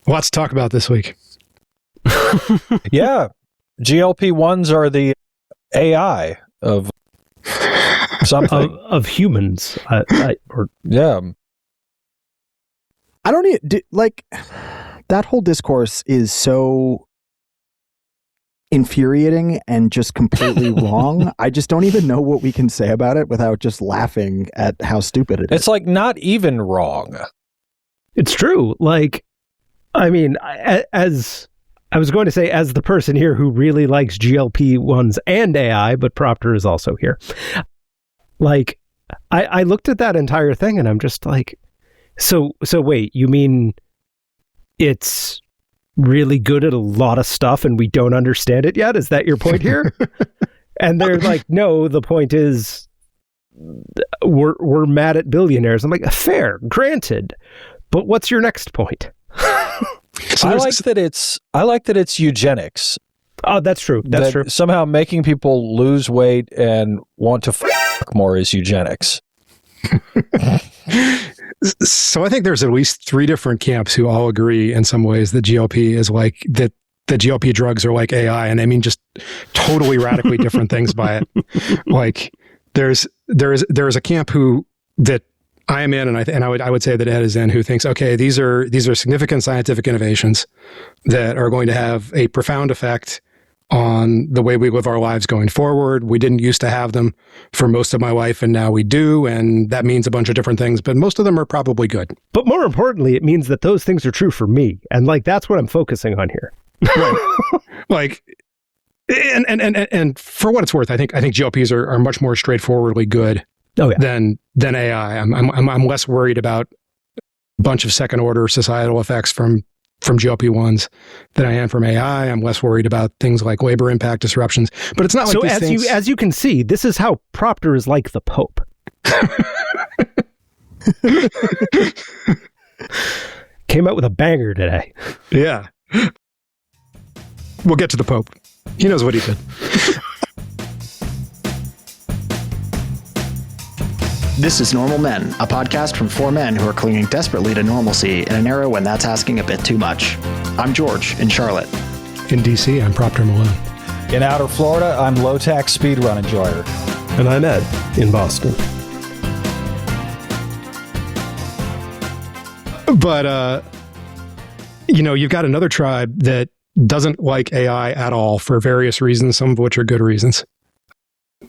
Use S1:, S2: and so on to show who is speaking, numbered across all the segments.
S1: Lots to talk about this week.
S2: Yeah. GLP-1s are the AI of something.
S3: of humans.
S2: Yeah.
S4: I don't even, like, that whole discourse is so infuriating and just completely wrong. I just don't even know what we can say about it without just laughing at how stupid it is.
S2: It's like not even wrong.
S3: It's true. Like, I mean, as I was going to say, as the person here who really likes GLP-1s and AI, but Proctor is also here. Like, I looked at that entire thing and I'm just like, so wait, you mean it's really good at a lot of stuff and we don't understand it yet? Is that your point here? And they're like, no, the point is we're mad at billionaires. I'm like, fair, granted. But what's your next point?
S2: I like that it's eugenics.
S3: Oh, that's true. That's true.
S2: Somehow making people lose weight and want to fuck more is eugenics.
S1: So I think there's at least 3 different camps who all agree in some ways that GLP is like that. The GLP drugs are like AI, and they mean just totally radically different things by it. Like there's a camp that I am in, and I would say that Ed is in, who thinks, okay, these are significant scientific innovations that are going to have a profound effect on the way we live our lives going forward. We didn't used to have them for most of my life, and now we do, and that means a bunch of different things, but most of them are probably good.
S3: But more importantly, it means that those things are true for me, and like that's what I'm focusing on here.
S1: Right. Like, and for what it's worth, I think GLPs are much more straightforwardly good than AI. I'm less worried about a bunch of second order societal effects from GLP-1s than I am from AI. I'm less worried about things like labor impact disruptions. But it's not like these things...
S3: as you can see, this is how Proctor is like the Pope. Came out with a banger today.
S1: Yeah. We'll get to the Pope. He knows what he did.
S4: This is Normal Men, a podcast from 4 men who are clinging desperately to normalcy in an era when that's asking a bit too much. I'm George in Charlotte.
S1: In DC, I'm Proctor Malone.
S2: In outer Florida, I'm low-tax speedrun enjoyer.
S3: And I'm Ed in Boston.
S1: But, you've got another tribe that doesn't like AI at all for various reasons, some of which are good reasons,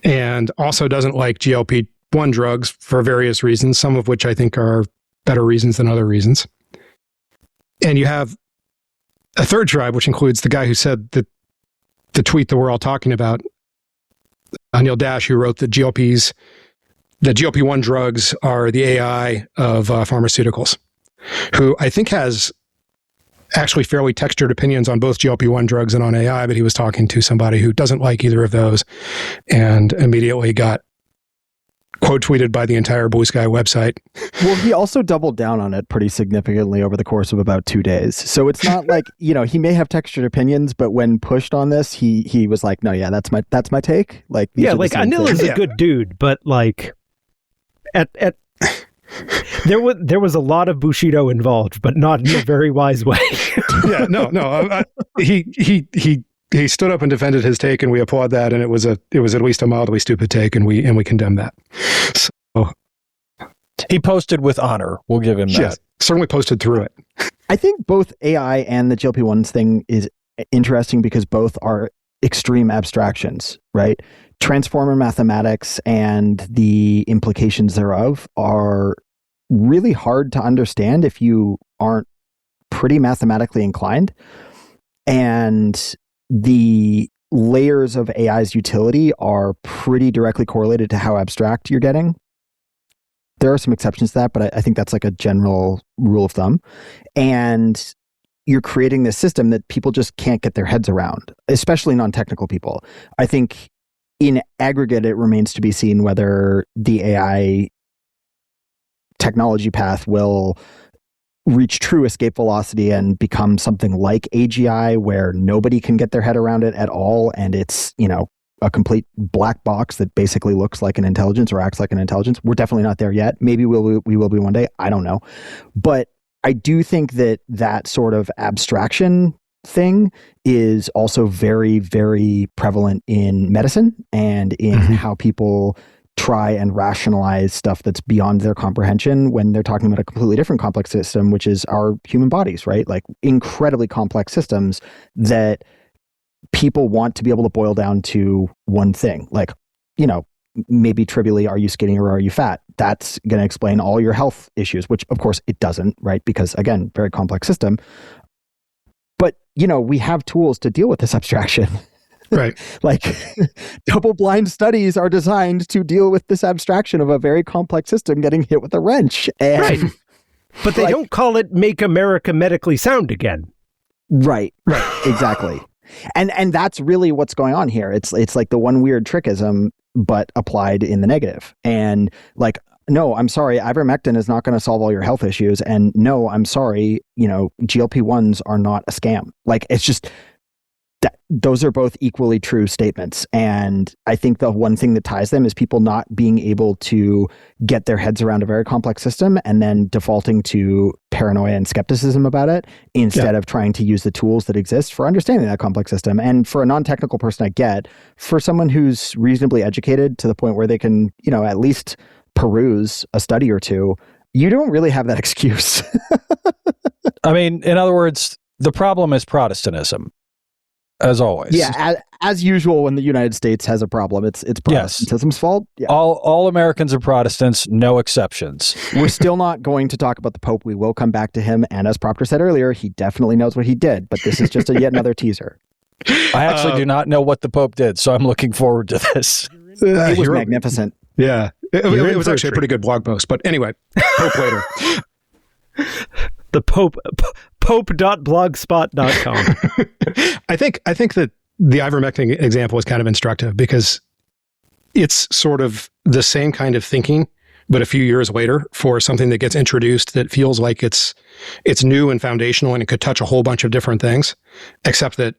S1: and also doesn't like GLP-1 drugs for various reasons, some of which I think are better reasons than other reasons. And you have a third tribe, which includes the guy who said that the tweet that we're all talking about, Anil Dash, who wrote that the GLP-1 drugs are the AI of pharmaceuticals, who I think has actually fairly textured opinions on both GLP-1 drugs and on AI, but he was talking to somebody who doesn't like either of those and immediately got quote tweeted by the entire Blue Sky website.
S4: Well, he also doubled down on it pretty significantly over the course of about 2 days. So it's not like, he may have textured opinions, but when pushed on this, he was like, no, yeah, that's my take. Like,
S3: Anil is a good dude, but like there was a lot of Bushido involved, but not in a very wise way.
S1: Yeah, no. He stood up and defended his take, and we applaud that. And it was at least a mildly stupid take, and we condemn that. So
S2: he posted with honor. We'll give him that.
S1: Yes, certainly posted through it.
S4: I think both AI and the GLP-1s thing is interesting because both are extreme abstractions, right? Transformer mathematics and the implications thereof are really hard to understand if you aren't pretty mathematically inclined. And the layers of AI's utility are pretty directly correlated to how abstract you're getting. There are some exceptions to that, but I think that's like a general rule of thumb. And you're creating this system that people just can't get their heads around, especially non-technical people. I think in aggregate, it remains to be seen whether the AI technology path will reach true escape velocity and become something like AGI, where nobody can get their head around it at all. And it's, a complete black box that basically looks like an intelligence or acts like an intelligence. We're definitely not there yet. Maybe we will be one day. I don't know. But I do think that sort of abstraction thing is also very, very prevalent in medicine and in how people try and rationalize stuff that's beyond their comprehension when they're talking about a completely different complex system, which is our human bodies, right? Like incredibly complex systems that people want to be able to boil down to one thing. Like, maybe trivially, are you skinny or are you fat? That's going to explain all your health issues, which of course it doesn't, right? Because again, very complex system. But, we have tools to deal with this abstraction.
S1: Right.
S4: Like double-blind studies are designed to deal with this abstraction of a very complex system getting hit with a wrench. And,
S3: right. But they don't call it Make America Medically Sound Again.
S4: Right. Exactly. And that's really what's going on here. It's like the one weird trickism, but applied in the negative. And like, no, I'm sorry, ivermectin is not going to solve all your health issues. And no, I'm sorry, GLP-1s are not a scam. Like, it's just those are both equally true statements. And I think the one thing that ties them is people not being able to get their heads around a very complex system and then defaulting to paranoia and skepticism about it instead of trying to use the tools that exist for understanding that complex system. And for a non-technical person, I get. For someone who's reasonably educated to the point where they can, at least peruse a study or two, you don't really have that excuse.
S2: I mean, in other words, the problem is Protestantism. As always.
S4: Yeah, as usual, when the United States has a problem, it's Protestantism's fault. Yeah.
S2: All Americans are Protestants, no exceptions.
S4: We're still not going to talk about the Pope. We will come back to him. And as Proctor said earlier, he definitely knows what he did. But this is just yet another teaser.
S2: I actually do not know what the Pope did, so I'm looking forward to this.
S4: It was magnificent.
S1: Yeah. It was actually a pretty good blog post. But anyway, Pope later.
S3: The pope.blogspot.com.
S1: I think that the ivermectin example is kind of instructive because it's sort of the same kind of thinking, but a few years later for something that gets introduced that feels like it's new and foundational and it could touch a whole bunch of different things, except that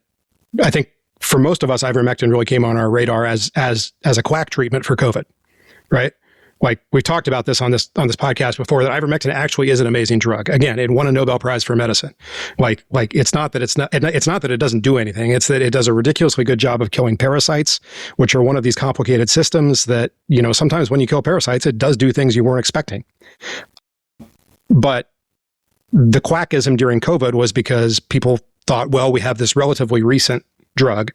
S1: I think for most of us, ivermectin really came on our radar as a quack treatment for COVID, right? Like we've talked about this on this podcast before, that ivermectin actually is an amazing drug. Again, it won a Nobel Prize for medicine. Like it's not that it doesn't do anything. It's that it does a ridiculously good job of killing parasites, which are one of these complicated systems that, sometimes when you kill parasites, it does do things you weren't expecting. But the quackism during COVID was because people thought, well, we have this relatively recent drug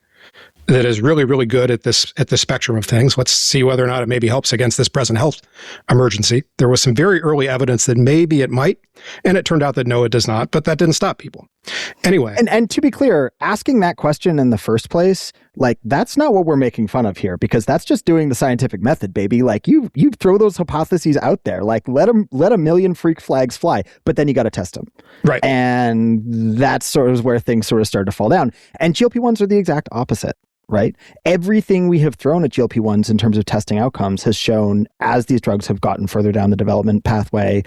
S1: that is really, really good at the spectrum of things. Let's see whether or not it maybe helps against this present health emergency. There was some very early evidence that maybe it might, and it turned out that no, it does not, but that didn't stop people. Anyway.
S4: And to be clear, asking that question in the first place, like, that's not what we're making fun of here, because that's just doing the scientific method, baby. Like, you throw those hypotheses out there, like, let a million freak flags fly, but then you got to test them.
S1: Right.
S4: And that's sort of where things sort of start to fall down. And GLP-1s are the exact opposite. Right? Everything we have thrown at GLP-1s in terms of testing outcomes has shown, as these drugs have gotten further down the development pathway,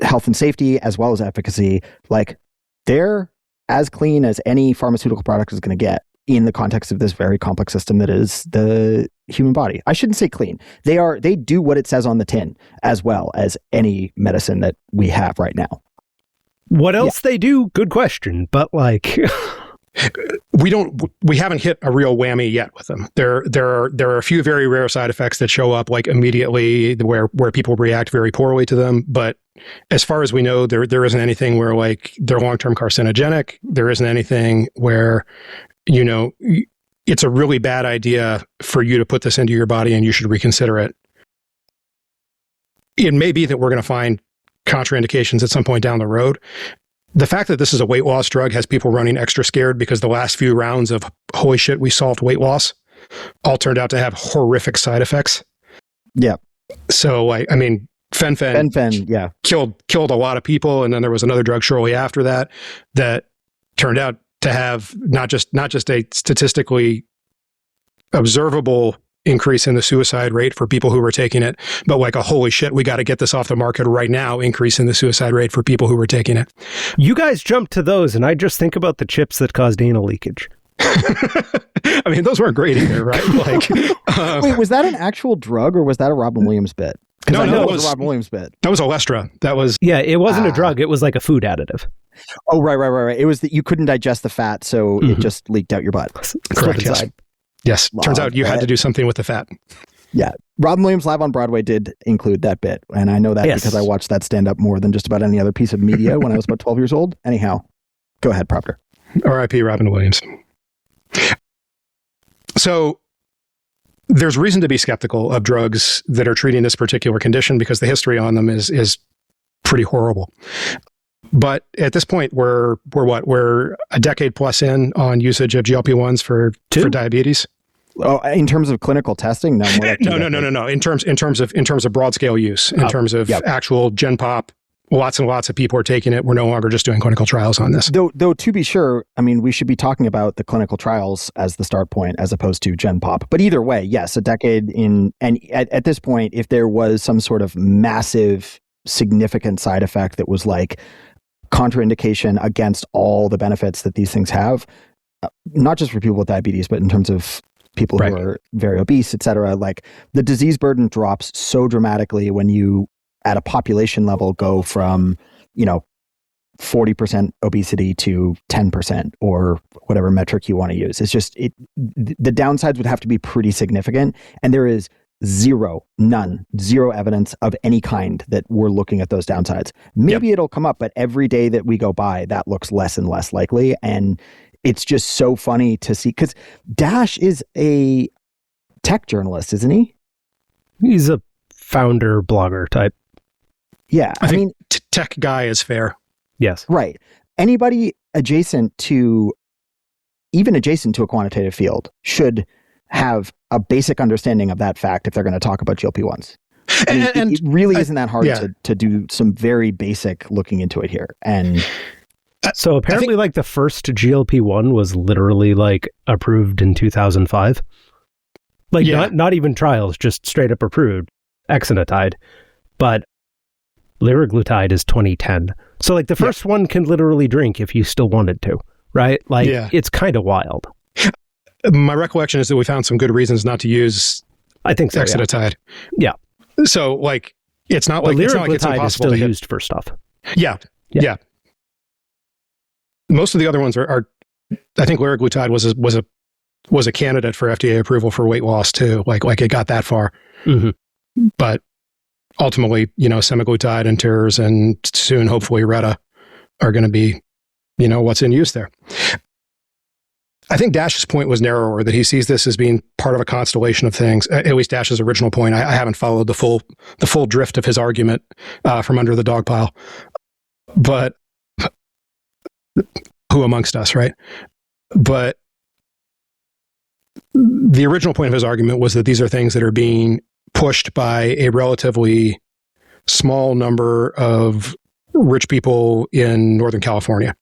S4: health and safety as well as efficacy, like they're as clean as any pharmaceutical product is going to get in the context of this very complex system that is the human body. I shouldn't say clean. They do what it says on the tin as well as any medicine that we have right now.
S3: What else they do? Good question. But like...
S1: We haven't hit a real whammy yet with them. There are a few very rare side effects that show up like immediately where people react very poorly to them. But as far as we know, there isn't anything where like they're long-term carcinogenic. There isn't anything where, it's a really bad idea for you to put this into your body and you should reconsider it. It may be that we're going to find contraindications at some point down the road. The fact that this is a weight loss drug has people running extra scared because the last few rounds of holy shit, we solved weight loss all turned out to have horrific side effects.
S4: Yeah.
S1: So fen-phen killed a lot of people, and then there was another drug shortly after that turned out to have not just a statistically observable increase in the suicide rate for people who were taking it, but like a holy shit, we got to get this off the market right now increase in the suicide rate for people who were taking it.
S3: You guys jumped to those, and I just think about the chips that caused anal leakage.
S1: I mean, those weren't great either, right? Like,
S4: wait, was that an actual drug or was that a Robin Williams bit?
S1: No,
S4: that
S1: was
S4: a Robin Williams bit.
S1: That was Olestra. That was
S3: Yeah, it wasn't a drug. It was like a food additive.
S4: Oh, right. It was that you couldn't digest the fat, so it just leaked out your butt.
S1: correct. Yes. Yes. Turns out you had to do something with the fat.
S4: Yeah. Robin Williams Live on Broadway did include that bit. And I know that because I watched that stand up more than just about any other piece of media when I was about 12 years old. Anyhow, go ahead, Proctor.
S1: R.I.P. Robin Williams. So there's reason to be skeptical of drugs that are treating this particular condition because the history on them is pretty horrible. But at this point, we're a decade plus in on usage of GLP-1s for diabetes.
S4: Oh, in terms of clinical testing, no. More like
S1: No. In terms of broad scale use, in terms of actual Gen Pop, lots and lots of people are taking it. We're no longer just doing clinical trials on this.
S4: Though to be sure, I mean, we should be talking about the clinical trials as the start point as opposed to Gen Pop. But either way, yes, a decade in, and at this point, if there was some sort of massive, significant side effect that was like contraindication against all the benefits that these things have, not just for people with diabetes, but in terms of people who are very obese, et cetera, like the disease burden drops so dramatically when you, at a population level, go from, 40% obesity to 10% or whatever metric you want to use. It's just, the downsides would have to be pretty significant. And there is zero evidence of any kind that we're looking at those downsides. Maybe it'll come up, but every day that we go by, that looks less and less likely. And it's just so funny to see, because Dash is a tech journalist, isn't he?
S3: He's a founder blogger type.
S1: Yeah. I mean, tech guy is fair.
S3: Yes.
S4: Right. Anybody adjacent to a quantitative field should have a basic understanding of that fact if they're going to talk about GLP-1s. And it really isn't that hard to do some very basic looking into it here. And
S3: so apparently like the first GLP-1 was literally like approved in 2005. Like not even trials, just straight up approved, exenatide. But liraglutide is 2010. So like the first one can literally drink if you still wanted to, right? Like it's kind of wild.
S1: My recollection is that we found some good reasons not to use exenatide.
S3: Yeah.
S1: So like it's not like it's impossible
S3: is still
S1: to hit.
S3: used for stuff.
S1: Yeah. Most of the other ones are I think liraglutide was a candidate for FDA approval for weight loss too. Like it got that far. Mm-hmm. But ultimately, semaglutide and TERS and soon hopefully Retta are going to be, what's in use there. I think Dash's point was narrower, that he sees this as being part of a constellation of things. At least Dash's original point. I haven't followed the full drift of his argument from under the dog pile. But who amongst us, right? But the original point of his argument was that these are things that are being pushed by a relatively small number of rich people in Northern California.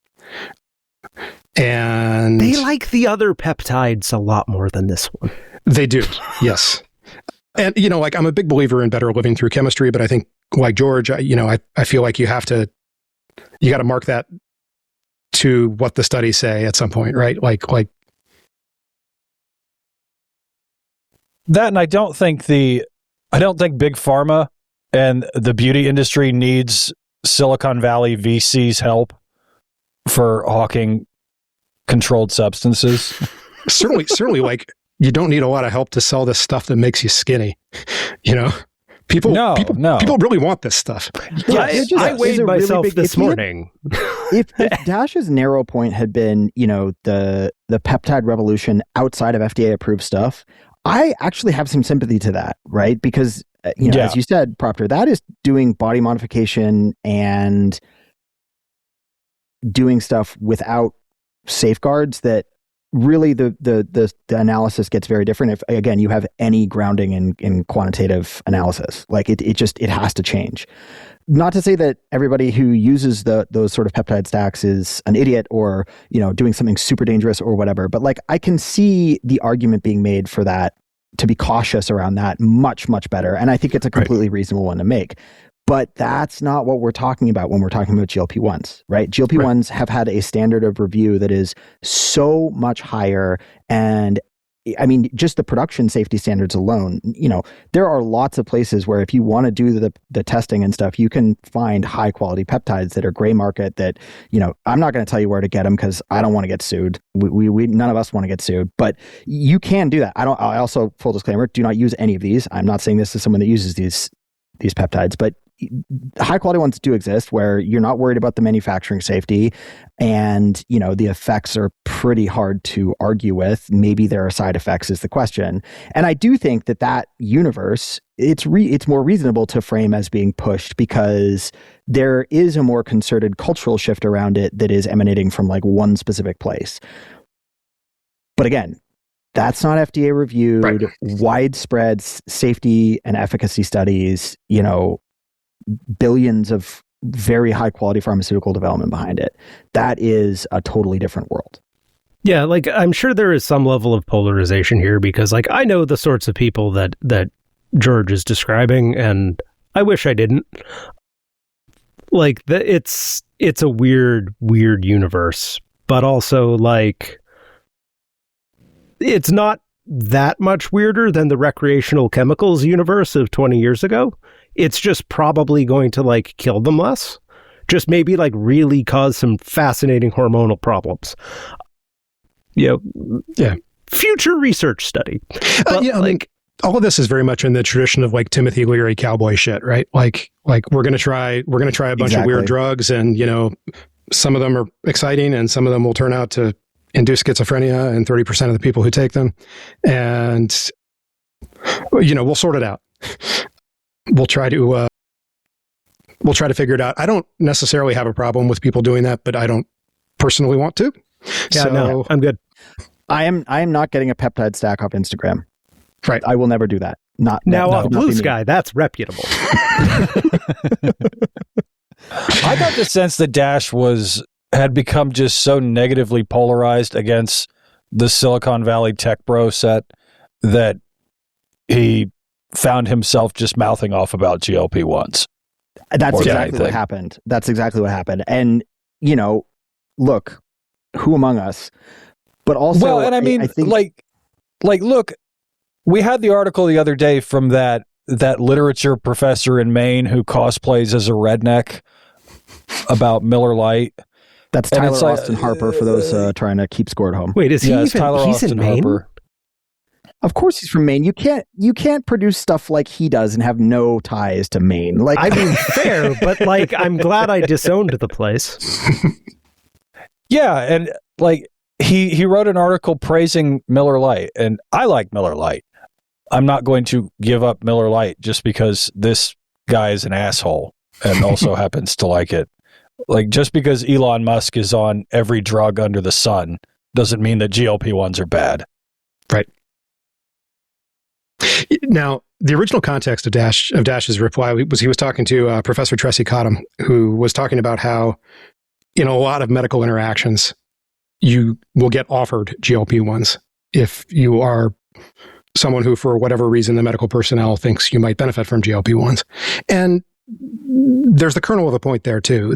S1: And
S3: they like the other peptides a lot more than this one.
S1: They do, yes. And, I'm a big believer in better living through chemistry, but I think, like George, I feel like you got to mark that to what the studies say at some point, right? Like
S2: that, and I don't think big pharma and the beauty industry needs Silicon Valley VC's help for hawking controlled substances.
S1: certainly like you don't need a lot of help to sell this stuff that makes you skinny. People really want this stuff.
S3: I weighed myself this morning.
S4: If Dash's narrow point had been, the peptide revolution outside of FDA approved stuff, I actually have some sympathy to that, right? Because, as you said, Proctor, that is doing body modification and doing stuff without safeguards that really the analysis gets very different if, again, you have any grounding in quantitative analysis. Like it has to change. Not to say that everybody who uses those sort of peptide stacks is an idiot or, doing something super dangerous or whatever. But like, I can see the argument being made for that, to be cautious around that much, much better. And I think it's a completely reasonable one to make. But that's not what we're talking about when we're talking about GLP-1s, right? GLP-1s have had a standard of review that is so much higher, and I mean, just the production safety standards alone, there are lots of places where if you want to do the testing and stuff, you can find high quality peptides that are gray market that, I'm not going to tell you where to get them because I don't want to get sued. We none of us want to get sued, but you can do that. I also, full disclaimer, do not use any of these. I'm not saying this is someone that uses these peptides, but high quality ones do exist where you're not worried about the manufacturing safety, and the effects are pretty hard to argue with. Maybe there are side effects is the question. And I do think that universe, it's more reasonable to frame as being pushed because there is a more concerted cultural shift around it that is emanating from like one specific place. But again, that's not FDA reviewed, right. Widespread safety and efficacy studies, billions of very high quality pharmaceutical development behind it. That is a totally different world.
S3: Yeah, like I'm sure there is some level of polarization here because like I know the sorts of people that George is describing, and I wish I didn't. Like it's a weird universe, but also like it's not that much weirder than the recreational chemicals universe of 20 years ago. It's just probably going to like kill them less. Just maybe like really cause some fascinating hormonal problems. Yeah. Future research study. But
S1: all of this is very much in the tradition of like Timothy Leary cowboy shit, right? Like we're going to try a bunch of weird drugs, and some of them are exciting and some of them will turn out to induce schizophrenia in 30% of the people who take them. And we'll sort it out. We'll try to figure it out. I don't necessarily have a problem with people doing that, but I don't personally want to.
S3: Yeah, no, I'm good.
S4: I am not getting a peptide stack off Instagram.
S1: Right.
S4: I will never do that.
S3: Off Blue Sky, that's reputable.
S2: I got the sense that Dash had become just so negatively polarized against the Silicon Valley tech bro set that he found himself just mouthing off about GLP-1s.
S4: That's exactly what happened. And, look, who among us? But also,
S2: well, and I mean, I think, look, we had the article the other day from that literature professor in Maine who cosplays as a redneck about Miller Lite.
S4: That's Tyler Austin Harper for those trying to keep score at home.
S3: Wait, is he even? He's in Maine?
S2: Harper.
S4: Of course he's from Maine. You can't produce stuff like he does and have no ties to Maine. Like,
S3: I mean, fair, but like, I'm glad I disowned the place.
S2: Yeah, and like he wrote an article praising Miller Lite, and I like Miller Lite. I'm not going to give up Miller Lite just because this guy is an asshole and also happens to like it. Like, just because Elon Musk is on every drug under the sun doesn't mean that GLP-1s are bad.
S1: Right. Now, the original context of Dash's reply was he was talking to Professor Tracy Cottam, who was talking about how in a lot of medical interactions, you will get offered GLP-1s if you are someone who, for whatever reason, the medical personnel thinks you might benefit from GLP-1s. And there's the kernel of a point there too,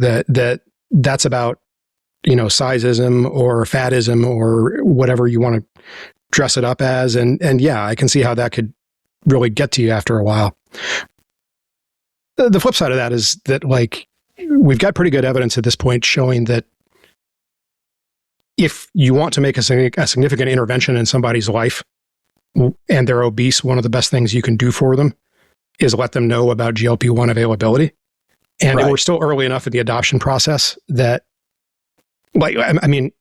S1: that's about, sizeism or fatism or whatever you want to dress it up as. And yeah, I can see how that could really get to you after a while. The flip side of that is that, like, we've got pretty good evidence at this point showing that if you want to make a significant intervention in somebody's life and they're obese, one of the best things you can do for them is let them know about GLP-1 availability. And we're still early enough in the adoption process that, like, I mean,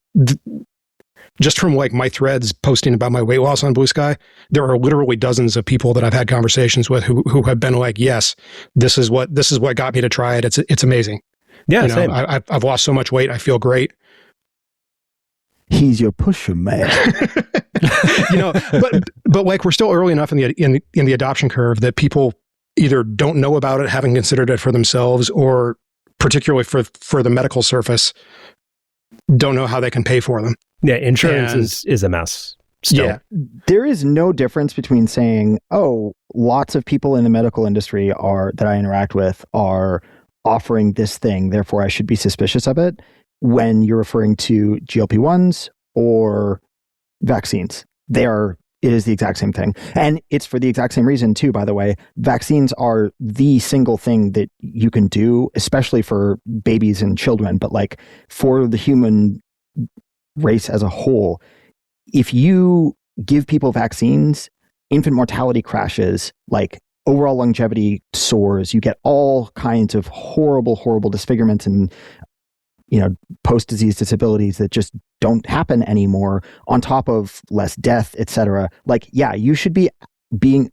S1: just from like my threads posting about my weight loss on Blue Sky, there are literally dozens of people that I've had conversations with who have been like, yes, this is what got me to try it. It's amazing.
S3: Yeah, same.
S1: I've lost so much weight. I feel great.
S4: He's your pusher, man.
S1: But like, we're still early enough in the adoption curve that people either don't know about it, haven't considered it for themselves, or particularly for the medical surface, don't know how they can pay for them.
S3: Yeah, insurance is a mess. Still.
S4: Yeah, there is no difference between saying, "Oh, lots of people in the medical industry that I interact with are offering this thing, therefore I should be suspicious of it," when you're referring to GLP-1s or vaccines. They are It is the exact same thing. And it's for the exact same reason too, by the way. Vaccines are the single thing that you can do, especially for babies and children, but like for the human race as a whole. If you give people vaccines, infant mortality crashes, like overall longevity soars, you get all kinds of horrible, horrible disfigurements and post-disease disabilities that just don't happen anymore, on top of less death, etc. Like, yeah, you should be being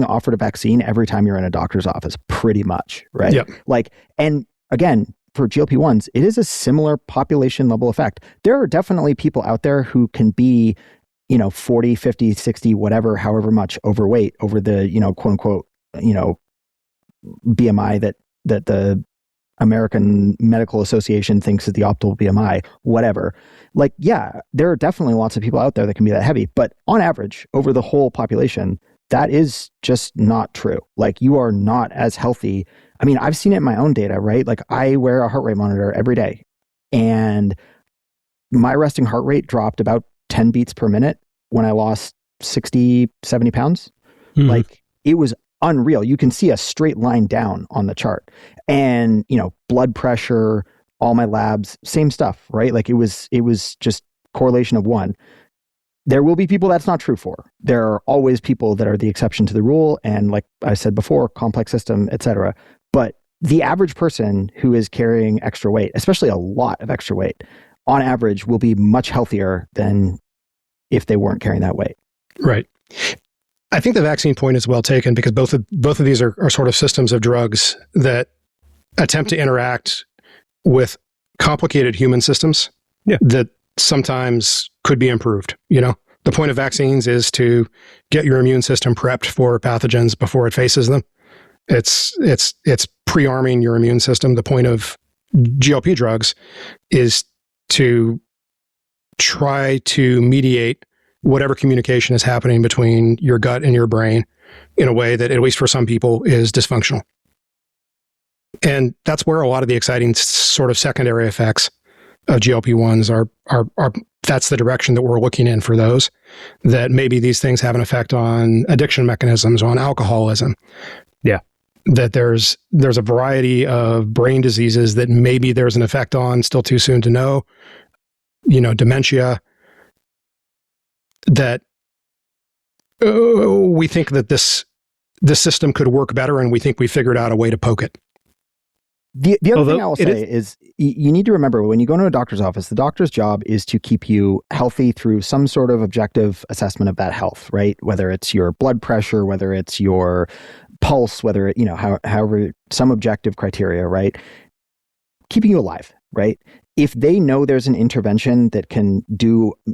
S4: offered a vaccine every time you're in a doctor's office, pretty much, right?
S1: Yep.
S4: Like, and again, for GLP-1s, it is a similar population level effect. There are definitely people out there who can be 40, 50, 60, whatever, however much overweight over the, quote unquote, BMI that the American Medical Association thinks is the optimal BMI, whatever. Like, yeah, there are definitely lots of people out there that can be that heavy, but on average, over the whole population, that is just not true. Like, you are not as healthy. I mean, I've seen it in my own data, right? Like, I wear a heart rate monitor every day, and my resting heart rate dropped about 10 beats per minute when I lost 60, 70 pounds. Mm-hmm. Like, it was unreal. You can see a straight line down on the chart. And, blood pressure, all my labs, same stuff, right? Like, it was just correlation of one. There will be people that's not true for. There are always people that are the exception to the rule. And like I said before, complex system, et cetera. But the average person who is carrying extra weight, especially a lot of extra weight, on average will be much healthier than if they weren't carrying that weight.
S1: Right. I think the vaccine point is well taken, because both of these are sort of systems of drugs that attempt to interact with complicated human systems that sometimes could be improved. The point of vaccines is to get your immune system prepped for pathogens before it faces them. It's pre-arming your immune system. The point of GLP drugs is to try to mediate whatever communication is happening between your gut and your brain in a way that, at least for some people, is dysfunctional. And that's where a lot of the exciting sort of secondary effects of GLP-1s are that's the direction that we're looking in for those, that maybe these things have an effect on addiction mechanisms, on alcoholism.
S3: Yeah.
S1: That there's a variety of brain diseases that maybe there's an effect on, still too soon to know, dementia, that we think that this system could work better, and we think we figured out a way to poke it.
S4: The other thing I will say is you need to remember, when you go into a doctor's office, the doctor's job is to keep you healthy through some sort of objective assessment of that health, right? Whether it's your blood pressure, whether it's your pulse, whether it, however, some objective criteria, right? Keeping you alive, right? If they know there's an intervention that can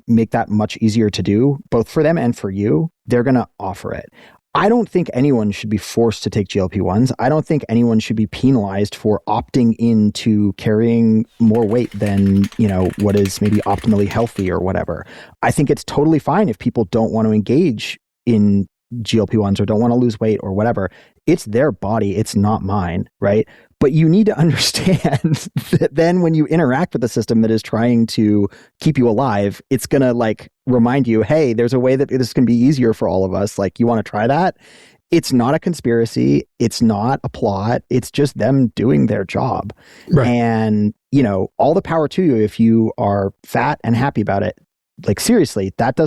S4: make that much easier to do, both for them and for you, they're going to offer it. I don't think anyone should be forced to take GLP-1s. I don't think anyone should be penalized for opting into carrying more weight than, what is maybe optimally healthy or whatever. I think it's totally fine if people don't want to engage in GLP-1s or don't want to lose weight or whatever. It's their body. It's not mine, right? But you need to understand that then when you interact with a system that is trying to keep you alive, it's going to remind you, hey, there's a way that this can be easier for all of us. Like, you want to try that? It's not a conspiracy. It's not a plot. It's just them doing their job. Right. And, all the power to you if you are fat and happy about it. Like, seriously, that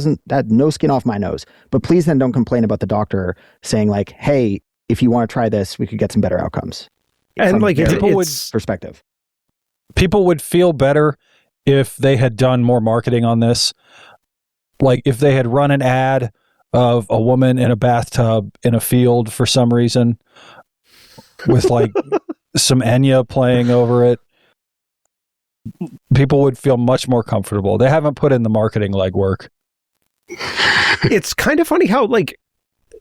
S4: no skin off my nose. But please then don't complain about the doctor saying hey, if you want to try this, we could get some better outcomes.
S3: And
S4: perspective.
S2: People would feel better if they had done more marketing on this. Like, if they had run an ad of a woman in a bathtub in a field for some reason with some Enya playing over it, people would feel much more comfortable. They haven't put in the marketing legwork.
S3: It's kind of funny how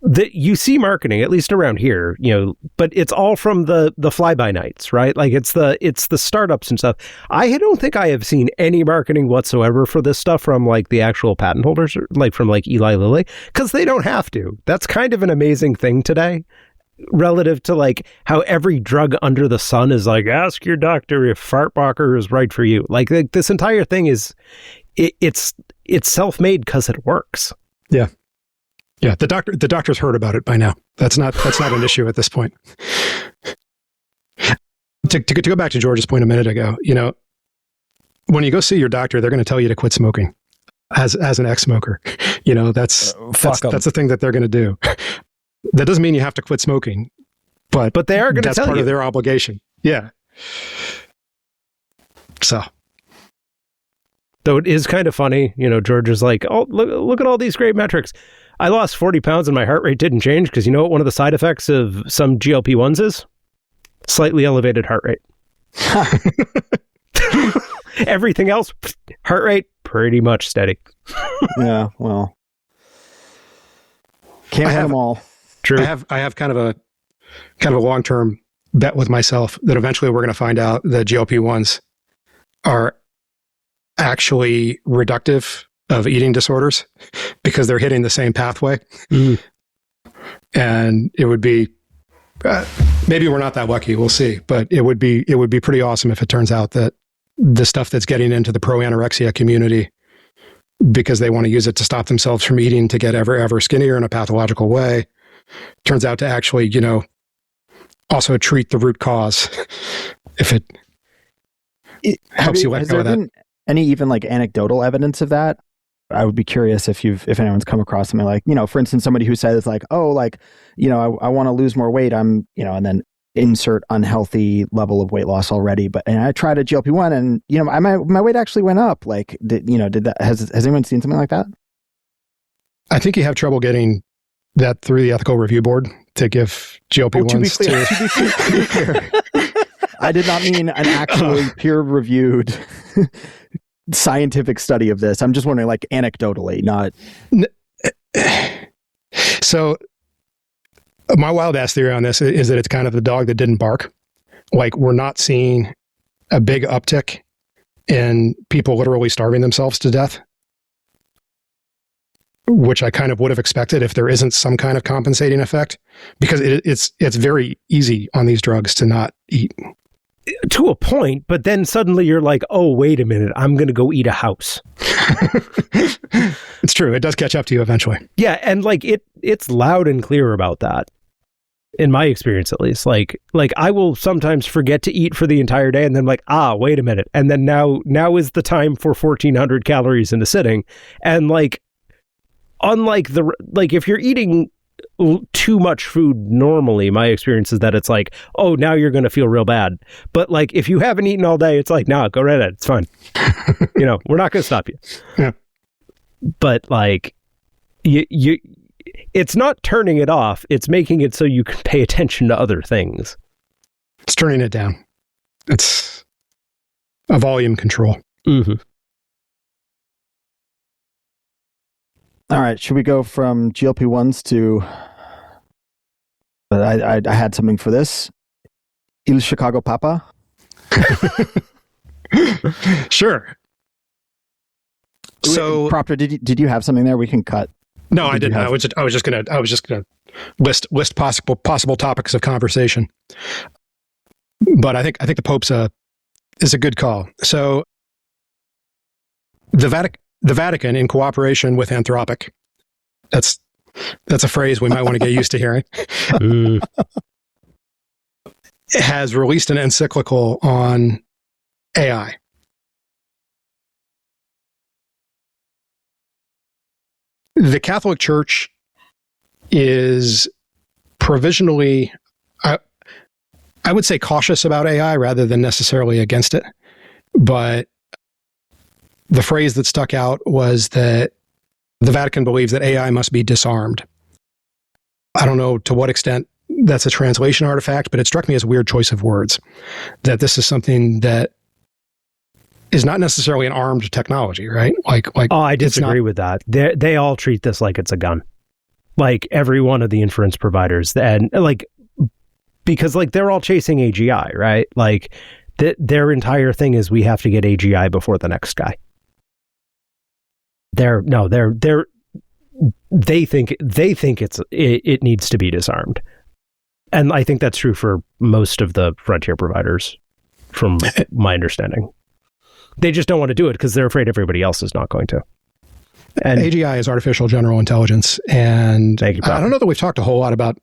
S3: that you see marketing, at least around here, but it's all from the fly-by-nights, right? Like, it's the startups and stuff. I don't think I have seen any marketing whatsoever for this stuff from the actual patent holders, from Eli Lilly, because they don't have to. That's kind of an amazing thing today, relative to how every drug under the sun is ask your doctor if Fartbocker is right for you. This entire thing is it's self-made because it works.
S1: Yeah. Yeah, the doctor's heard about it by now. That's not an issue at this point. To go back to George's point a minute ago, when you go see your doctor, they're going to tell you to quit smoking. As an ex-smoker, that's the thing that they're going to do. That doesn't mean you have to quit smoking, but
S3: they are going to tell you.
S1: That's part of their obligation. Yeah. So.
S3: Though it is kind of funny, George is like, oh, look at all these great metrics. I lost 40 pounds and my heart rate didn't change because you know what one of the side effects of some GLP-1s is? Slightly elevated heart rate. Everything else, heart rate, pretty much steady.
S4: Yeah, well. Can't have them all.
S1: True. I have kind of a long-term bet with myself that eventually we're going to find out that GLP-1s are actually reductive of eating disorders because they're hitting the same pathway. And it would be maybe we're not that lucky, we'll see, but it would be pretty awesome if it turns out that the stuff that's getting into the pro-anorexia community because they want to use it to stop themselves from eating to get ever skinnier in a pathological way turns out to actually also treat the root cause if it helps you let go of that.
S4: Any even like anecdotal evidence of that? I would be curious if anyone's come across something like, for instance, somebody who says like, oh, like, I want to lose more weight. I'm, and then insert unhealthy level of weight loss already. And I tried a GLP-1 and, my weight actually went up. Like, has anyone seen something like that?
S1: I think you have trouble getting that through the ethical review board to give GLP-1s
S4: to be clear. I did not mean an actually peer-reviewed scientific study of this. I'm just wondering, like, anecdotally, not.
S1: So, my wild ass theory on this is that it's kind of the dog that didn't bark. Like, we're not seeing a big uptick in people literally starving themselves to death, which I kind of would have expected if there isn't some kind of compensating effect, because it's very easy on these drugs to not eat.
S3: To a point, but then suddenly you're like, oh, wait a minute, I'm going to go eat a house.
S1: It's true. It does catch up to you eventually.
S3: Yeah, and like it's loud and clear about that. In my experience, at least, like I will sometimes forget to eat for the entire day, and then like, wait a minute, and then now is the time for 1,400 calories in a sitting, and like, unlike if you're eating too much food normally, my experience is that it's like, oh, now you're going to feel real bad. But like, if you haven't eaten all day, it's like, nah, go right ahead. It's fine. We're not going to stop you.
S1: Yeah.
S3: But like, you, it's not turning it off. It's making it so you can pay attention to other things.
S1: It's turning it down. It's a volume control.
S3: Mm-hmm.
S4: All right, should we go from GLP-1s to... I had something for this. Il Chicago Papa?
S1: Sure. So,
S4: Proctor, did you have something there we can cut?
S1: No, I didn't. I was just gonna list possible topics of conversation. But I think the Pope's is a good call. So the Vatican, in cooperation with Anthropic, that's a phrase we might want to get used to hearing, has released an encyclical on AI. The Catholic Church is provisionally, I would say, cautious about AI rather than necessarily against it. But the phrase that stuck out was that the Vatican believes that AI must be disarmed. I don't know to what extent that's a translation artifact, but it struck me as a weird choice of words, that this is something that is not necessarily an armed technology, right? Like.
S3: Oh, I disagree with that. They all treat this like it's a gun. Like every one of the inference providers, and like, because like they're all chasing AGI, right? Like their entire thing is we have to get AGI before the next guy. They think it needs to be disarmed, and I think that's true for most of the frontier providers, from my understanding. They just don't want to do it because they're afraid everybody else is not going to. And
S1: AGI is artificial general intelligence, and
S3: Thank you,
S1: I don't know that we've talked a whole lot about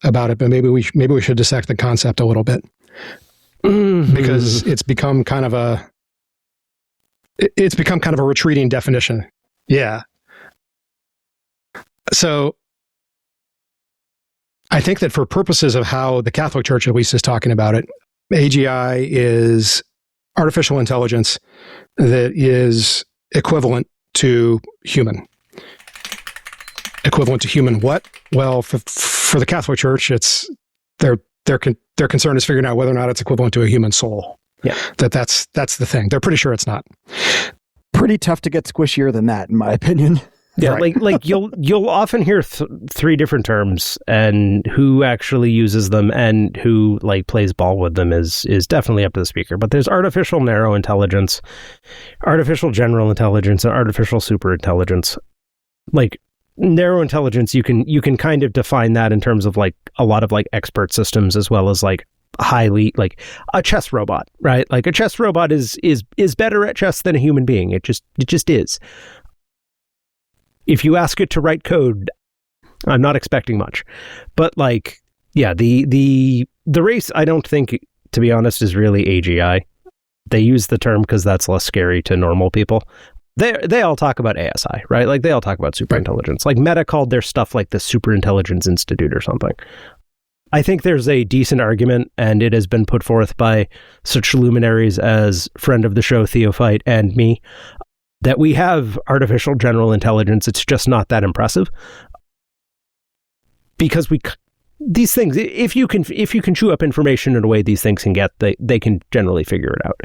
S1: it, but maybe we should dissect the concept a little bit, because it's become kind of a retreating definition. Yeah. So I think that for purposes of how the Catholic Church at least is talking about it, AGI is artificial intelligence that is equivalent to human. Equivalent to human what? Well, for the Catholic Church, it's their concern is figuring out whether or not it's equivalent to a human soul.
S3: Yeah.
S1: That's the thing. They're pretty sure it's not.
S4: Pretty tough to get squishier than that, in my opinion.
S3: Yeah,
S1: Right.
S3: like you'll often hear three different terms, and who actually uses them and who like plays ball with them is definitely up to the speaker. But there's artificial narrow intelligence, artificial general intelligence, and artificial super intelligence. Like narrow intelligence, you can kind of define that in terms of like a lot of like expert systems, as well as like highly like a chess robot, right? Like a chess robot is better at chess than a human being. It just is. If you ask it to write code, I'm not expecting much. But like, yeah, the race, I don't think, to be honest, is really AGI. They use the term because that's less scary to normal people. They all talk about ASI, right? Like they all talk about superintelligence. Like Meta called their stuff like the Superintelligence Institute or something. I think there's a decent argument, and it has been put forth by such luminaries as friend of the show Theophyte and me, that we have artificial general intelligence. It's just not that impressive, because these things, if you can chew up information in a way these things can get, they can generally figure it out,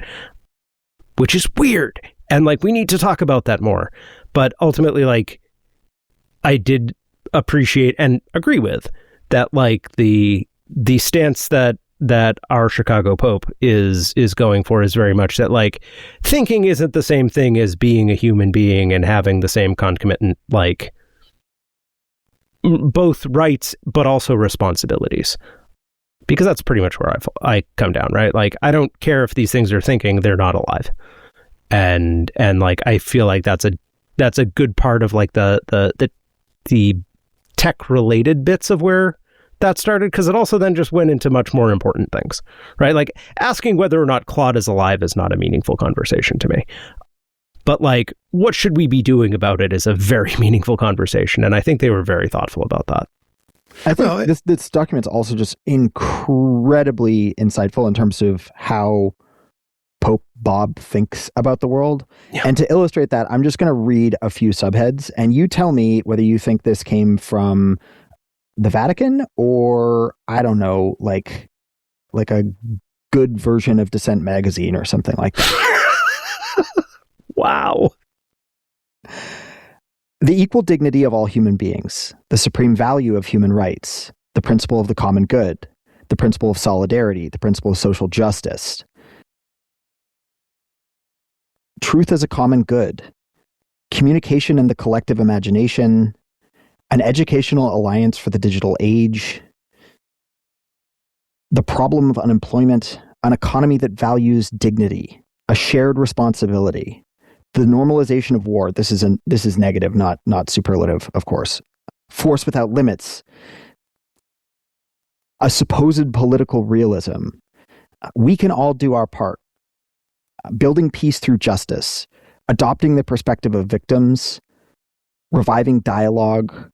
S3: which is weird. And like, we need to talk about that more. But ultimately, like, I did appreciate and agree with that, like the stance that our Chicago Pope is going for is very much that like thinking isn't the same thing as being a human being and having the same concomitant like both rights but also responsibilities, because that's pretty much where I come down, right? Like I don't care if these things are thinking, they're not alive, and like I feel like that's a good part of like the tech related bits of where that started, because it also then just went into much more important things, right? Like asking whether or not Claude is alive is not a meaningful conversation to me. But like, what should we be doing about it is a very meaningful conversation. And I think they were very thoughtful about that.
S4: I think this document's also just incredibly insightful in terms of how Pope Bob thinks about the world. Yeah. And to illustrate that, I'm just going to read a few subheads, and you tell me whether you think this came from the Vatican or, I don't know, like a good version of Dissent magazine or something like that.
S3: Wow.
S4: The equal dignity of all human beings, the supreme value of human rights, the principle of the common good, the principle of solidarity, the principle of social justice, truth as a common good, communication and the collective imagination, an educational alliance for the digital age, the problem of unemployment, an economy that values dignity, a shared responsibility, the normalization of war. This is negative, not superlative, of course. Force without limits, a supposed political realism. We can all do our part. Building peace through justice, adopting the perspective of victims, reviving dialogue,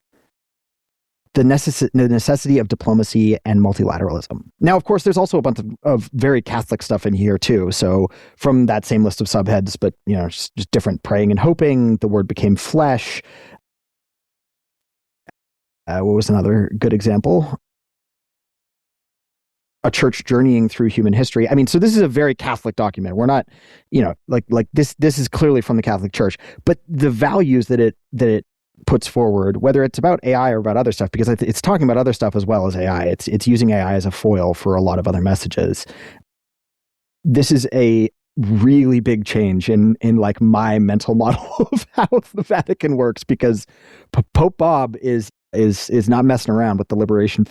S4: the necessity of diplomacy and multilateralism. Now, of course, there's also a bunch of very Catholic stuff in here too. So from that same list of subheads, but just different: praying and hoping, the word became flesh. What was another good example? A church journeying through human history. I mean, so this is a very Catholic document. We're not, like this is clearly from the Catholic Church, but the values that it puts forward, whether it's about AI or about other stuff, because it's talking about other stuff as well as AI. It's using AI as a foil for a lot of other messages. This is a really big change in like my mental model of how the Vatican works, because Pope Bob is not messing around with the liberation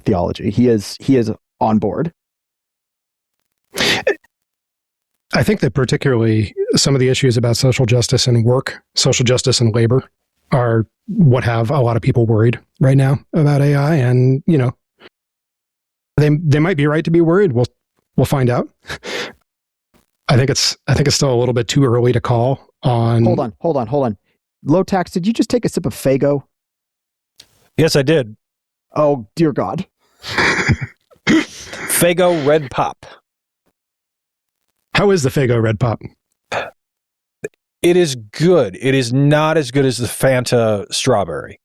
S4: theology. He is on board.
S1: I think that particularly some of the issues about social justice and work, social justice and labor, are what have a lot of people worried right now about AI. And, you know, they might be right to be worried. We'll find out. I think it's still a little bit too early to call on.
S4: Hold on. Low Tax, did you just take a sip of Faygo?
S2: Yes, I did.
S4: Oh, dear God.
S2: Faygo Red Pop.
S1: How is the Faygo Red Pop?
S2: It is good. It is not as good as the Fanta Strawberry.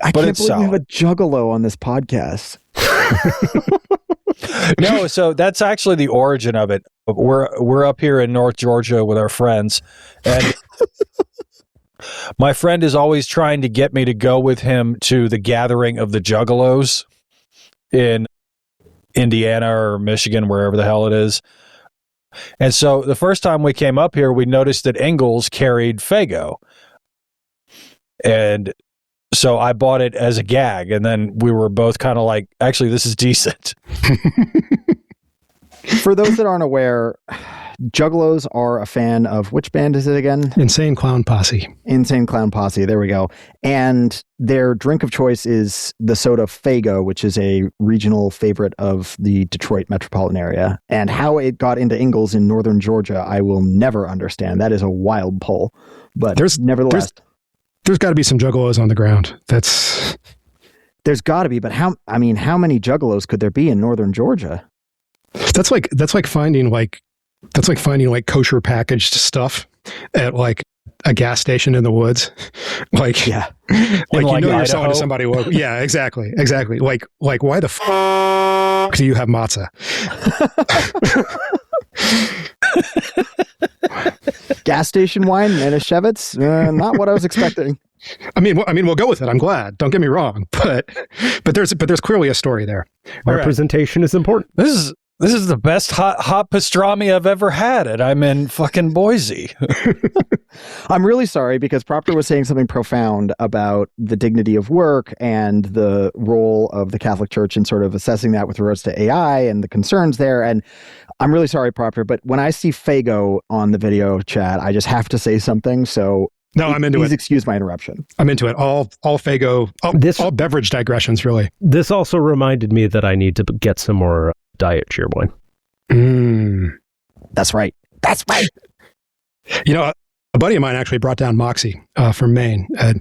S4: I
S2: But
S4: can't
S2: it's
S4: believe we have
S2: solid.
S4: a juggalo on this podcast.
S2: No, so that's actually the origin of it. We're up here in North Georgia with our friends, and my friend is always trying to get me to go with him to the gathering of the Juggalos in Indiana or Michigan, wherever the hell it is. And so the first time we came up here, we noticed that Ingalls carried Faygo. And so I bought it as a gag, and then we were both kind of like, actually, this is decent.
S4: For those that aren't aware, Juggalos are a fan of, which band is it again?
S1: Insane Clown Posse.
S4: Insane Clown Posse. There we go. And their drink of choice is the soda Faygo, which is a regional favorite of the Detroit metropolitan area. And how it got into Ingalls in northern Georgia, I will never understand. That is a wild pull. But nevertheless,
S1: there's got to be some juggalos on the ground.
S4: There's got to be. But how many Juggalos could there be in northern Georgia?
S1: That's like finding kosher packaged stuff at like a gas station in the woods. Like,
S4: Yeah.
S1: like you know you're
S2: Idaho?
S1: selling to somebody local. Yeah, exactly. Like why the fuck do you have matzah?
S4: Gas station wine, Manischewitz? Not what I was expecting.
S1: I mean, we'll go with it. I'm glad. Don't get me wrong, but there's clearly a story there.
S2: All right.
S3: Representation is important.
S2: This is the best hot pastrami I've ever had, and I'm in fucking Boise.
S4: I'm really sorry because Proctor was saying something profound about the dignity of work and the role of the Catholic Church in sort of assessing that with regards to AI and the concerns there. And I'm really sorry, Proctor, but when I see Faygo on the video chat, I just have to say something. So
S1: No, I'm into
S4: please
S1: it.
S4: excuse my interruption.
S1: I'm into it. All Faygo, all beverage digressions, really.
S3: This also reminded me that I need to get some more diet cheerwine.
S4: That's right. That's right.
S1: You know, a buddy of mine actually brought down Moxie from Maine.
S3: I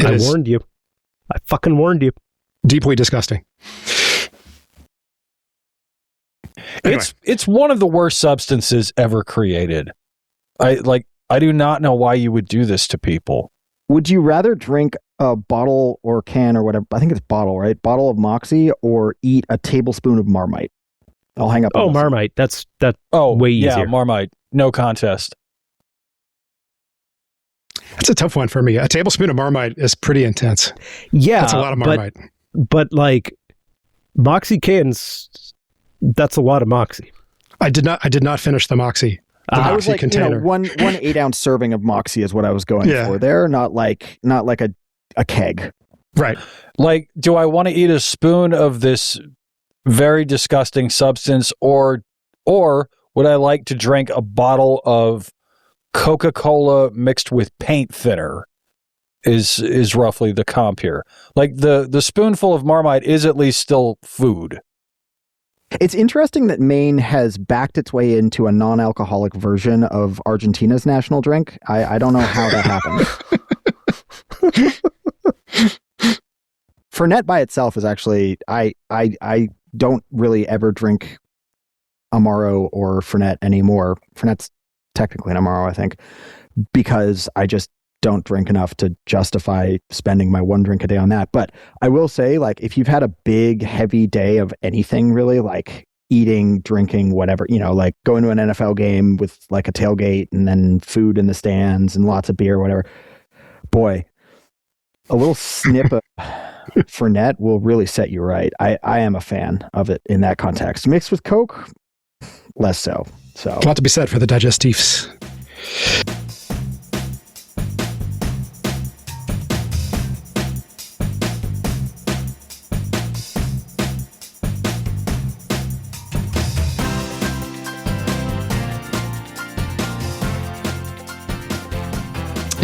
S3: warned you. I fucking warned you.
S1: Deeply disgusting. Anyway.
S2: It's one of the worst substances ever created. I do not know why you would do this to people.
S4: Would you rather drink a bottle or can or whatever? I think it's bottle, right? Bottle of Moxie or eat a tablespoon of Marmite? I'll hang up.
S3: Oh, Marmite. That's
S2: Oh,
S3: way
S2: yeah,
S3: easier.
S2: Marmite. No contest.
S1: That's a tough one for me. A tablespoon of Marmite is pretty intense.
S3: Yeah,
S1: That's a lot of Marmite.
S3: But like Moxie cans, that's a lot of Moxie.
S1: I did not finish the Moxie. The
S4: I was
S1: Moxie
S4: like,
S1: container.
S4: one 8-ounce serving of Moxie is what I was going
S1: Yeah.
S4: for there. Not like a keg.
S1: Right.
S2: Like, do I want to eat a spoon of this very disgusting substance, or would I like to drink a bottle of Coca-Cola mixed with paint thinner? Is roughly the comp here. Like the spoonful of Marmite is at least still food.
S4: It's interesting that Maine has backed its way into a non-alcoholic version of Argentina's national drink. I don't know how that happened. Fernet by itself is actually, I don't really ever drink Amaro or Fernet anymore. Fernet's technically an Amaro, I think, because I just don't drink enough to justify spending my one drink a day on that. But I will say, like, if you've had a big, heavy day of anything really, like eating, drinking, whatever, you know, like going to an NFL game with like a tailgate and then food in the stands and lots of beer, whatever, boy, a little snip of Fernet will really set you right. I am a fan of it in that context. Mixed with Coke, less so. So
S1: A lot to be said for the digestifs.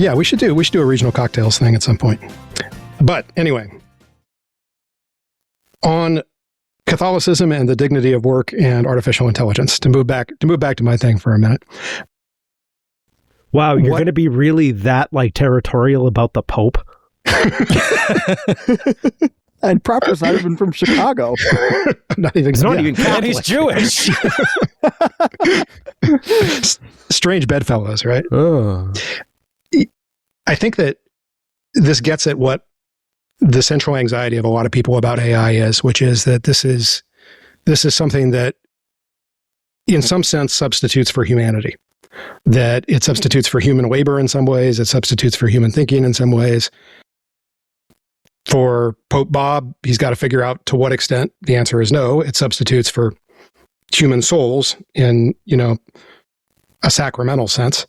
S1: Yeah, we should do a regional cocktails thing at some point. But anyway, on Catholicism and the dignity of work and artificial intelligence, to move back to my thing for a minute.
S3: Wow, you're going to be really that like territorial about the Pope?
S4: And Proper's not even from Chicago.
S1: Not even.
S3: He's not even Catholic.
S2: And he's Jewish.
S1: Strange bedfellows, right?
S3: Oh.
S1: I think that this gets at what the central anxiety of a lot of people about AI is, which is that this is something that, in some sense, substitutes for humanity. That it substitutes for human labor in some ways. It substitutes for human thinking in some ways. For Pope Bob, he's got to figure out to what extent. The answer is no. It substitutes for human souls in, a sacramental sense.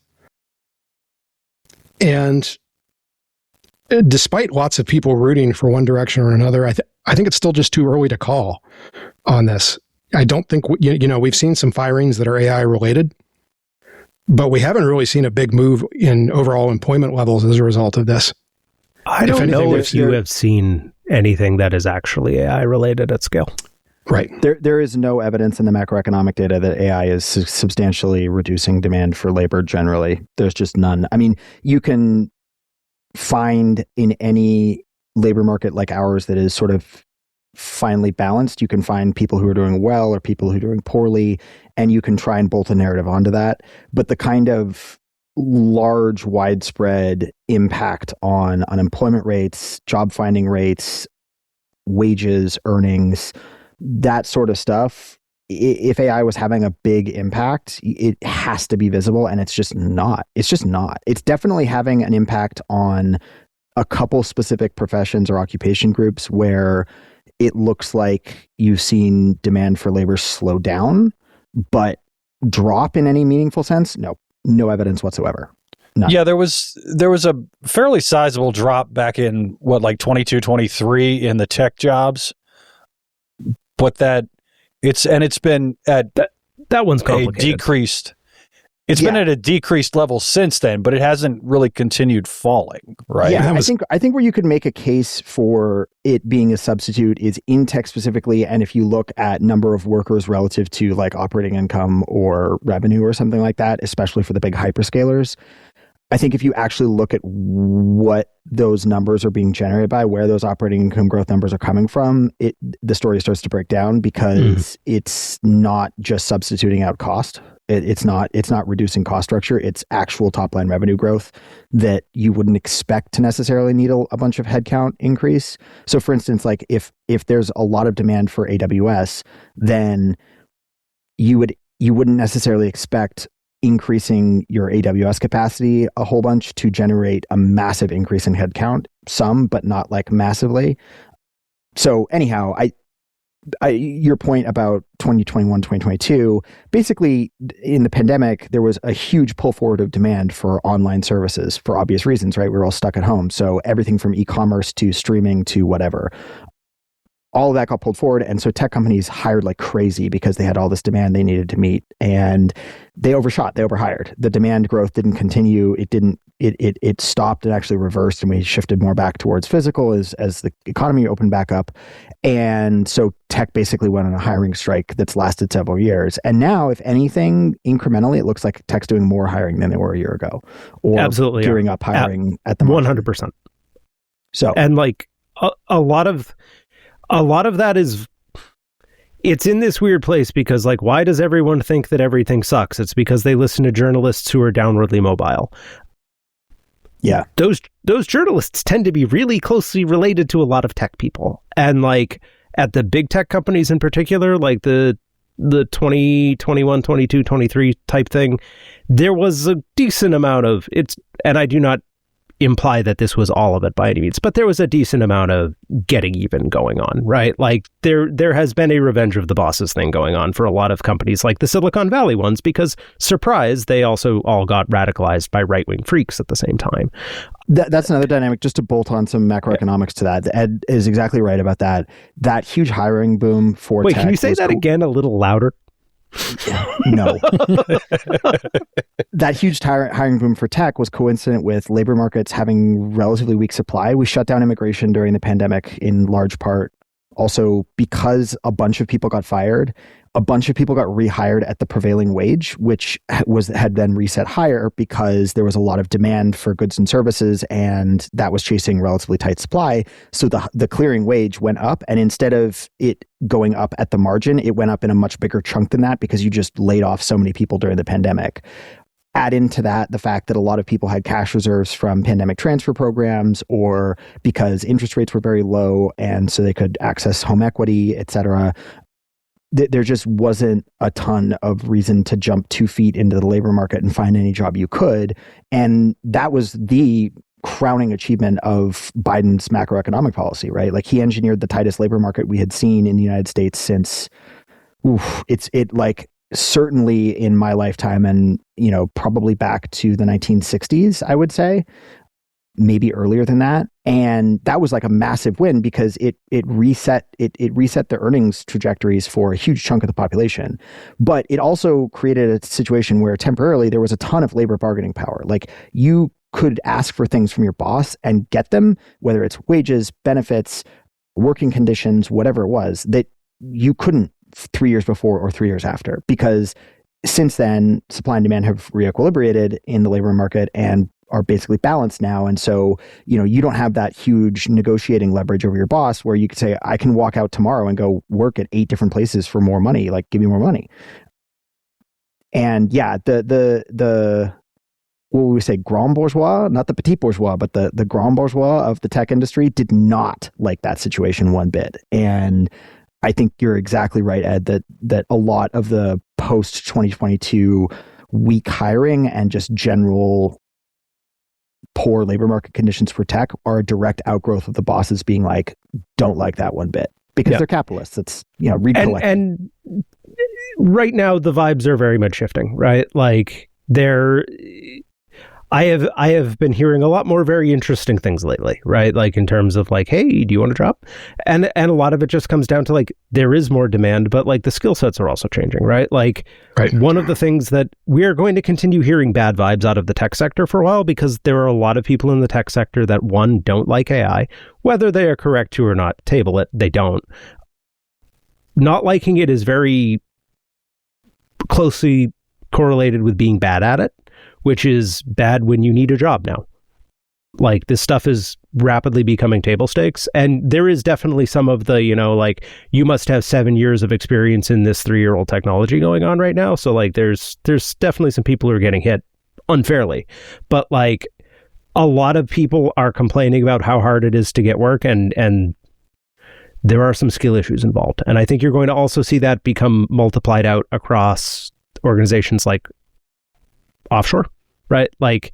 S1: And despite lots of people rooting for one direction or another, I think it's still just too early to call on this. I don't think, we've seen some firings that are AI related, but we haven't really seen a big move in overall employment levels as a result of this.
S3: I don't know if you have seen anything that is actually AI related at scale.
S1: Right.
S4: There is no evidence in the macroeconomic data that AI is substantially reducing demand for labor generally. There's just none. I mean, you can find in any labor market like ours that is sort of finely balanced, you can find people who are doing well or people who are doing poorly, and you can try and bolt a narrative onto that. But the kind of large, widespread impact on unemployment rates, job finding rates, wages, earnings, that sort of stuff, if AI was having a big impact, it has to be visible, and it's just not. It's just not. It's definitely having an impact on a couple specific professions or occupation groups where it looks like you've seen demand for labor slow down, but drop in any meaningful sense? No evidence whatsoever. None.
S2: Yeah, there was a fairly sizable drop back in 22, 23 in the tech jobs, but it's been at
S3: that one's
S2: a
S3: complicated.
S2: decreased. It's been at a decreased level since then, but it hasn't really continued falling, right?
S4: Yeah, I think where you could make a case for it being a substitute is in tech specifically, and if you look at number of workers relative to like operating income or revenue or something like that, especially for the big hyperscalers. I think if you actually look at what those numbers are being generated by, where those operating income growth numbers are coming from, the story starts to break down because it's not just substituting out cost. It's not reducing cost structure. It's actual top line revenue growth that you wouldn't expect to necessarily need a bunch of headcount increase. So, for instance, like if there's a lot of demand for AWS, then you wouldn't necessarily expect increasing your AWS capacity a whole bunch to generate a massive increase in headcount. Some, but not like massively. So anyhow, your point about 2021, 2022, basically in the pandemic, there was a huge pull forward of demand for online services for obvious reasons, right? We were all stuck at home. So everything from e-commerce to streaming to whatever, all of that got pulled forward. And so tech companies hired like crazy because they had all this demand they needed to meet, and they overshot, they overhired. The demand growth didn't continue. It stopped and actually reversed, and we shifted more back towards physical as the economy opened back up. And so tech basically went on a hiring strike that's lasted several years. And now, if anything, incrementally, it looks like tech's doing more hiring than they were a year ago, or
S3: absolutely
S4: gearing up hiring at the moment.
S3: 100%.
S4: So,
S3: and like a lot of that is, it's in this weird place because like, why does everyone think that everything sucks? It's because they listen to journalists who are downwardly mobile.
S4: Yeah.
S3: Those journalists tend to be really closely related to a lot of tech people. And like at the big tech companies in particular, like the 20, 21, 22, 23 type thing, there was a decent amount of it's, and I do not imply that this was all of it by any means, but there was a decent amount of getting even going on, right? Like there has been a revenge of the bosses thing going on for a lot of companies like the Silicon Valley ones, because surprise, they also all got radicalized by right-wing freaks at the same time.
S4: That's another dynamic, just to bolt on some macroeconomics to that. Ed is exactly right about that. That huge hiring boom for
S3: Wait,
S4: tech.
S3: can you say that again a little louder?
S4: No. That huge hiring boom for tech was coincident with labor markets having relatively weak supply. We shut down immigration during the pandemic in large part. Also, because a bunch of people got fired, a bunch of people got rehired at the prevailing wage, which had been reset higher because there was a lot of demand for goods and services, and that was chasing relatively tight supply. So the clearing wage went up, and instead of it going up at the margin, it went up in a much bigger chunk than that because you just laid off so many people during the pandemic. Add into that the fact that a lot of people had cash reserves from pandemic transfer programs, or because interest rates were very low and so they could access home equity, et cetera. There just wasn't a ton of reason to jump 2 feet into the labor market and find any job you could. And that was the crowning achievement of Biden's macroeconomic policy, right? Like, he engineered the tightest labor market we had seen in the United States since, certainly in my lifetime, and probably back to the 1960s, I would say, maybe earlier than that. And that was like a massive win because it reset the earnings trajectories for a huge chunk of the population. But it also created a situation where temporarily there was a ton of labor bargaining power. Like, you could ask for things from your boss and get them, whether it's wages, benefits, working conditions, whatever it was, that you couldn't 3 years before or 3 years after, because since then supply and demand have reequilibrated in the labor market and are basically balanced now. And so, you don't have that huge negotiating leverage over your boss where you could say, I can walk out tomorrow and go work at 8 different places for more money, like, give me more money. And yeah, the what would we say, grand bourgeois, not the petit bourgeois, but the grand bourgeois of the tech industry did not like that situation one bit. And I think you're exactly right, Ed, that a lot of the post-2022 weak hiring and just general poor labor market conditions for tech are a direct outgrowth of the bosses being like, don't like that one bit, because they're capitalists. It's, read collect.
S3: And right now the vibes are very much shifting, right? Like, I have been hearing a lot more very interesting things lately, right? Like, in terms of like, hey, do you want to drop? And a lot of it just comes down to like, there is more demand, but like the skill sets are also changing, right? Like, one of the things that we are going to continue hearing bad vibes out of the tech sector for a while, because there are a lot of people in the tech sector that, one, don't like AI, whether they are correct to or not, table it, they don't. Not liking it is very closely correlated with being bad at it, which is bad when you need a job now. Like, this stuff is rapidly becoming table stakes. And there is definitely some of the, like, you must have 7 years of experience in this 3-year-old technology going on right now. So like, there's definitely some people who are getting hit unfairly. But like, a lot of people are complaining about how hard it is to get work, and there are some skill issues involved. And I think you're going to also see that become multiplied out across organizations like offshore, right? Like,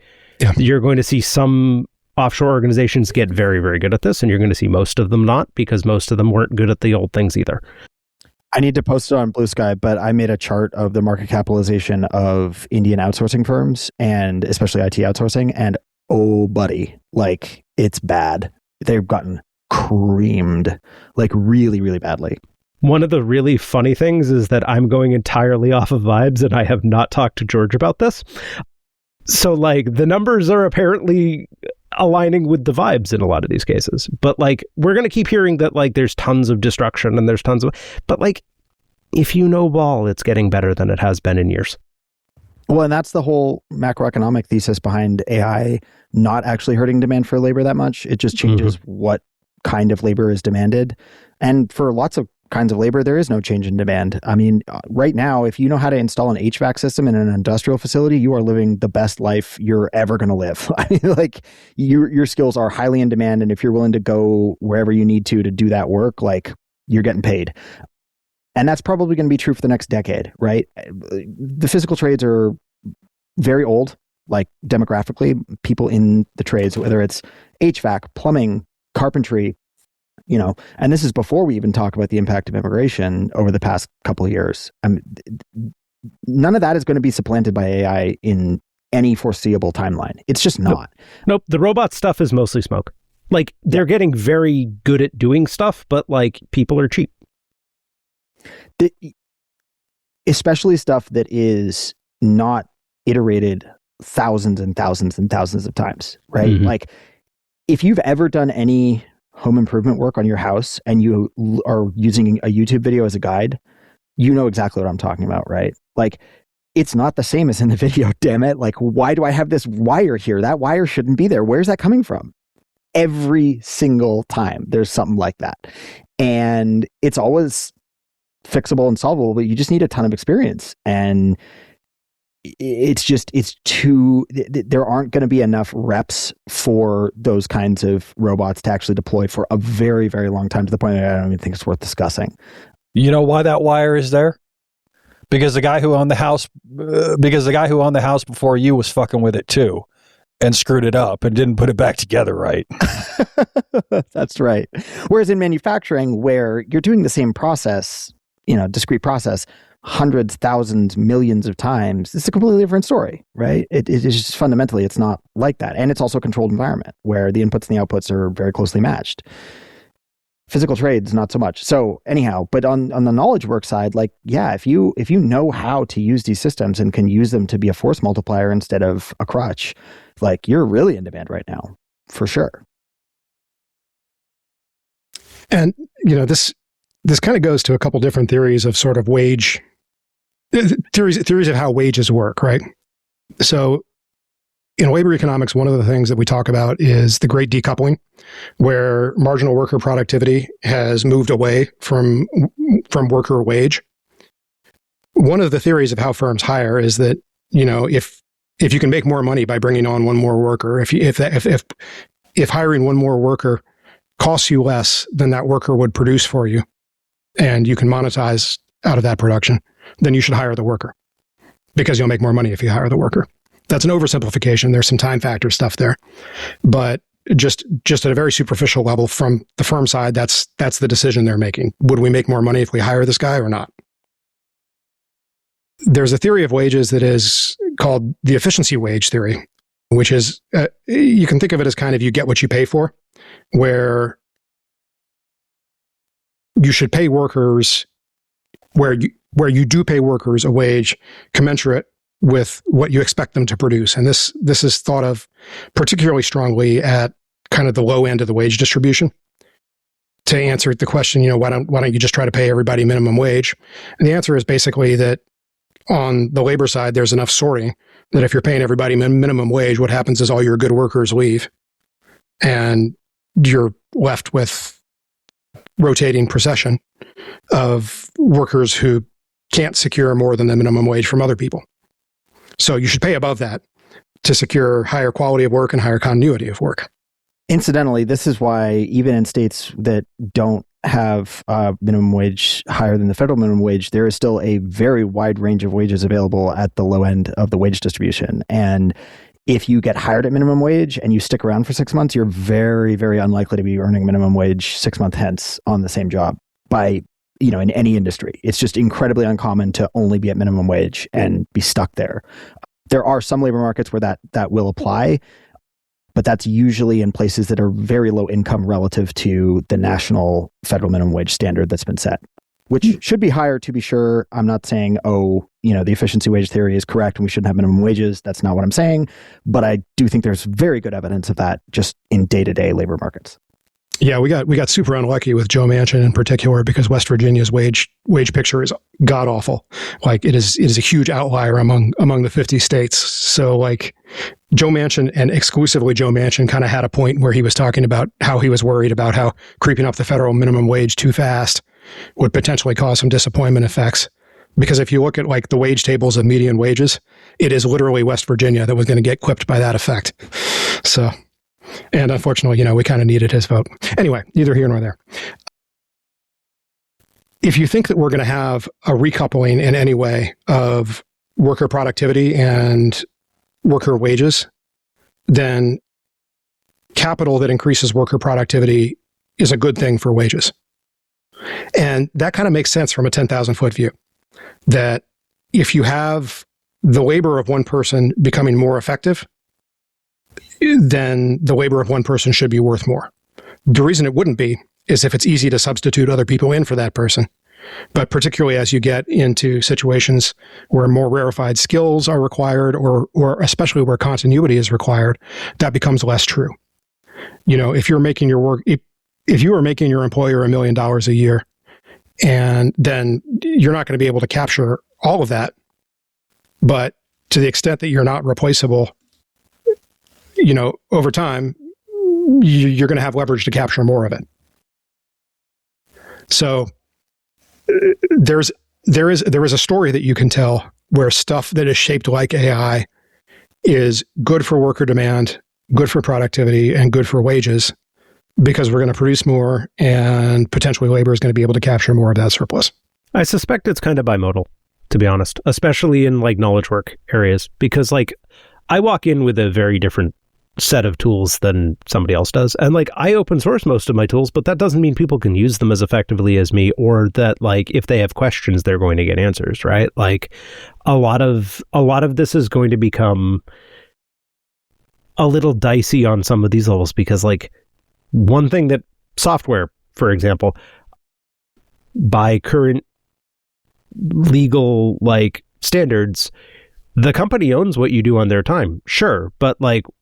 S3: you're going to see some offshore organizations get very, very good at this, and you're going to see most of them not, because most of them weren't good at the old things either.
S4: I need to post it on Blue Sky, but I made a chart of the market capitalization of Indian outsourcing firms, and especially IT outsourcing, and oh, buddy, like, it's bad. They've gotten creamed, like, really, really badly.
S3: One of the really funny things is that I'm going entirely off of vibes, and I have not talked to George about this. So like, the numbers are apparently aligning with the vibes in a lot of these cases. But like, we're going to keep hearing that like there's tons of destruction and there's tons of, but like, if you know ball, it's getting better than it has been in years.
S4: Well, and that's the whole macroeconomic thesis behind AI not actually hurting demand for labor that much. It just changes what kind of labor is demanded. And for lots of kinds of labor, there is no change in demand. I mean, right now, if you know how to install an HVAC system in an industrial facility, you are living the best life you're ever going to live. I mean, like, your skills are highly in demand. And if you're willing to go wherever you need to do that work, like, you're getting paid. And that's probably going to be true for the next decade, right? The physical trades are very old, like, demographically, people in the trades, whether it's HVAC, plumbing, carpentry, and this is before we even talk about the impact of immigration over the past couple of years. None of that is going to be supplanted by AI in any foreseeable timeline. It's just not.
S3: Nope. The robot stuff is mostly smoke. Like, they're getting very good at doing stuff, but like, people are cheap.
S4: especially stuff that is not iterated thousands and thousands and thousands of times, right?
S3: Mhm.
S4: Like, if you've ever done any home improvement work on your house and you are using a YouTube video as a guide, you know exactly what I'm talking about, right? Like, it's not the same as in the video, damn it. Like, why do I have this wire here? That wire shouldn't be there. Where's that coming from? Every single time there's something like that. And it's always fixable and solvable, but you just need a ton of experience. And there aren't going to be enough reps for those kinds of robots to actually deploy for a very, very long time, to the point that I don't even think it's worth discussing.
S2: You know why that wire is there? Because the guy who owned the house before you was fucking with it too, and screwed it up and didn't put it back together right.
S4: That's right. Whereas in manufacturing, where you're doing the same process, discrete process, hundreds, thousands, millions of times, it's a completely different story, right? It is just fundamentally, it's not like that. And it's also a controlled environment where the inputs and the outputs are very closely matched. Physical trades, not so much. So anyhow, but on the knowledge work side, like, yeah, if you know how to use these systems and can use them to be a force multiplier instead of a crutch, like, you're really in demand right now, for sure.
S1: And, this kind of goes to a couple different theories of sort of theories of how wages work, right? So in labor economics, one of the things that we talk about is the great decoupling, where marginal worker productivity has moved away from worker wage. One of the theories of how firms hire is that, if you can make more money by bringing on one more worker, if hiring one more worker costs you less than that worker would produce for you, and you can monetize out of that production, then you should hire the worker, because you'll make more money if you hire the worker. That's an oversimplification. There's some time factor stuff there, but just at a very superficial level from the firm side, that's the decision they're making. Would we make more money if we hire this guy or not? There's a theory of wages that is called the efficiency wage theory, which is, you can think of it as kind of, you get what you pay for, where you should pay workers, where you do pay workers a wage commensurate with what you expect them to produce. And this is thought of particularly strongly at kind of the low end of the wage distribution. To answer the question, why don't you just try to pay everybody minimum wage? And the answer is basically that on the labor side, there's enough sorting that if you're paying everybody minimum wage, what happens is all your good workers leave, and you're left with rotating procession of workers who can't secure more than the minimum wage from other people. So you should pay above that to secure higher quality of work and higher continuity of work.
S4: Incidentally, this is why even in states that don't have minimum wage higher than the federal minimum wage, there is still a very wide range of wages available at the low end of the wage distribution. And if you get hired at minimum wage and you stick around for 6 months, you're very, very unlikely to be earning minimum wage 6 months hence on the same job in any industry. It's just incredibly uncommon to only be at minimum wage and be stuck there. There are some labor markets where that will apply, but that's usually in places that are very low income relative to the national federal minimum wage standard that's been set, which should be higher, to be sure. I'm not saying, the efficiency wage theory is correct and we shouldn't have minimum wages. That's not what I'm saying. But I do think there's very good evidence of that just in day-to-day labor markets.
S1: Yeah, we got super unlucky with Joe Manchin in particular, because West Virginia's wage picture is god awful. Like, it is a huge outlier among the 50 states. So like, Joe Manchin, and exclusively Joe Manchin, kind of had a point where he was talking about how he was worried about how creeping up the federal minimum wage too fast would potentially cause some disappointment effects. Because if you look at like the wage tables of median wages, it is literally West Virginia that was going to get clipped by that effect. So, and unfortunately, we kind of needed his vote. Anyway, neither here nor there. If you think that we're going to have a recoupling in any way of worker productivity and worker wages, then capital that increases worker productivity is a good thing for wages. And that kind of makes sense from a 10,000-foot view, that if you have the labor of one person becoming more effective, then the labor of one person should be worth more. The reason it wouldn't be is if it's easy to substitute other people in for that person. But particularly as you get into situations where more rarefied skills are required, or especially where continuity is required, that becomes less true. If you're making your work, if you are making your employer $1 million a year, and then you're not going to be able to capture all of that, but to the extent that you're not replaceable, over time, you're going to have leverage to capture more of it. So there is a story that you can tell where stuff that is shaped like AI is good for worker demand, good for productivity, and good for wages, because we're going to produce more and potentially labor is going to be able to capture more of that surplus.
S3: I suspect it's kind of bimodal, to be honest, especially in knowledge work areas, because I walk in with a very different set of tools than somebody else does. And I open source most of my tools, but that doesn't mean people can use them as effectively as me, or that if they have questions, they're going to get answers, right? A lot of this is going to become a little dicey on some of these levels, because one thing that software, for example, by current legal standards, the company owns what you do on their time, sure, but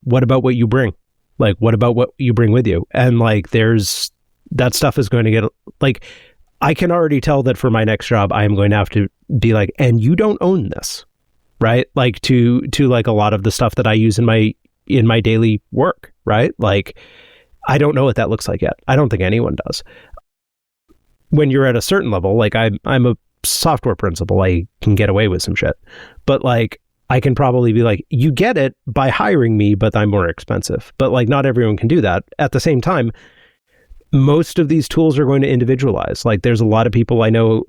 S3: what about what you bring? What about what you bring with you? And there's that stuff is going to get I can already tell that for my next job I am going to have to be and you don't own this, right? To a lot of the stuff that I use in my daily work, right? I don't know what that looks like yet. I don't think anyone does. When you're at a certain level, I'm a software principal, I can get away with some shit. But I can probably be you get it by hiring me, but I'm more expensive. But not everyone can do that. At the same time, most of these tools are going to individualize. There's a lot of people I know,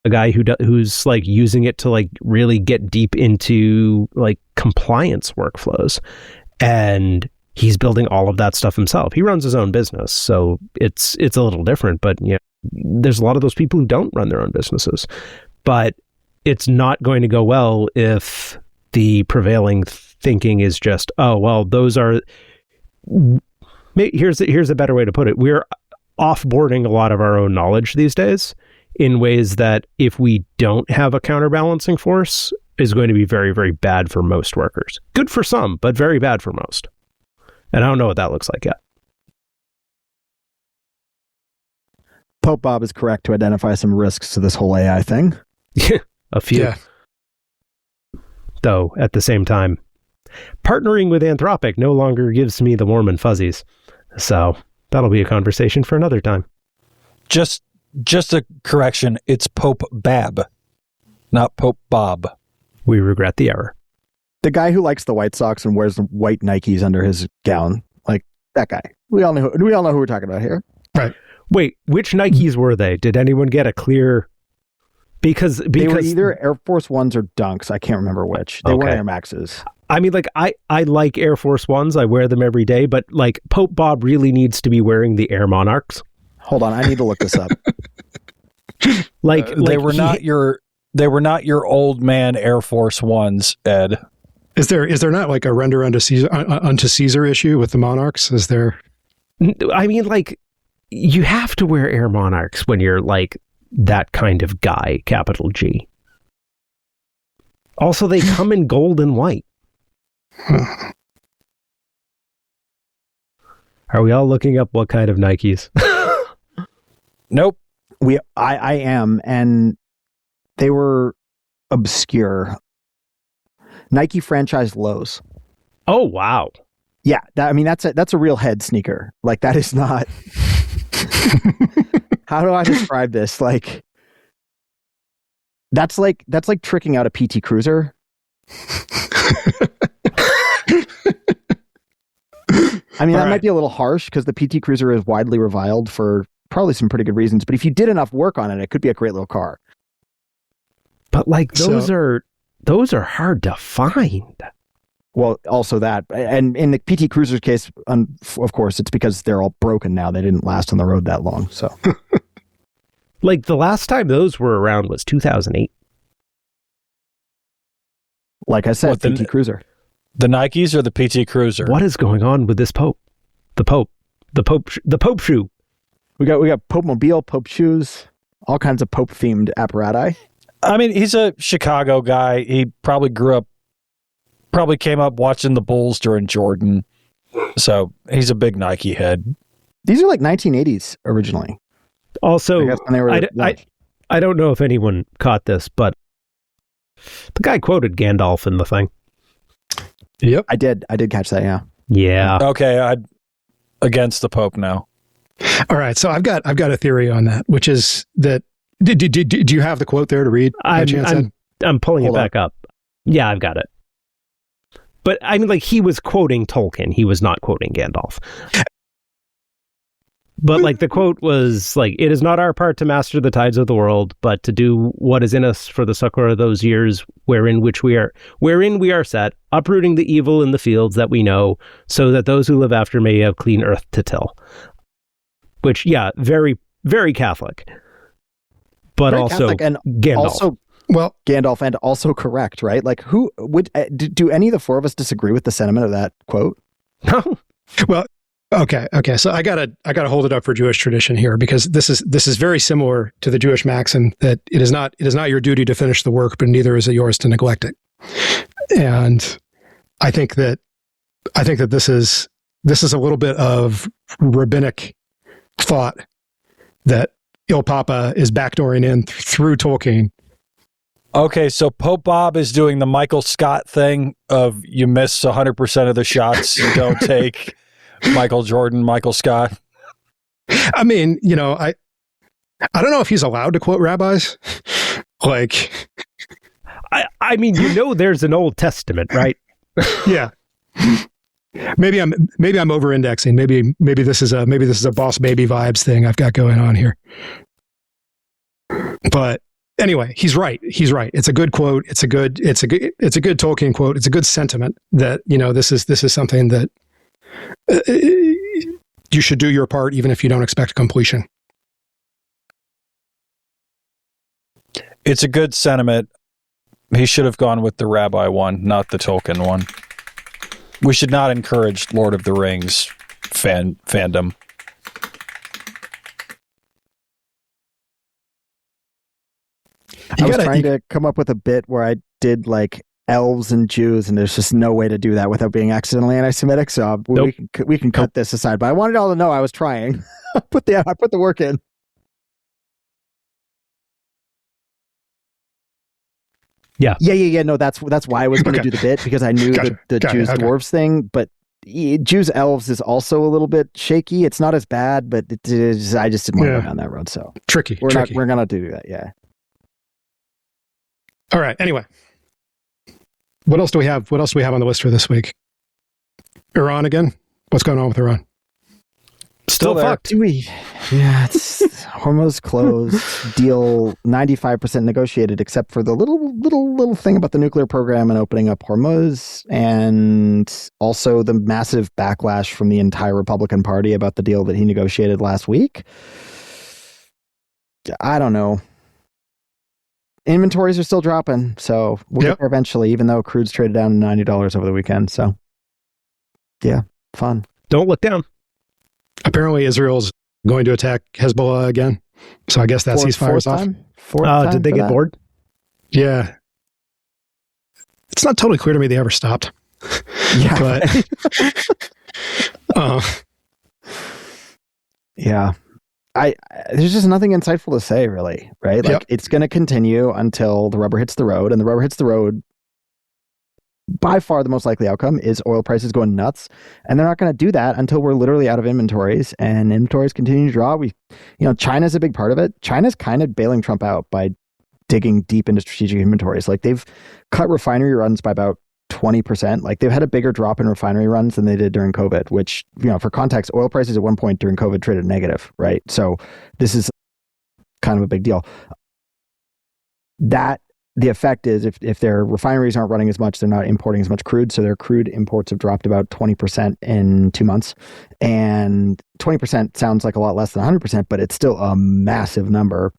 S3: a guy who's using it to really get deep into compliance workflows, and he's building all of that stuff himself. He runs his own business, so it's a little different, but there's a lot of those people who don't run their own businesses. But it's not going to go well if the prevailing thinking is just, oh, well, those are... Here's a better way to put it. We're offboarding a lot of our own knowledge these days in ways that, if we don't have a counterbalancing force, is going to be very, very bad for most workers. Good for some, but very bad for most. And I don't know what that looks like yet.
S4: Pope Bob is correct to identify some risks to this whole AI thing.
S3: A few. Yeah. Though, at the same time, partnering with Anthropic no longer gives me the warm and fuzzies. So, that'll be a conversation for another time.
S2: Just a correction. It's Pope Bab, not Pope Bob.
S3: We regret the error.
S4: The guy who likes the White Sox and wears the white Nikes under his gown, that guy. We all know who we're talking about here.
S1: Right.
S3: Wait, which Nikes were they? Did anyone get a clear... Because
S4: they were either Air Force Ones or Dunks. I can't remember which. They weren't Air Maxes.
S3: I mean, I like Air Force Ones. I wear them every day. But Pope Bob really needs to be wearing the Air Monarchs.
S4: Hold on, I need to look this up.
S2: They were not your old man Air Force Ones, Ed.
S1: Is there not a render unto Caesar issue with the Monarchs? Is there?
S3: I mean, you have to wear Air Monarchs when you're that kind of guy, capital G. Also, they come in gold and white. Are we all looking up what kind of Nikes?
S2: Nope.
S4: I am, and they were obscure. Nike franchised lows.
S3: Oh, wow.
S4: Yeah, that's a real head sneaker. That is not... How do I describe this? That's like tricking out a PT Cruiser. That might be a little harsh because the PT Cruiser is widely reviled for probably some pretty good reasons. But if you did enough work on it, it could be a great little car.
S3: But those are hard to find.
S4: Well, also that, and in the PT Cruiser's case, of course, it's because they're all broken now. They didn't last on the road that long. So,
S3: the last time those were around was 2008.
S4: Like I said, PT Cruiser.
S2: The Nikes or the PT Cruiser?
S3: What is going on with this Pope? The Pope shoe.
S4: We got Pope Mobile, Pope shoes. all kinds of Pope-themed apparatus.
S2: I mean, he's a Chicago guy. He probably came up watching the Bulls during Jordan. So he's a big Nike head.
S4: These are like 1980s originally.
S3: Also,
S4: I guess when they were
S3: I don't know if anyone caught this, but the guy quoted Gandalf in the thing.
S1: Yep.
S4: I did catch that, yeah.
S3: Yeah.
S2: Okay, I'm against the Pope now.
S1: All right, so I've got a theory on that, which is that do you have the quote there to read?
S3: I'm pulling it back up. Yeah, I've got it. But I mean, like, he was quoting Tolkien. He was not quoting Gandalf. But like the quote was like, "It is not our part to master the tides of the world, but to do what is in us for the succor of those years wherein we are set, uprooting the evil in the fields that we know, so that those who live after may have clean earth to till." Which, yeah, very, very Catholic. But
S4: Very
S3: also
S4: Catholic and
S3: Gandalf.
S4: Also, well, Gandalf, and also correct, right? Like, who would do any of the four of us disagree with the sentiment of that quote?
S3: No.
S1: Well, okay. So I gotta hold it up for Jewish tradition here, because this is very similar to the Jewish maxim that it is not your duty to finish the work, but neither is it yours to neglect it. And I think that this is a little bit of rabbinic thought that Il Papa is backdooring in through Tolkien.
S2: Okay, so Pope Bob is doing the Michael Scott thing of you miss 100% of the shots you don't take. Michael Jordan, Michael Scott.
S1: I mean, I don't know if he's allowed to quote rabbis. Like,
S3: I mean, there's an Old Testament, right?
S1: Yeah. Maybe I'm over-indexing. Maybe this is a Boss Baby vibes thing I've got going on here. But anyway, he's right. It's a good quote. It's a good Tolkien quote. It's a good sentiment that, this is something that you should do your part, even if you don't expect completion.
S2: It's a good sentiment. He should have gone with the rabbi one, not the Tolkien one. We should not encourage Lord of the Rings fandom.
S4: I was trying to come up with a bit where I did like elves and Jews, and there's just no way to do that without being accidentally anti-Semitic. So
S3: Nope.
S4: we can cut this aside. But I wanted y'all to know I was trying. I put the work in.
S3: Yeah.
S4: No, that's why I was going to do the bit, because I knew the Jews dwarves thing. But Jews elves is also a little bit shaky. It's not as bad, but I just didn't want to go down that road. So
S1: tricky.
S4: We're gonna do that. Yeah.
S1: All right. Anyway, what else do we have? What else do we have on the list for this week? Iran again? What's going on with Iran?
S3: Still fucked.
S4: Do we? Yeah, it's Hormuz closed. Deal 95% negotiated, except for the little thing about the nuclear program and opening up Hormuz, and also the massive backlash from the entire Republican Party about the deal that he negotiated last week. I don't know. Inventories are still dropping, so we'll get there eventually, even though crude's traded down to $90 over the weekend. So, yeah, fun.
S3: Don't look down.
S1: Apparently, Israel's going to attack Hezbollah again. So I guess that ceasefire's off.
S3: Did they get bored?
S1: Yeah. It's not totally clear to me they ever stopped.
S4: Yeah.
S1: But,
S4: yeah. There's just nothing insightful to say, really, right? Like, it's going to continue until the rubber hits the road, and the rubber hits the road. By far, the most likely outcome is oil prices going nuts, and they're not going to do that until we're literally out of inventories, and inventories continue to draw. China's a big part of it. China's kind of bailing Trump out by digging deep into strategic inventories. Like, they've cut refinery runs by about 20%. Like, they've had a bigger drop in refinery runs than they did during COVID, which, for context, oil prices at one point during COVID traded negative, right? So this is kind of a big deal. The effect is if their refineries aren't running as much, they're not importing as much crude. So their crude imports have dropped about 20% in 2 months. And 20% sounds like a lot less than 100%, but it's still a massive number.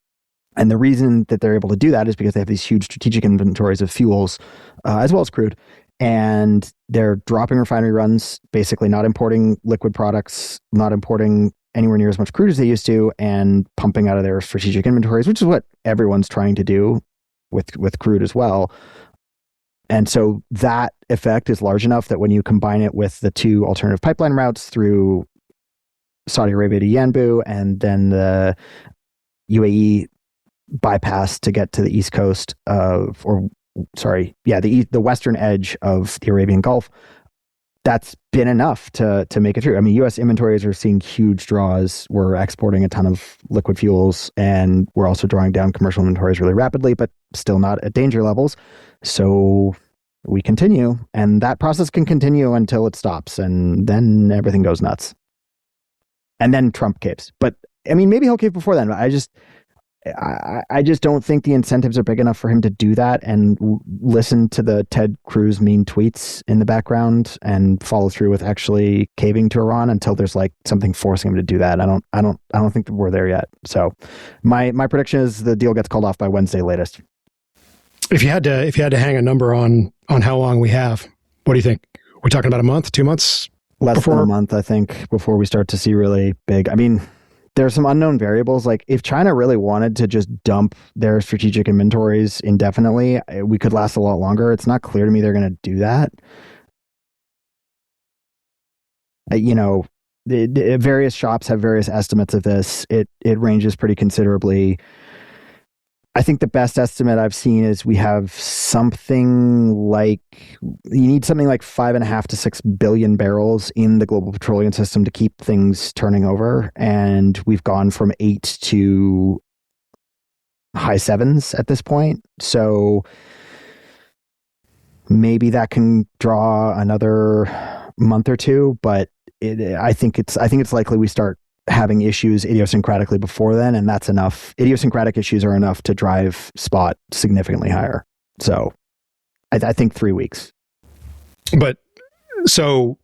S4: And the reason that they're able to do that is because they have these huge strategic inventories of fuels, as well as crude. And they're dropping refinery runs, basically not importing liquid products, not importing anywhere near as much crude as they used to and pumping out of their strategic inventories, which is what everyone's trying to do with crude as well. And so that effect is large enough that when you combine it with the two alternative pipeline routes through Saudi Arabia to Yanbu and then the UAE bypass to get to the east coast of, the western edge of the Arabian Gulf, that's been enough to make it through. I mean, U.S. inventories are seeing huge draws. We're exporting a ton of liquid fuels, and we're also drawing down commercial inventories really rapidly, but still not at danger levels. So we continue, and that process can continue until it stops, and then everything goes nuts. And then Trump caves. But I mean, maybe he'll cave before then. I just don't think the incentives are big enough for him to do that and listen to the Ted Cruz mean tweets in the background and follow through with actually caving to Iran until there's like something forcing him to do that. I don't think that we're there yet. So my prediction is the deal gets called off by Wednesday latest.
S1: If you had to hang a number on how long we have, what do you think? We're talking about a month, 2 months?
S4: Less than a month, I think, before we start to see really big. I mean, there's some unknown variables. Like if China really wanted to just dump their strategic inventories indefinitely, we could last a lot longer. It's not clear to me they're going to do that. The various shops have various estimates of this. It ranges pretty considerably. I think the best estimate I've seen is we have something like, you need something like 5.5 to 6 billion barrels in the global petroleum system to keep things turning over. And we've gone from 8 to high 7s at this point. So maybe that can draw another month or two, but I think it's likely we start having issues idiosyncratically before then, and that's enough. Idiosyncratic issues are enough to drive spot significantly higher. So I think 3 weeks.
S1: But so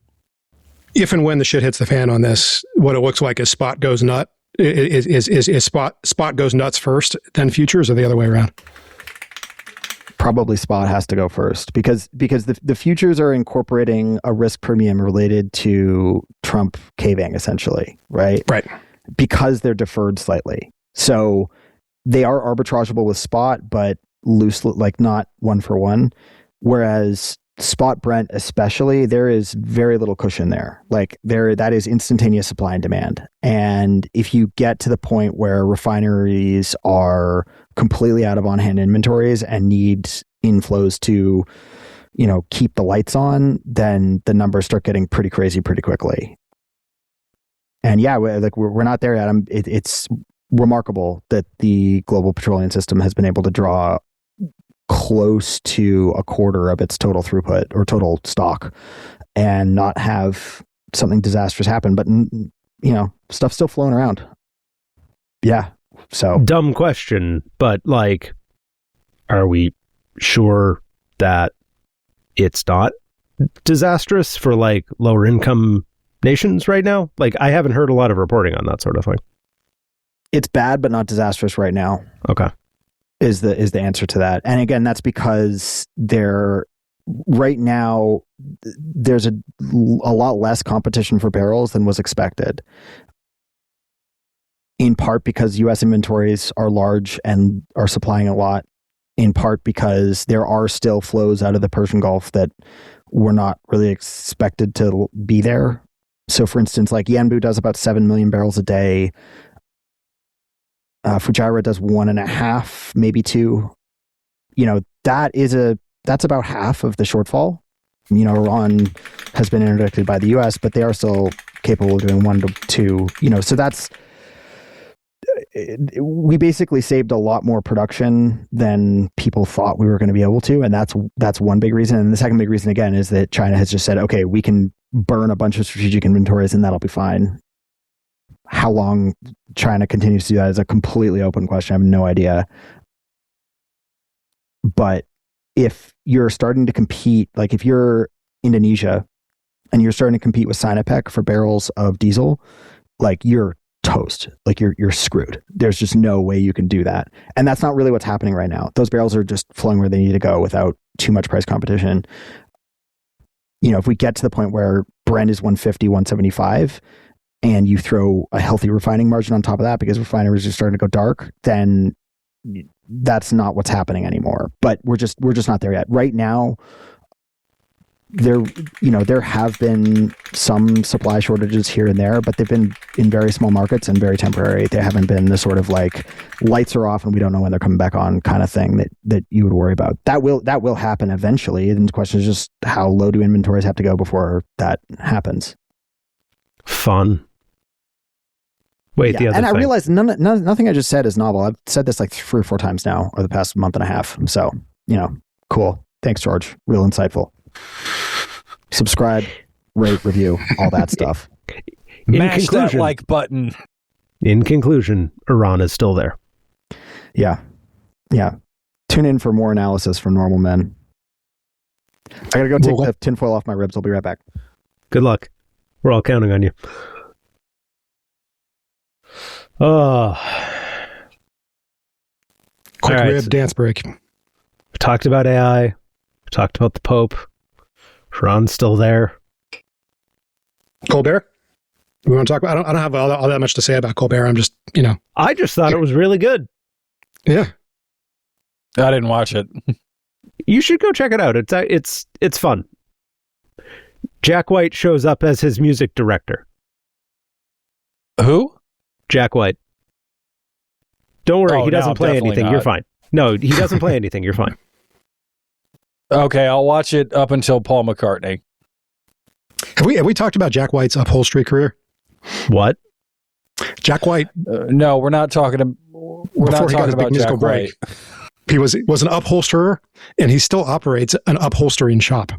S1: if and when the shit hits the fan on this, what it looks like is spot goes nut. Is spot goes nuts first, then futures, or the other way around?
S4: Probably spot has to go first because the futures are incorporating a risk premium related to Trump caving, essentially, right?
S1: Right.
S4: Because they're deferred slightly. So they are arbitrageable with spot, but loose, like not one for one. Whereas spot Brent especially, there is very little cushion there. Like that is instantaneous supply and demand. And if you get to the point where refineries are completely out of on-hand inventories and need inflows to, keep the lights on, then the numbers start getting pretty crazy pretty quickly. And yeah, we're not there yet. It's remarkable that the global petroleum system has been able to draw close to a quarter of its total throughput or total stock and not have something disastrous happen. But, stuff's still flowing around. Yeah. So
S3: dumb question, but like, are we sure that it's not disastrous for like lower income nations right now? Like, I haven't heard a lot of reporting on that sort of thing.
S4: It's bad, but not disastrous right now.
S3: Okay.
S4: Is the answer to that. And again, that's because right now there's a lot less competition for barrels than was expected. In part because U.S. inventories are large and are supplying a lot. In part because there are still flows out of the Persian Gulf that were not really expected to be there. So for instance, like Yanbu does about 7 million barrels a day. Fujairah does 1.5, maybe 2. That's about half of the shortfall. Iran has been interdicted by the U.S., but they are still capable of doing 1 to 2. So we basically saved a lot more production than people thought we were going to be able to, and that's one big reason. And the second big reason again is that China has just said, okay, we can burn a bunch of strategic inventories and that'll be fine. How long China continues to do that is a completely open question. I have no idea. But if you're starting to compete, like if you're Indonesia and you're starting to compete with Sinopec for barrels of diesel, like you're toast. Like you're screwed. There's just no way you can do that. And that's not really what's happening right now. Those barrels are just flowing where they need to go without too much price competition. If we get to the point where Brent is 150, 175, and you throw a healthy refining margin on top of that because refineries are starting to go dark, then that's not what's happening anymore. But we're just not there yet. Right now, there have been some supply shortages here and there, but they've been in very small markets and very temporary. They haven't been the sort of like lights are off and we don't know when they're coming back on kind of thing that you would worry about. That will happen eventually. And the question is just how low do inventories have to go before that happens?
S3: Fun. Wait, the other
S4: and
S3: thing.
S4: I realize nothing I just said is novel. I've said this like 3 or 4 times now over the past month and a half. So, cool. Thanks, George. Real insightful. Subscribe, rate, review, all that stuff.
S2: Mash that like button.
S3: In conclusion, Iran is still there.
S4: Yeah. Tune in for more analysis from normal men. I gotta go take the tinfoil off my ribs. I'll be right back.
S3: Good luck. We're all counting on you.
S1: Quick rib dance break.
S3: We talked about AI. We talked about the Pope. Iran's still there.
S1: Colbert? We want to talk about? I don't have all that much to say about Colbert. I'm just,
S3: I just thought it was really good.
S1: Yeah.
S2: I didn't watch it.
S3: You should go check it out. It's fun. Jack White shows up as his music director.
S2: Who?
S3: Jack White. Don't worry, he doesn't play anything.
S2: Not.
S3: You're fine. No, he doesn't play anything. You're fine.
S2: Okay, I'll watch it up until Paul McCartney.
S1: Have we talked about Jack White's upholstery career?
S3: What?
S1: Jack White?
S2: No, we're not talking. We're not talking about Jack White.
S1: He was an upholsterer, and he still operates an upholstering shop.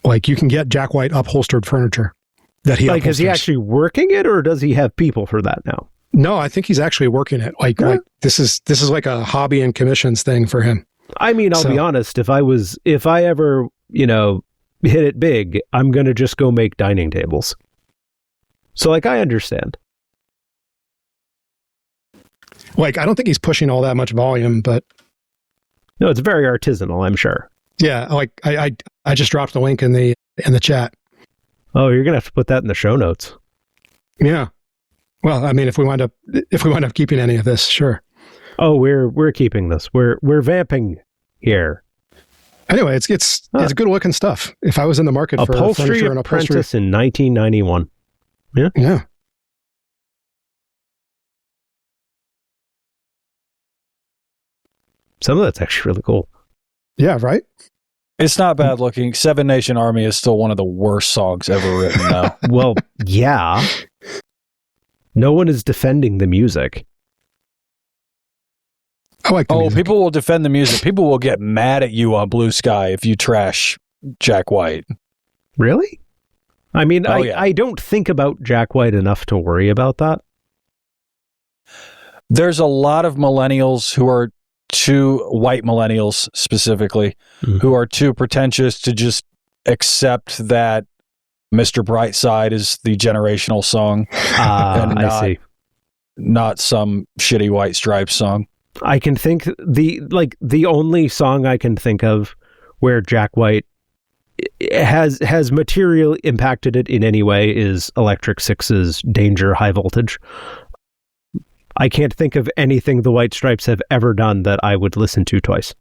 S1: Like you can get Jack White upholstered furniture that he upholsters.
S3: Is he actually working it, or does he have people for that now?
S1: No, I think he's actually working it. Like this is like a hobby and commissions thing for him.
S3: I mean, I'll be honest. If I ever, hit it big, I'm going to just go make dining tables. So I understand.
S1: I don't think he's pushing all that much volume, but
S3: no, it's very artisanal, I'm sure.
S1: Yeah. I just dropped the link in the chat.
S3: Oh, you're going to have to put that in the show notes.
S1: Yeah. Well, I mean, if we wind up keeping any of this, sure.
S3: Oh, we're keeping this. We're vamping here.
S1: Anyway, it's good looking stuff. If I was in the market for furniture and upholstery,
S3: apprentice in 1991. Yeah.
S1: Yeah.
S3: Some of that's actually really cool.
S1: Yeah, right?
S2: It's not bad looking. Seven Nation Army is still one of the worst songs ever written, though.
S3: Well, yeah. No one is defending the music.
S1: I like the music.
S2: People will defend the music. People will get mad at you on Blue Sky if you trash Jack White.
S3: Really? I mean,
S2: yeah.
S3: I don't think about Jack White enough to worry about that.
S2: There's a lot of millennials who are white millennials specifically, who are too pretentious to just accept that Mr. Brightside is the generational song. And
S3: I see.
S2: Not some shitty White Stripes song.
S3: I can think the only song I can think of where Jack White has material impacted it in any way is Electric Six's Danger High Voltage. I can't think of anything the White Stripes have ever done that I would listen to twice.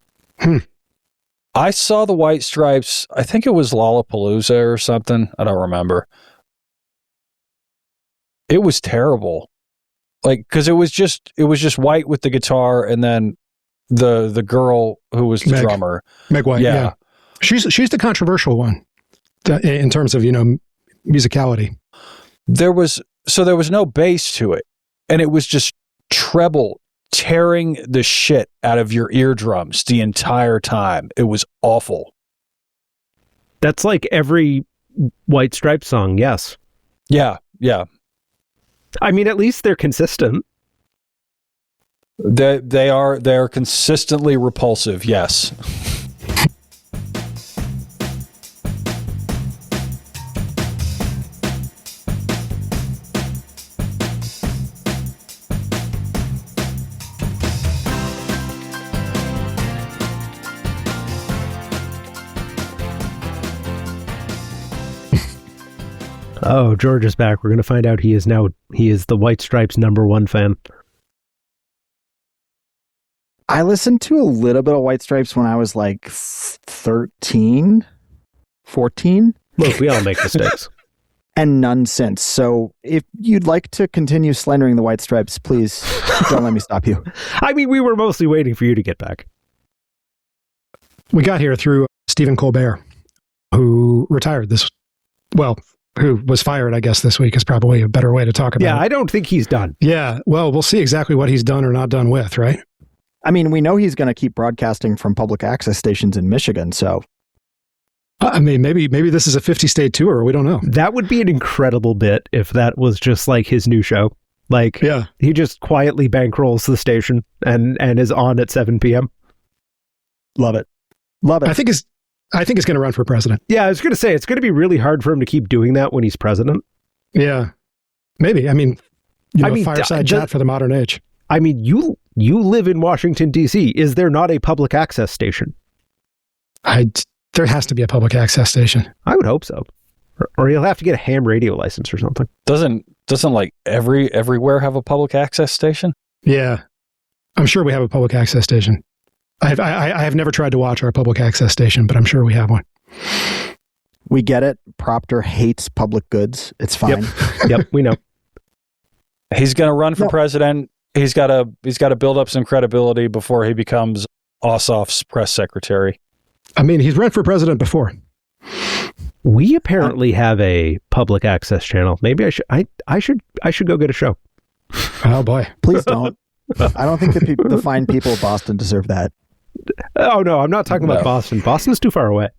S2: I saw the White Stripes, I think it was Lollapalooza or something. I don't remember. It was terrible. Because it was just White with the guitar and then the girl who was the drummer.
S1: Meg White, yeah. She's the controversial one in terms of, musicality. There was
S2: no bass to it. And it was just treble tearing the shit out of your eardrums the entire time. It was awful.
S3: That's like every White Stripes song, yes.
S2: Yeah.
S3: I mean, at least they're consistent.
S2: They're consistently repulsive, yes.
S3: Oh, George is back. We're going to find out he is the White Stripes #1 fan.
S4: I listened to a little bit of White Stripes when I was like 13, 14.
S3: Look, we all make mistakes.
S4: And none since. So if you'd like to continue slandering the White Stripes, please don't let me stop you.
S3: I mean, we were mostly waiting for you to get back.
S1: We got here through Stephen Colbert, who retired who was fired, I guess, this week is probably a better way to talk about it.
S3: Yeah, I don't think he's done.
S1: Yeah, well, we'll see exactly what he's done or not done with, right?
S4: I mean, we know he's going to keep broadcasting from public access stations in Michigan, so...
S1: I mean, maybe this is a 50-state tour. We don't know.
S3: That would be an incredible bit if that was just like his new show. Like,
S1: yeah.
S3: He just quietly bankrolls the station and is on at 7 p.m.
S4: Love it. Love it.
S1: I think it's going to run for president.
S3: Yeah, I was going to say, it's going to be really hard for him to keep doing that when he's president.
S1: Yeah, maybe. I mean, fireside chat for the modern age.
S3: I mean, you live in Washington, D.C. Is there not a public access station?
S1: There has to be a public access station.
S3: I would hope so. Or you'll have to get a ham radio license or something.
S2: Doesn't like everywhere have a public access station?
S1: Yeah, I'm sure we have a public access station. I have never tried to watch our public access station, but I'm sure we have one.
S4: We get it. Proctor hates public goods. It's fine.
S3: Yep, we know.
S2: He's going to run for president. He's got to build up some credibility before he becomes Ossoff's press secretary.
S1: I mean, he's run for president before.
S3: We apparently have a public access channel. Maybe I should go get a show.
S1: Oh boy,
S4: please don't. I don't think the fine people of Boston deserve that.
S3: Oh no, I'm not talking about Boston. Boston's too far away.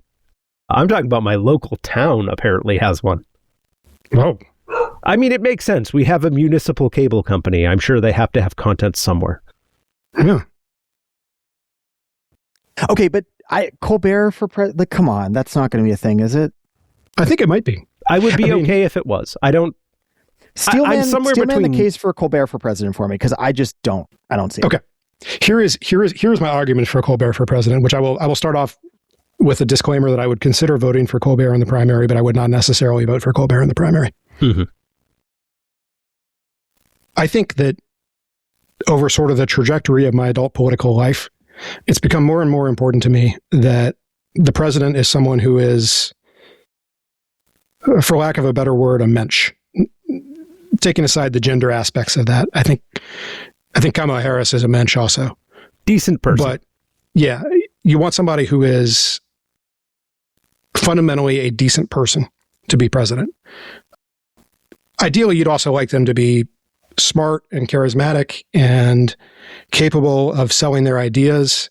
S3: I'm talking about my local town apparently has one.
S1: Oh.
S3: I mean, it makes sense. We have a municipal cable company. I'm sure they have to have content somewhere.
S1: Yeah.
S4: Okay, but Colbert for president, like, come on, that's not going to be a thing, is it?
S1: I think it might be.
S3: I would be okay if it was. I don't.
S4: I'm somewhere between the case for Colbert for president for me, because I don't see it.
S1: Okay. Here's my argument for Colbert for president, which I will start off with a disclaimer that I would consider voting for Colbert in the primary, but I would not necessarily vote for Colbert in the primary.
S3: Mm-hmm.
S1: I think that over sort of the trajectory of my adult political life, it's become more and more important to me that the president is someone who is, for lack of a better word, a mensch. Taking aside the gender aspects of that, I think Kamala Harris is a mensch also.
S3: Decent person.
S1: But yeah, you want somebody who is fundamentally a decent person to be president. Ideally, you'd also like them to be smart and charismatic and capable of selling their ideas.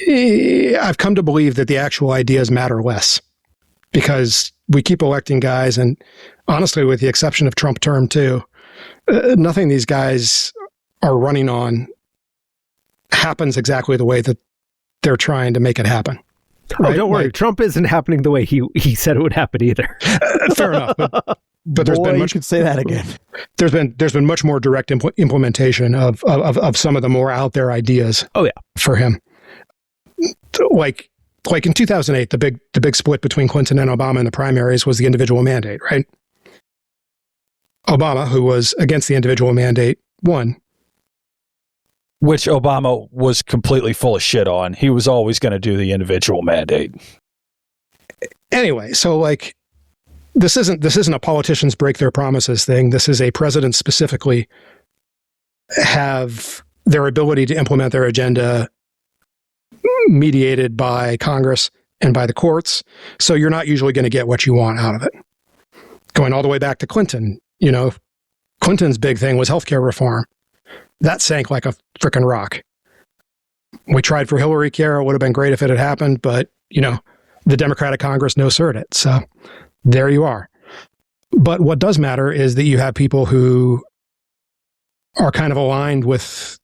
S1: I've come to believe that the actual ideas matter less because we keep electing guys, and honestly, with the exception of Trump term 2, nothing these guys are running on happens exactly the way that they're trying to make it happen.
S3: Right? Oh, don't worry. Trump isn't happening the way he said it would happen either.
S1: Fair enough. But there's been much.
S4: You could say that again.
S1: There's been much more direct implementation of some of the more out there ideas.
S3: Oh yeah,
S1: for him. Like in 2008, the big split between Clinton and Obama in the primaries was the individual mandate, right? Obama, who was against the individual mandate, won.
S2: Which Obama was completely full of shit on. He was always going to do the individual mandate.
S1: Anyway, so like, this isn't a politicians break their promises thing. This is a president specifically have their ability to implement their agenda mediated by Congress and by the courts. So you're not usually going to get what you want out of it. Going all the way back to Clinton, Clinton's big thing was healthcare reform. That sank like a frickin' rock. We tried for Hillary care. It would have been great if it had happened, but, the Democratic Congress no-sirred it. So there you are. But what does matter is that you have people who are kind of aligned with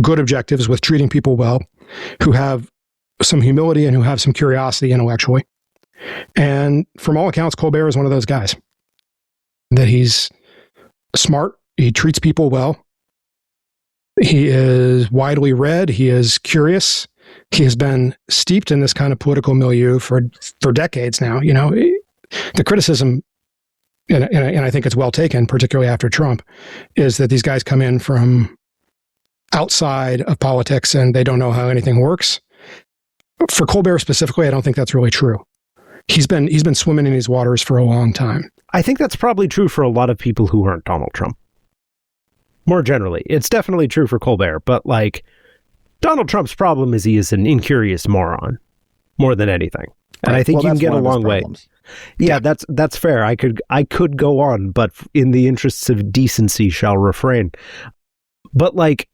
S1: good objectives, with treating people well, who have some humility and who have some curiosity intellectually. And from all accounts, Colbert is one of those guys. That he's smart, he treats people well, he is widely read, he is curious, he has been steeped in this kind of political milieu for decades now. The criticism, and I think it's well taken, particularly after Trump, is that these guys come in from outside of politics and they don't know how anything works. For Colbert specifically, I don't think that's really true. He's been swimming in these waters for a long time.
S3: I think that's probably true for a lot of people who aren't Donald Trump. More generally, it's definitely true for Colbert, but like Donald Trump's problem is he is an incurious moron more than anything. And I think you can get a long way. Yeah, that's fair. I could go on, but in the interests of decency shall refrain. But like,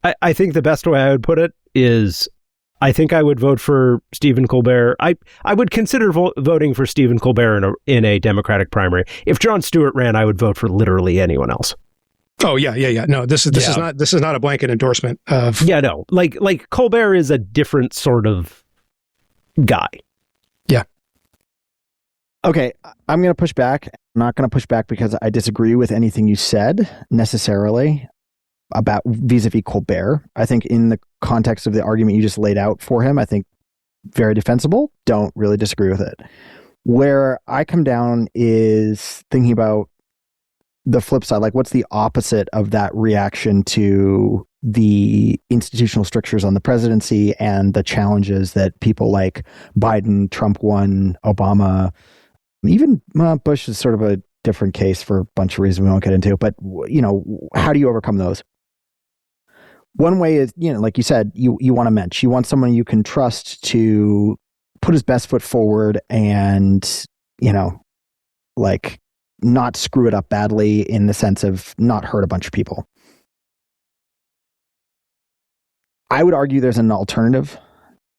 S3: I think the best way I would put it is, I think I would vote for Stephen Colbert. I would consider voting for Stephen Colbert in a Democratic primary. If Jon Stewart ran, I would vote for literally anyone else.
S1: Oh yeah. No, this is not a blanket endorsement of.
S3: Yeah, no. Like Colbert is a different sort of guy.
S1: Yeah.
S4: Okay, I'm going to push back. I'm not going to push back because I disagree with anything you said necessarily about vis-a-vis Colbert. I think in the context of the argument you just laid out for him, I think very defensible. Don't really disagree with it. Where I come down is thinking about the flip side. Like, what's the opposite of that reaction to the institutional strictures on the presidency and the challenges that people like Biden, Trump 1, Obama, even Bush is sort of a different case for a bunch of reasons we won't get into. But, how do you overcome those? One way is, like you said, you want a mensch. You want someone you can trust to put his best foot forward and, like not screw it up badly in the sense of not hurt a bunch of people. I would argue there's an alternative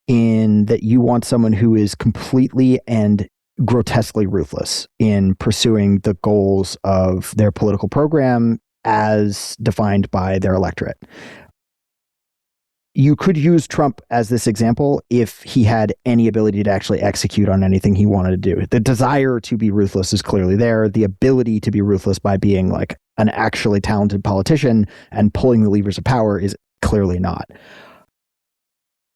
S4: in that you want someone who is completely and grotesquely ruthless in pursuing the goals of their political program as defined by their electorate. You could use Trump as this example if he had any ability to actually execute on anything he wanted to do. The desire to be ruthless is clearly there. The ability to be ruthless by being like an actually talented politician and pulling the levers of power is clearly not.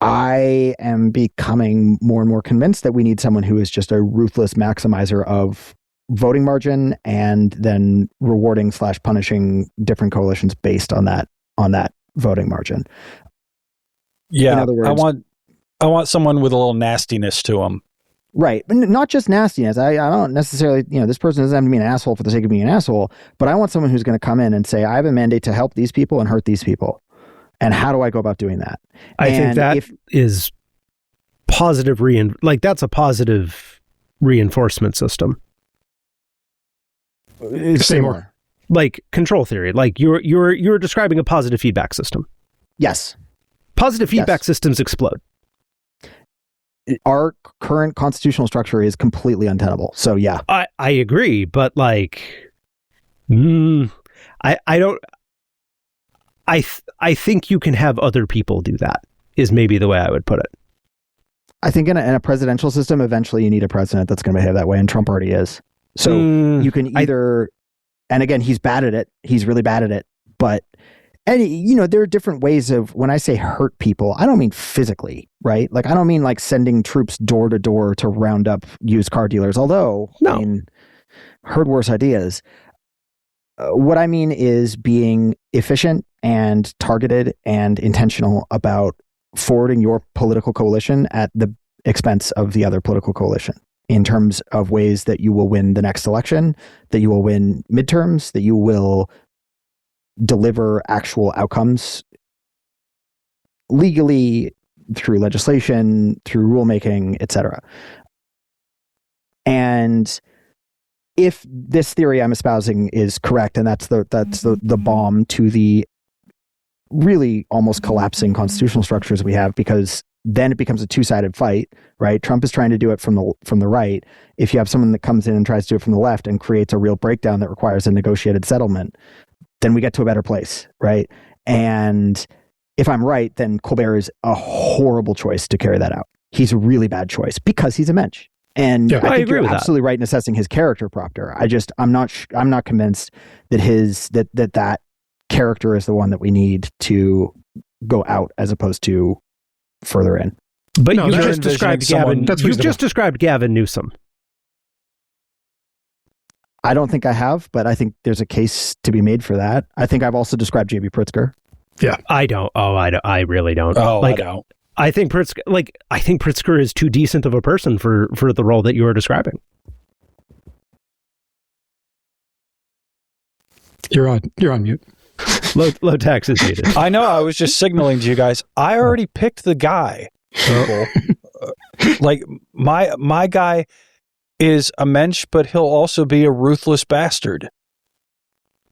S4: I am becoming more and more convinced that we need someone who is just a ruthless maximizer of voting margin and then rewarding / punishing different coalitions based on that voting margin.
S2: Yeah,
S4: in other words,
S2: I want someone with a little nastiness to him.
S4: Right. But not just nastiness. I don't necessarily, this person doesn't have to be an asshole for the sake of being an asshole, but I want someone who's going to come in and say, I have a mandate to help these people and hurt these people. And how do I go about doing that?
S3: I think that is positive that's a positive reinforcement system.
S4: Say more.
S3: Like control theory. Like you're describing a positive feedback system.
S4: Yes.
S3: Positive feedback systems explode.
S4: Our current constitutional structure is completely untenable. So yeah.
S3: I agree, but like I think you can have other people do that, is maybe the way I would put it.
S4: I think in a presidential system, eventually you need a president that's going to behave that way, and Trump already is. So you can either, and again, he's bad at it. He's really bad at it. But, there are different ways of, when I say hurt people, I don't mean physically, right? Like, I don't mean like sending troops door to door to round up used car dealers, although, heard worse ideas. What I mean is being efficient and targeted and intentional about forwarding your political coalition at the expense of the other political coalition in terms of ways that you will win the next election, that you will win midterms, that you will deliver actual outcomes legally through legislation, through rulemaking, etc. And if this theory I'm espousing is correct, and that's the balm to the really almost collapsing constitutional structures we have, because then it becomes a two-sided fight, right? Trump is trying to do it from the right. If you have someone that comes in and tries to do it from the left and creates a real breakdown that requires a negotiated settlement, then we get to a better place, right? And if I'm right, then Colbert is a horrible choice to carry that out. He's a really bad choice because he's a mensch. And I think you're absolutely right in assessing his character, Proctor. I'm not convinced that that character is the one that we need to go out as opposed to further in.
S3: But you just described Gavin. You've just described Gavin Newsom.
S4: I don't think I have, but I think there's a case to be made for that. I think I've also described J.B. Pritzker.
S1: Yeah.
S3: I don't. Oh, I really don't.
S2: Oh,
S3: like,
S2: I don't.
S3: I think Pritzker is too decent of a person for the role that you are describing.
S1: You're on mute.
S3: Low tax is needed.
S2: I know. I was just signaling to you guys. I already picked the guy. People. Like my guy is a mensch, but he'll also be a ruthless bastard.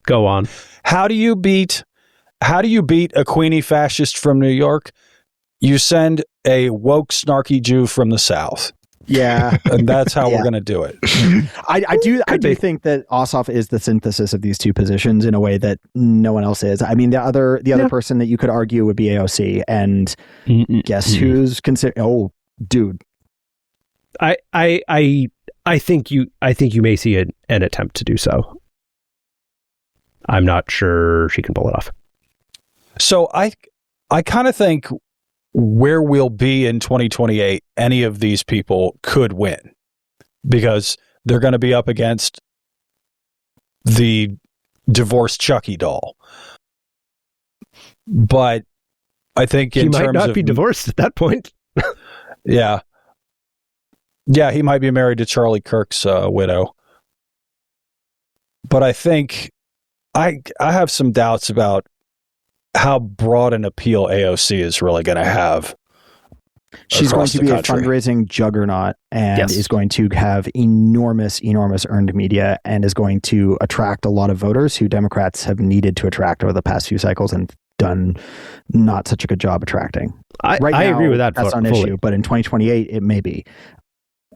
S3: Go on.
S2: How do you beat a Queenie fascist from New York? You send a woke, snarky Jew from the South.
S4: Yeah.
S2: And that's how we're going to do it.
S4: I do think that Ossoff is the synthesis of these two positions in a way that no one else is. I mean, the other person that you could argue would be AOC, and guess who's considered? Oh, dude.
S3: I think you may see an attempt to do so. I'm not sure she can pull it off.
S2: So I kind of think where we'll be in 2028, any of these people could win because they're going to be up against the divorced Chucky doll. But I think
S3: he might not be divorced at that point.
S2: Yeah. Yeah, he might be married to Charlie Kirk's widow. But I think I have some doubts about how broad an appeal AOC is really going to have.
S4: She's going to be a fundraising juggernaut and is going to have enormous earned media and is going to attract a lot of voters who Democrats have needed to attract over the past few cycles and done not such a good job attracting.
S3: I agree with that.
S4: That's not an issue, but in 2028, it may be.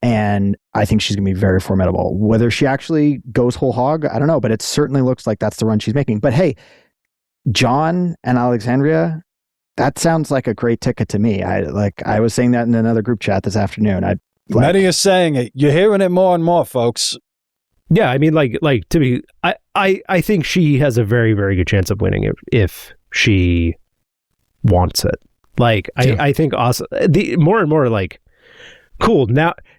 S4: And I think she's going to be very formidable. Whether she actually goes whole hog, I don't know, but it certainly looks like that's the run she's making. But hey, John and Alexandria, that sounds like a great ticket to me. I was saying that in another group chat this afternoon.
S2: Many are saying it. You're hearing it more and more, folks.
S3: Yeah, I mean, I think she has a very, very good chance of winning if she wants it. I think also the more and more cool.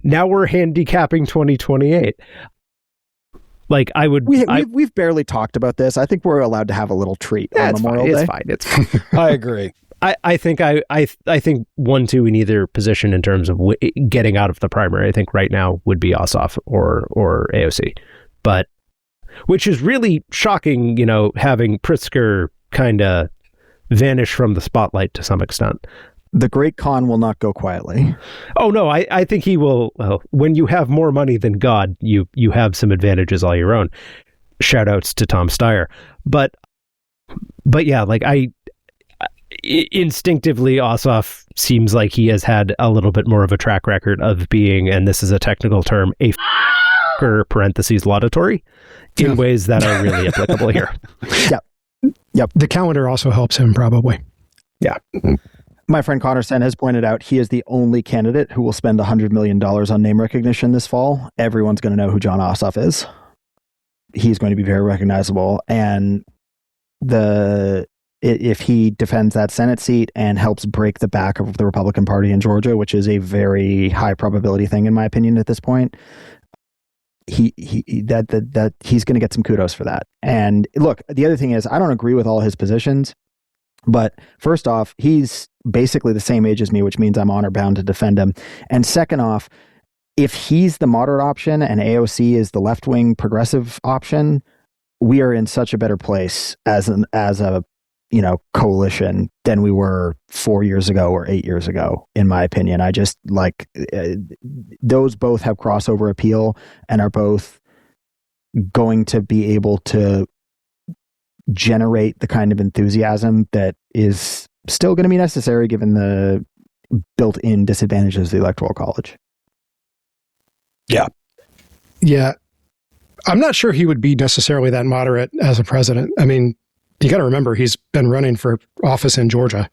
S3: Now we're handicapping 2028. We've
S4: barely talked about this. I think we're allowed to have a little treat on Memorial Day.
S3: It's fine.
S2: I agree.
S3: I think 1-2 in either position in terms of getting out of the primary. I think right now would be Ossoff or AOC, but which is really shocking. Having Pritzker kind of vanish from the spotlight to some extent.
S4: The Great Khan will not go quietly.
S3: Oh, no, I think he will. Well, when you have more money than God, you have some advantages all your own. Shout outs to Tom Steyer. But yeah, instinctively, Ossoff seems like he has had a little bit more of a track record of being, and this is a technical term, a parentheses laudatory in ways that are really applicable here.
S4: Yep.
S1: The calendar also helps him probably.
S4: Yeah. My friend Connor Sen has pointed out he is the only candidate who will spend $100 million on name recognition this fall. Everyone's going to know who John Ossoff is. He's going to be very recognizable. And if he defends that Senate seat and helps break the back of the Republican Party in Georgia, which is a very high probability thing, in my opinion, at this point, he's going to get some kudos for that. And look, the other thing is, I don't agree with all his positions. But first off, he's basically the same age as me, which means I'm honor bound to defend him. And second off, if he's the moderate option and AOC is the left wing progressive option, we are in such a better place as a coalition than we were 4 years ago or 8 years ago, in my opinion. I just those both have crossover appeal and are both going to be able to generate the kind of enthusiasm that is still going to be necessary given the built-in disadvantages of the Electoral College.
S1: Yeah. I'm not sure he would be necessarily that moderate as a president. I mean, you got to remember he's been running for office in Georgia.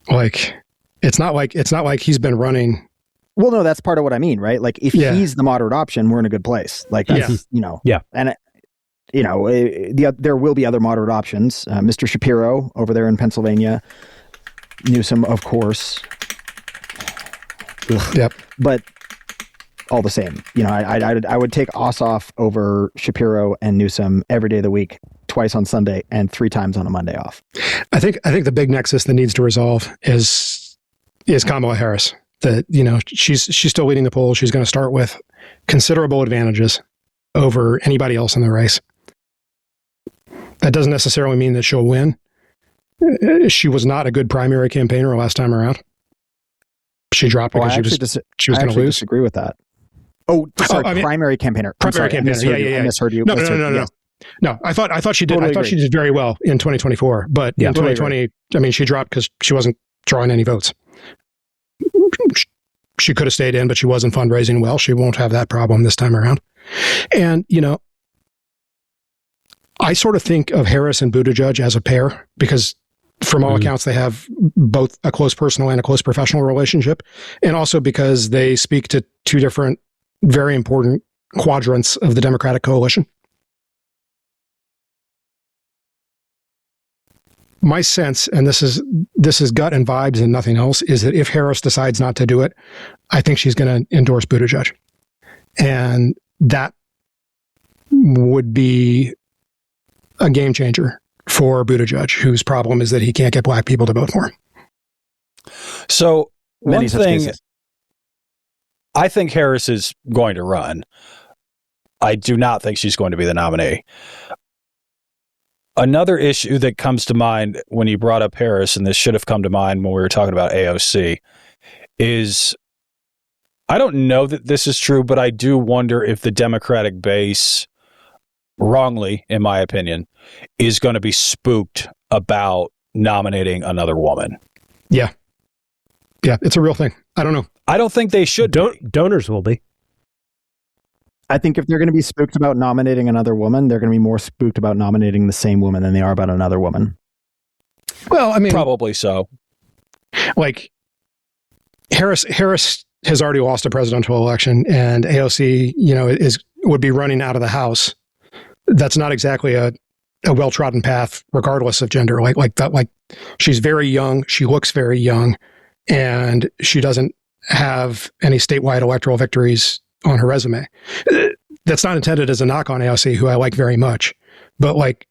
S1: It's not like he's been running.
S4: Well, no, that's part of what I mean, right? If he's the moderate option, we're in a good place. And there will be other moderate options. Mr. Shapiro over there in Pennsylvania, Newsom, of course. Ugh.
S1: Yep.
S4: But all the same. I would take Ossoff over Shapiro and Newsom every day of the week, twice on Sunday and 3 times on a Monday off.
S1: I think the big nexus that needs to resolve is Kamala Harris. That she's still leading the poll. She's going to start with considerable advantages over anybody else in the race. That doesn't necessarily mean that she'll win. She was not a good primary campaigner last time around. She dropped because she was going to lose.
S4: Disagree with that. Oh, sorry, primary campaigner.
S1: Primary campaigner. Yeah.
S4: I misheard you.
S1: No. No, I thought she did.
S4: Totally
S1: I thought
S4: agree.
S1: she did very well in 2024, but in 2020, I mean, she dropped because she wasn't drawing any votes. She could have stayed in, but she wasn't fundraising well. She won't have that problem this time around. And I sort of think of Harris and Buttigieg as a pair because, from all accounts, they have both a close personal and a close professional relationship, and also because they speak to 2 different, very important quadrants of the Democratic coalition. My sense, and this is gut and vibes and nothing else, is that if Harris decides not to do it, I think she's going to endorse Buttigieg. And that would be a game changer for Buttigieg, whose problem is that he can't get black people to vote for him.
S2: So one thing,
S4: cases.
S2: I think Harris is going to run. I do not think she's going to be the nominee. Another issue that comes to mind when you brought up Harris, and this should have come to mind when we were talking about AOC, is I don't know that this is true, but I do wonder if the Democratic base, wrongly, in my opinion, is going to be spooked about nominating another woman.
S1: Yeah, it's a real thing. I don't know.
S2: I don't think they should.
S3: Donors will be.
S4: I think if they're going to be spooked about nominating another woman, they're going to be more spooked about nominating the same woman than they are about another woman.
S1: Well, I mean,
S2: probably so.
S1: Like Harris has already lost a presidential election, and AOC, would be running out of the House. That's not exactly a well-trodden path, regardless of gender. Like that. Like she's very young. She looks very young, and she doesn't have any statewide electoral victories on her resume. That's not intended as a knock on AOC, who I like very much, but like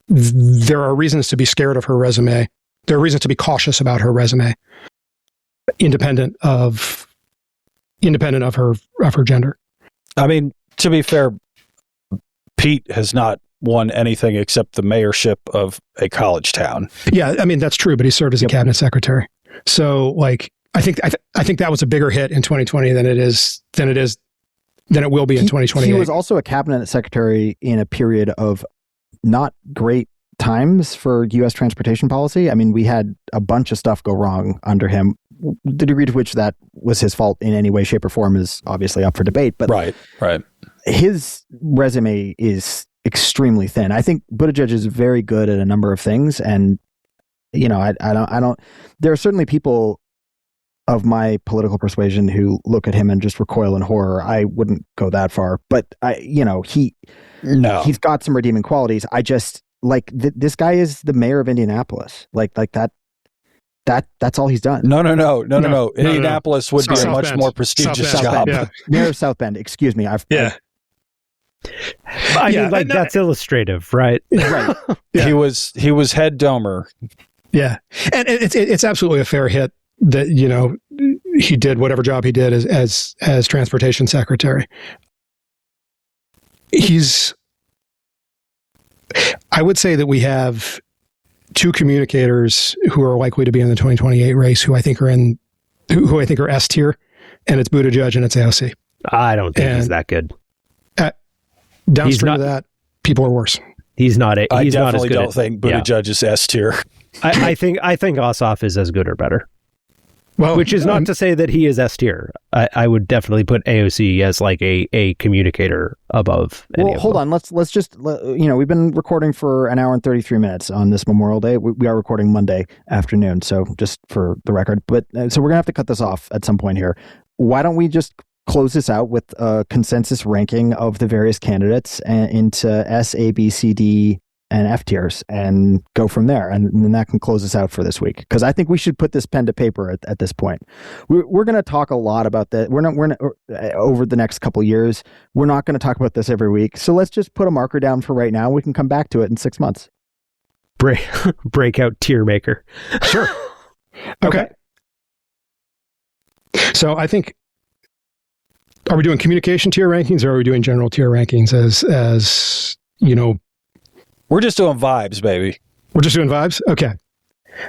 S1: there are reasons to be scared of her resume. There are reasons to be cautious about her resume, independent of her gender.
S2: I mean, to be fair, Pete has not won anything except the mayorship of a college town.
S1: Yeah, I mean that's true, but he served as a cabinet secretary. So like I think that was a bigger hit in 2020 than it will be in 2028.
S4: He was also a cabinet secretary in a period of not great times for U.S. transportation policy. I mean, we had a bunch of stuff go wrong under him. The degree to which that was his fault in any way, shape, or form is obviously up for debate. But
S2: right.
S4: His resume is extremely thin. I think Buttigieg is very good at a number of things, and I don't. There are certainly people of my political persuasion who look at him and just recoil in horror. I wouldn't go that far, but he's got some redeeming qualities. I just like this guy is the mayor of Indianapolis. Like that. That's all he's done.
S2: No. Indianapolis would be a much more prestigious job.
S1: Yeah.
S4: Mayor of South Bend. Excuse me.
S3: I mean, that's illustrative, right?
S4: Right.
S2: Yeah. He was head domer.
S1: Yeah, and it's absolutely a fair hit that he did whatever job he did as transportation secretary. I would say that we have 2 communicators who are likely to be in the 2028 race who I think are S tier, and it's Buttigieg and it's AOC.
S3: I don't think he's that good.
S1: Downstream of that, people are worse.
S3: He's not.
S2: I
S3: He's not as
S2: definitely
S3: good.
S2: don't think Buttigieg is S tier.
S3: I think Ossoff is as good or better.
S1: Well,
S3: which is not to say that he is S tier. I would definitely put AOC as like a communicator above.
S4: Well, hold on. Let's just we've been recording for an hour and 33 minutes on this Memorial Day. We are recording Monday afternoon, so just for the record. But so we're gonna have to cut this off at some point here. Why don't we just close this out with a consensus ranking of the various candidates into S, A, B, C, D, and F tiers and go from there. And then that can close us out for this week. Because I think we should put this pen to paper at this point. We're going to talk a lot about that. We're not over the next couple years. We're not going to talk about this every week. So let's just put a marker down for right now. We can come back to it in 6 months.
S3: Breakout tier maker.
S4: Sure.
S1: Okay. So I think, are we doing communication tier rankings or are we doing general tier rankings as
S2: We're just doing vibes, baby.
S1: We're just doing vibes? Okay.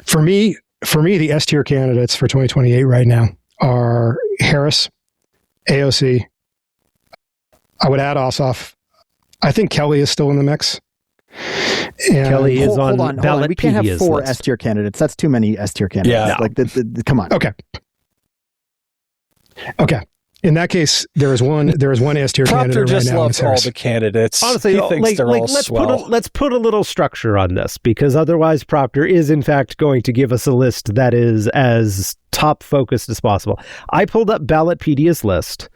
S1: For me, the S tier candidates for 2028 right now are Harris, AOC. I would add Ossoff. I think Kelly is still in the mix. And
S3: Kelly is
S4: hold on. We can't have 4
S3: list.
S4: S tier candidates. That's too many S tier candidates.
S2: Yeah.
S4: Like, come on.
S1: Okay. In that case, there is one S tier
S2: Proctor
S1: candidate
S2: just
S1: right now.
S2: loves all the candidates.
S3: Honestly,
S2: he thinks they're all swell.
S3: let's put a little structure on this, because otherwise Proctor is in fact going to give us a list that is as top focused as possible. I pulled up Ballotpedia's list.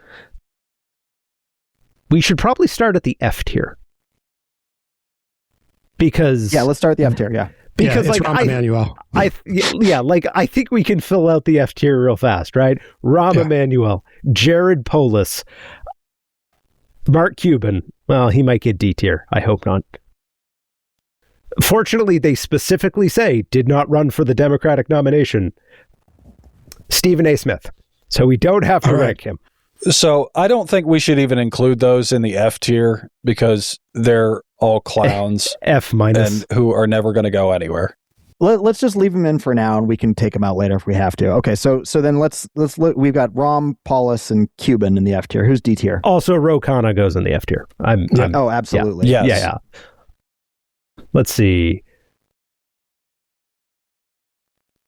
S3: We should probably start at the F tier. Because
S4: Yeah, let's start with the F tier. Yeah.
S3: because
S1: it's
S3: like
S1: Rahm Emanuel.
S3: I think we can fill out the F tier real fast, right? Rahm Emanuel, Jared Polis, Mark Cuban. Well, he might get D tier. I hope not. Fortunately, they specifically say did not run for the Democratic nomination. Stephen A. Smith. So we don't have to rank him.
S2: So I don't think we should even include those in the F tier because they're all clowns
S3: F minus.
S2: and who are never going to go anywhere.
S4: Let's just leave them in for now, and we can take them out later if we have to. Okay, so then let's we've got Rahm, Paulus, and Cuban in the F tier. Who's D tier?
S3: Also, Ro Khanna goes in the F tier.
S4: Oh, absolutely.
S2: Yes.
S3: Yeah. Let's see.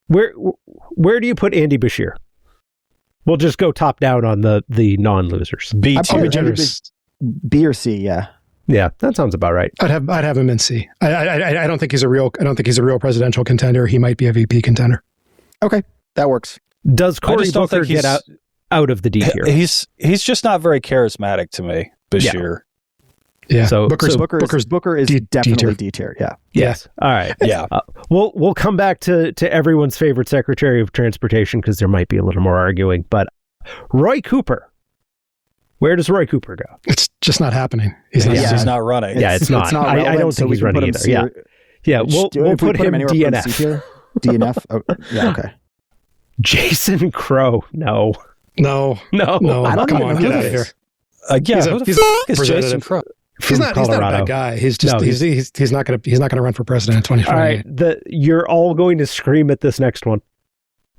S3: Where do you put Andy Bashir? We'll just go top down on the non-losers.
S2: B
S4: I'd
S2: tier.
S4: probably
S1: generous.
S4: B or C, yeah.
S3: Yeah, that sounds about right.
S1: I'd have him in C. I don't think he's a real presidential contender. He might be a VP contender.
S4: Okay, that works.
S3: Does Cory
S2: just don't
S3: Booker
S2: think
S3: get out of the D tier?
S2: He's just not very charismatic to me, Bashir.
S1: Yeah.
S3: So
S4: Booker is definitely
S1: D-tier.
S4: D tier. Yeah.
S3: Yes. All right.
S2: Yeah.
S3: We'll come back to everyone's favorite Secretary of Transportation because there might be a little more arguing. But Roy Cooper, where does Roy Cooper go?
S1: It's just not happening. He's
S2: Not running.
S3: Yeah, it's not. I don't think he's running either. Yeah. We'll put him DNF.
S4: DNF. Oh, yeah. Okay.
S3: Jason Crow. No.
S1: I
S4: don't
S1: come
S4: even
S1: on,
S4: know
S1: get
S4: who
S1: out
S4: that
S1: of here.
S4: is.
S2: Who the fuck is Jason Crow?
S1: He's not a bad guy. He's just he's not going to run for president in 2028.
S3: All right, you're all going to scream at this next one.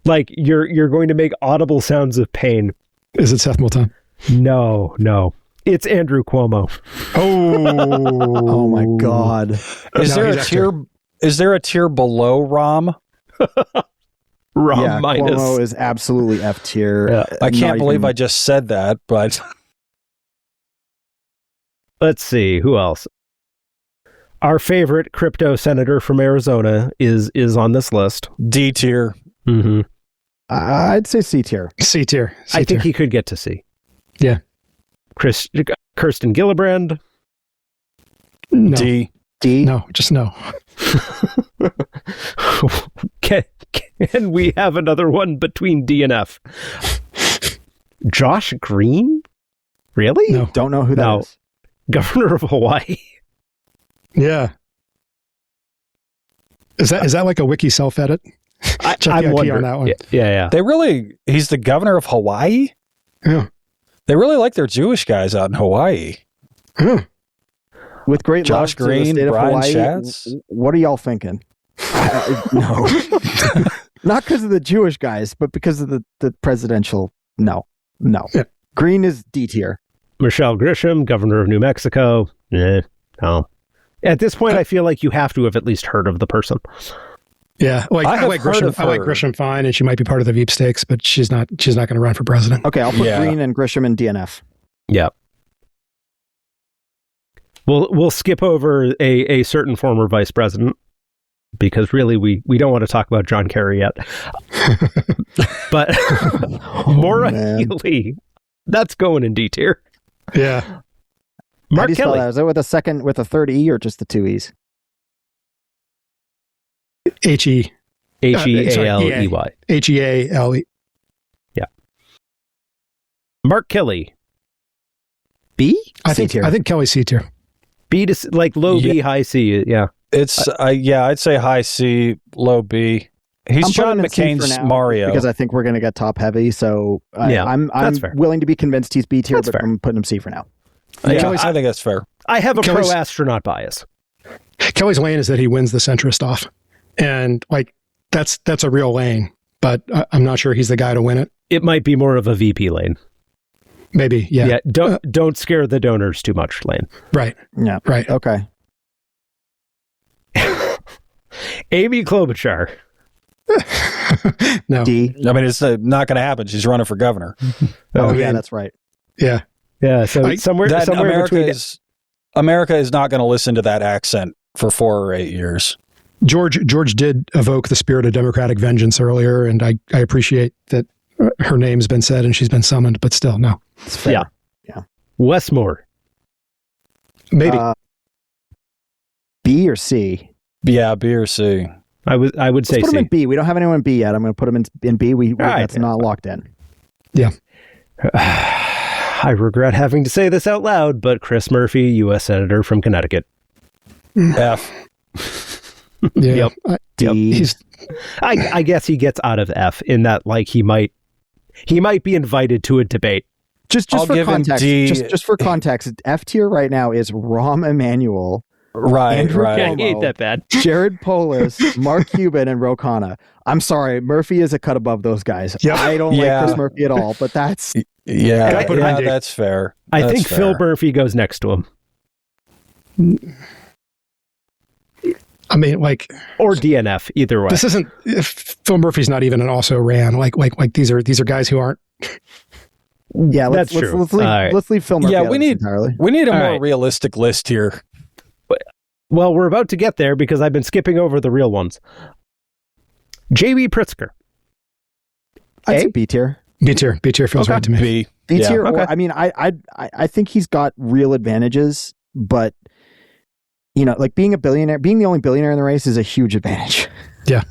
S3: Like you're going to make audible sounds of pain.
S1: Is it Seth Moulton?
S3: No. It's Andrew Cuomo.
S4: Oh my God.
S2: Is there a tier below Rahm?
S3: Rahm minus.
S4: Cuomo is absolutely F tier.
S3: Yeah.
S2: I can't believe I just said that, but
S3: Let's see, who else? Our favorite crypto senator from Arizona is on this list.
S2: D tier.
S3: Mm-hmm.
S4: I'd say C tier.
S1: C tier.
S3: I think he could get to C.
S1: Yeah.
S3: Kirsten Gillibrand.
S1: No.
S2: D.
S1: No, just no.
S3: Can we have another one between D and F? Josh Green? Really?
S1: No.
S4: Don't know who that is.
S3: Governor of Hawaii.
S1: Yeah. Is that like a wiki self-edit? Check the IP on that one.
S3: Yeah.
S2: He's the governor of Hawaii?
S1: Yeah.
S2: They really like their Jewish guys out in Hawaii.
S1: Yeah.
S4: With great
S2: Josh
S4: love to the
S2: Green,
S4: state of
S2: Brian
S4: Hawaii,
S2: Schatz.
S4: what are y'all thinking? No. Not because of the Jewish guys, but because of the presidential. No.
S1: Yeah.
S4: Green is D tier.
S3: Michelle Grisham, governor of New Mexico. No. At this point, I feel like you have to have at least heard of the person.
S1: Yeah, I like Grisham fine, and she might be part of the Veep stakes, but she's not going to run for president.
S4: Okay, I'll put Green and Grisham in DNF.
S3: Yeah. We'll skip over a certain former vice president because really we don't want to talk about John Kerry yet. But Maura Healey, that's going in D tier.
S1: Yeah.
S3: Mark Kelly.
S4: Is it with a third E or just the two E's?
S1: H-E.
S3: Healey.
S1: Heale.
S3: Yeah. Mark Kelly.
S4: B?
S1: I
S4: C tier.
S1: think Kelly's C tier.
S3: B to like low B, high C. Yeah.
S2: It's I'd say high C, low B. He's John McCain's Mario.
S4: Because I think we're going to get top heavy. So I'm willing to be convinced he's B tier, but I'm putting him C for now.
S2: Yeah, I think that's fair.
S3: I have a pro-astronaut bias.
S1: Kelly's lane is that he wins the centrist off. And like, that's a real lane, but I'm not sure he's the guy to win it.
S3: It might be more of a VP lane.
S1: Maybe, yeah.
S3: Yeah, don't scare the donors too much lane.
S1: Right.
S4: Yeah.
S1: Right.
S4: Okay.
S3: Amy Klobuchar.
S1: No.
S4: D.
S2: I mean, it's not going to happen. She's running for governor.
S4: Yeah, that's right.
S1: Yeah.
S3: Yeah, so somewhere between...
S2: America is not going to listen to that accent for 4 or 8 years.
S1: George did evoke the spirit of democratic vengeance earlier, and I appreciate that her name's been said and she's been summoned, but still, no.
S4: It's fair.
S3: Yeah. Westmore.
S1: Maybe.
S4: B or C?
S2: Yeah, B or C.
S3: I would say
S4: Let's put
S3: C.
S4: him in B. We don't have anyone in B yet. I'm going to put him in B. That's not locked in.
S1: Yeah.
S3: I regret having to say this out loud, but Chris Murphy, U.S. Senator from Connecticut.
S2: F.
S1: Yeah.
S3: Yep.
S4: D.
S3: I guess he gets out of F in that, like, he might be invited to a debate.
S4: Just
S2: I'll
S4: for
S2: give him
S4: context,
S2: D.
S4: just for context, F tier right now is Rahm Emanuel, Andrew
S3: Yeah,
S4: Cuomo,
S3: he ain't that bad.
S4: Jared Polis, Mark Cuban, and Ro Khanna. I'm sorry, Murphy is a cut above those guys.
S1: Yep.
S4: I don't like Chris Murphy at all, but that's...
S2: That's fair.
S3: I think Phil Murphy goes next to him.
S1: I mean, like...
S3: Or DNF, either way.
S1: This isn't... Phil Murphy's not even an also ran. Like these are guys who aren't...
S4: Yeah,
S3: That's true.
S4: Let's leave Phil Murphy out
S2: we need
S4: entirely.
S2: We need a more realistic list here.
S3: Well, we're about to get there because I've been skipping over the real ones. J.B. Pritzker.
S4: I'd say B tier.
S1: B tier feels right to me.
S2: B
S4: tier.
S3: Okay.
S4: Or, I mean, I think he's got real advantages, but you know, like being the only billionaire in the race is a huge advantage.
S1: Yeah,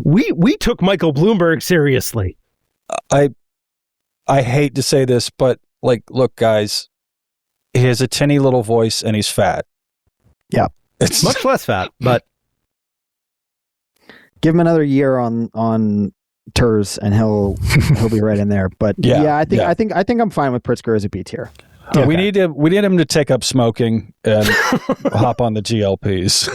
S3: We took Michael Bloomberg seriously.
S2: I hate to say this, but like, look, guys, he has a tinny little voice and he's fat.
S4: Yeah,
S3: it's much less fat, but
S4: give him another year on TERS and he'll be right in there. But I think I'm fine with Pritzker as a B tier.
S2: Okay. We need him to take up smoking and hop on the GLPs.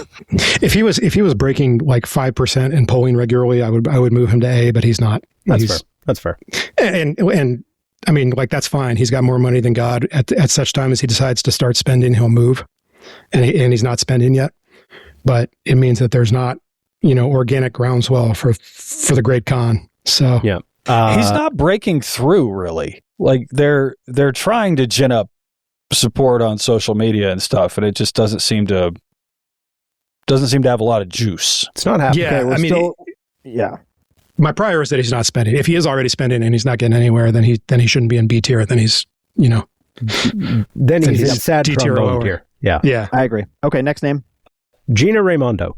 S1: If he was breaking like 5% in polling regularly, I would move him to A, but he's not.
S3: That's fair.
S1: And I mean, like, that's fine. He's got more money than God. At such time as he decides to start spending, he'll move, and he's not spending yet. But it means that there's not, organic groundswell for the great Khan. So
S3: yeah,
S2: he's not breaking through really. Like they're trying to gin up support on social media and stuff, and it just doesn't seem to have a lot of juice.
S3: It's not happening.
S1: Yeah, my prior is that he's not spending. If he is already spending and he's not getting anywhere, then he shouldn't be in B tier. Then he's
S3: then he's in sad
S1: D tier
S3: trombone tier. Yeah,
S4: I agree. Okay, next name.
S3: Gina Raimondo.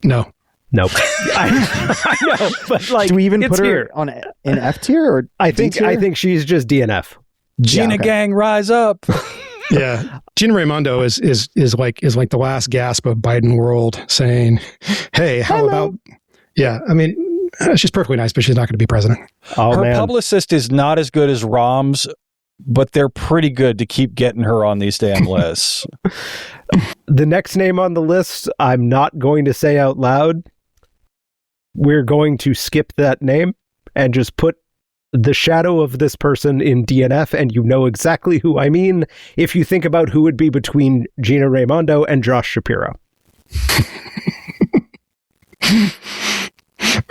S1: No.
S3: Nope. I know, but like,
S4: do we even put her
S3: here
S4: on in F tier or
S3: I think she's just DNF.
S2: Gina gang, rise up.
S1: Yeah, Gina Raimondo is like the last gasp of Biden world, saying, "Hey, how about?" Yeah, I mean, she's perfectly nice, but she's not going to be president.
S2: Her publicist is not as good as Rahm's, but they're pretty good to keep getting her on these damn lists.
S3: The next name on the list, I'm not going to say out loud. We're going to skip that name and just put the shadow of this person in DNF, and you know exactly who I mean if you think about who would be between Gina Raimondo and Josh Shapiro.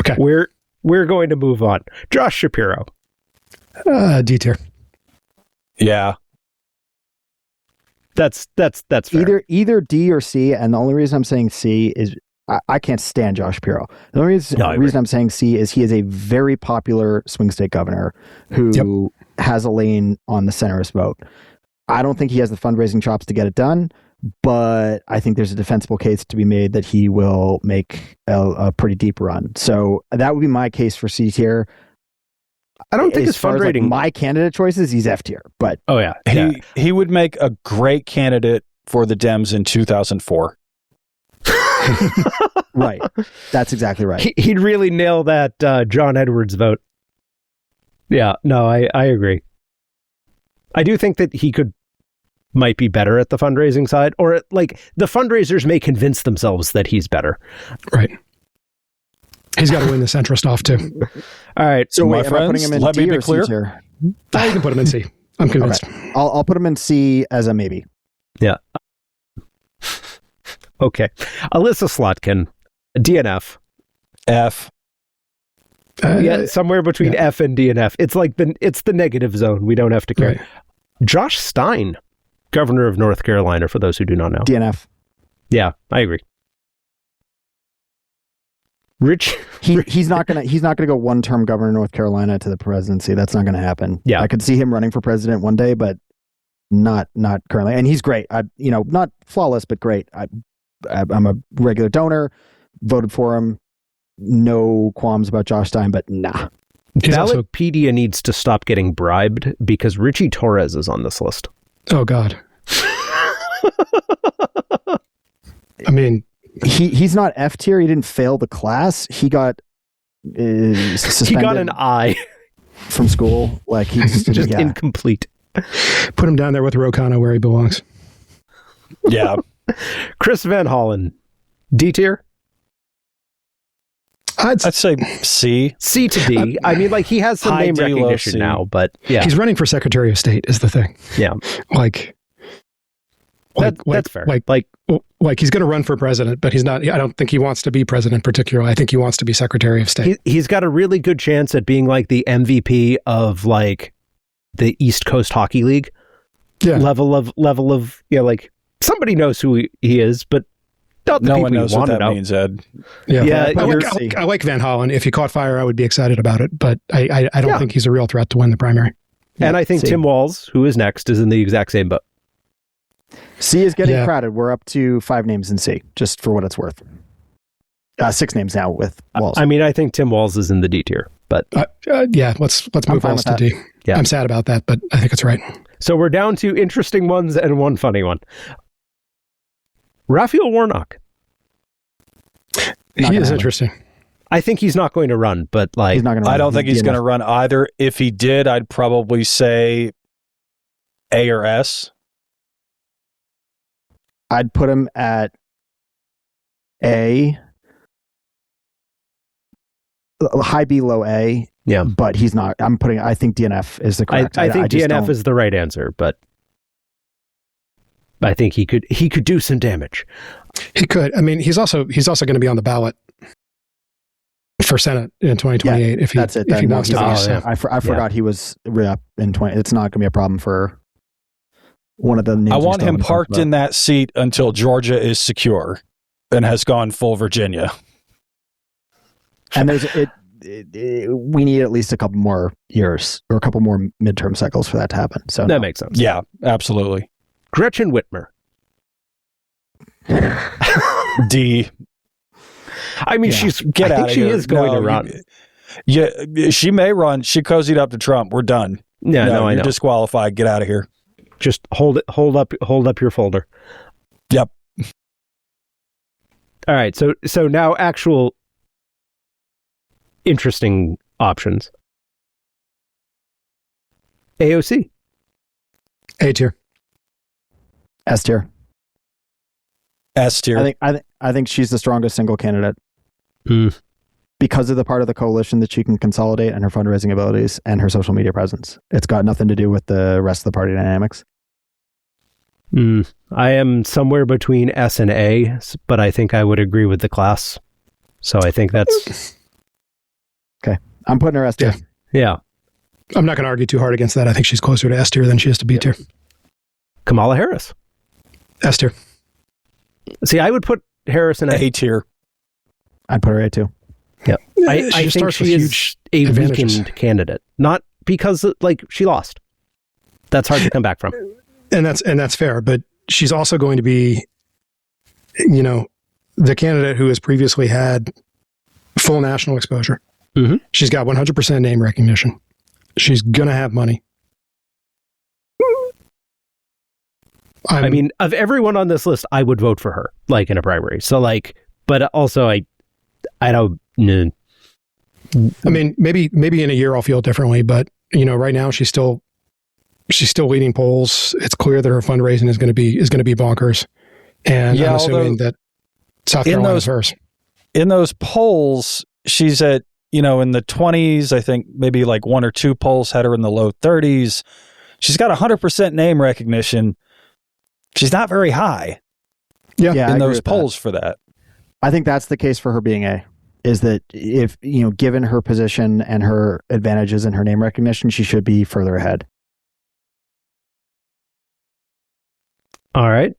S1: Okay.
S3: We're going to move on. Josh Shapiro.
S1: D tier.
S2: Yeah.
S3: That's fair.
S4: Either D or C, and the only reason I'm saying C is I can't stand Josh Shapiro. The only reason I'm saying C is he is a very popular swing state governor who has a lane on the centrist vote. I don't think he has the fundraising chops to get it done. but I think there's a defensible case to be made that he will make a pretty deep run. So that would be my case for C tier.
S3: I don't think
S4: as
S3: his
S4: far as, like,
S3: fundraising.
S4: my candidate choices, he's F tier. But
S3: Oh yeah,
S2: He would make a great candidate for the Dems in 2004.
S4: right, that's exactly right.
S3: He'd really nail that John Edwards vote. Yeah, no, I agree. I do think that he might be better at the fundraising side, or like the fundraisers may convince themselves that he's better.
S1: Right. He's got to win the centrist off too.
S3: All right.
S4: So
S2: My
S4: wait, am I putting
S2: friends,
S4: him in
S2: let me
S4: D
S2: be
S4: or C
S2: clear.
S4: tier?
S1: You can put him in C. I'm convinced.
S4: Okay. I'll put him in C as a maybe.
S3: Yeah. Okay. Alyssa Slotkin, DNF.
S2: F.
S3: Yeah, somewhere between F and D and F. It's like it's the negative zone. We don't have to care.
S1: Right.
S3: Josh Stein, governor of North Carolina, for those who do not know.
S4: DNF.
S3: Yeah, I agree. Rich.
S4: He's not gonna go one-term governor of North Carolina to the presidency. That's not gonna happen.
S3: Yeah.
S4: I could see him running for president one day, but not currently. And he's great. Not flawless, but great. I'm a regular donor. Voted for him. No qualms about Josh Stein, but nah.
S1: He's also,
S3: Ballotpedia needs to stop getting bribed because Richie Torres is on this list.
S1: oh God. I mean,
S4: He's not F tier. He didn't fail the class. He got suspended.
S3: He got an I,
S4: from school. Like he's
S3: just
S4: yeah.
S3: incomplete.
S1: put him down there with Ro Khanna where he belongs.
S2: Yeah.
S3: Chris Van Hollen, D tier,
S1: I'd
S2: say C.
S3: C to D. I mean, like he has some
S2: High
S3: name
S2: D, low
S3: recognition
S2: C.
S3: now, but yeah,
S1: He's running for Secretary of State is the thing.
S3: yeah, that's fair.
S1: Like he's going to run for president, but he's not. I don't think he wants to be president particularly. I think he wants to be Secretary of State.
S3: He's got a really good chance at being like the MVP of like the East Coast Hockey League level of like somebody knows who he is, but not the
S2: No
S3: people
S2: one knows
S3: you
S2: what
S3: want
S2: that
S3: to know.
S2: means, Ed.
S3: Yeah,
S1: I like Van Hollen. If he caught fire, I would be excited about it, but I don't think he's a real threat to win the primary.
S3: And I think
S4: C.
S3: Tim Walz, who is next, is in the exact same boat.
S4: C is getting crowded. We're up to 5 names in C, just for what it's worth. 6 names now with Walls.
S3: I mean, I think Tim Walz is in the D tier, but
S1: Let's move
S4: fine
S1: Walz
S4: with
S1: to
S4: that.
S1: D.
S3: Yeah.
S1: I'm sad about that, but I think it's right.
S3: so we're down to interesting ones and one funny one. Raphael Warnock.
S1: He is interesting.
S3: I think he's not going to run, but like
S4: He's not going to.
S2: I don't think he's going to run either. If he did, I'd probably say A or S.
S4: I'd put him at A, high B, low A.
S3: Yeah.
S4: But he's not. I think DNF is the correct.
S3: I think
S4: just
S3: DNF
S4: don't-
S3: is the right answer, but I think he could do some damage.
S1: He could. I mean, he's also going to be on the ballot for Senate in 2028 if he
S4: That's it.
S1: if he
S4: Then
S1: wants to
S4: he's
S1: be.
S4: not.
S1: So.
S4: I forgot he was re-up in 20. It's not going to be a problem for one of the names.
S2: I
S4: we
S2: want
S4: still
S2: him
S4: haven't talked
S2: parked
S4: about.
S2: in that seat until Georgia is secure and has gone full Virginia.
S4: And we need at least a couple more years or a couple more midterm cycles for that to happen. So
S3: That makes sense.
S2: Yeah, absolutely.
S3: Gretchen Whitmer.
S2: D.
S3: I mean,
S2: I think
S3: she
S2: here.
S3: is going to run.
S2: Yeah, she may run. She cozied up to Trump. We're done.
S3: Yeah, no, I
S2: you're
S3: know.
S2: disqualified. Get out of here.
S3: Just hold up your folder.
S2: Yep.
S3: All right, so now actual interesting options. AOC.
S1: A tier.
S4: S tier.
S2: S tier.
S4: I think she's the strongest single candidate
S3: Hmm.
S4: because of the part of the coalition that she can consolidate and her fundraising abilities and her social media presence. It's got nothing to do with the rest of the party dynamics.
S3: I am somewhere between S and A, but I think I would agree with the class. So I think that's
S4: Okay. I'm putting her S tier.
S3: yeah.
S1: I'm not going to argue too hard against that. I think she's closer to S tier than she is to B tier.
S3: Kamala Harris.
S1: S tier.
S3: See, I would put Harris in
S2: A tier.
S4: I'd put her A too.
S3: Yeah. I
S1: She
S3: think
S1: starts with
S3: she is
S1: huge
S3: a
S1: advantages.
S3: weakened candidate. Not because like she lost. That's hard to come back from.
S1: And that's fair, but she's also going to be, the candidate who has previously had full national exposure.
S3: Mm-hmm.
S1: She's got 100% name recognition. She's going to have money.
S3: I mean, of everyone on this list, I would vote for her, like in a primary. So, like, but also, I don't.
S1: I mean, maybe in a year I'll feel differently, but right now she's still leading polls. It's clear that her fundraising is going to be bonkers, and I'm assuming that South Carolina is hers.
S2: In those polls, she's at in the 20s. I think maybe like one or two polls had her in the low 30s. She's got 100% name recognition. She's not very high.
S4: Yeah,
S2: in those polls for that.
S4: I think that's the case for her being A. Is that if given her position and her advantages and her name recognition, she should be further ahead.
S3: All right,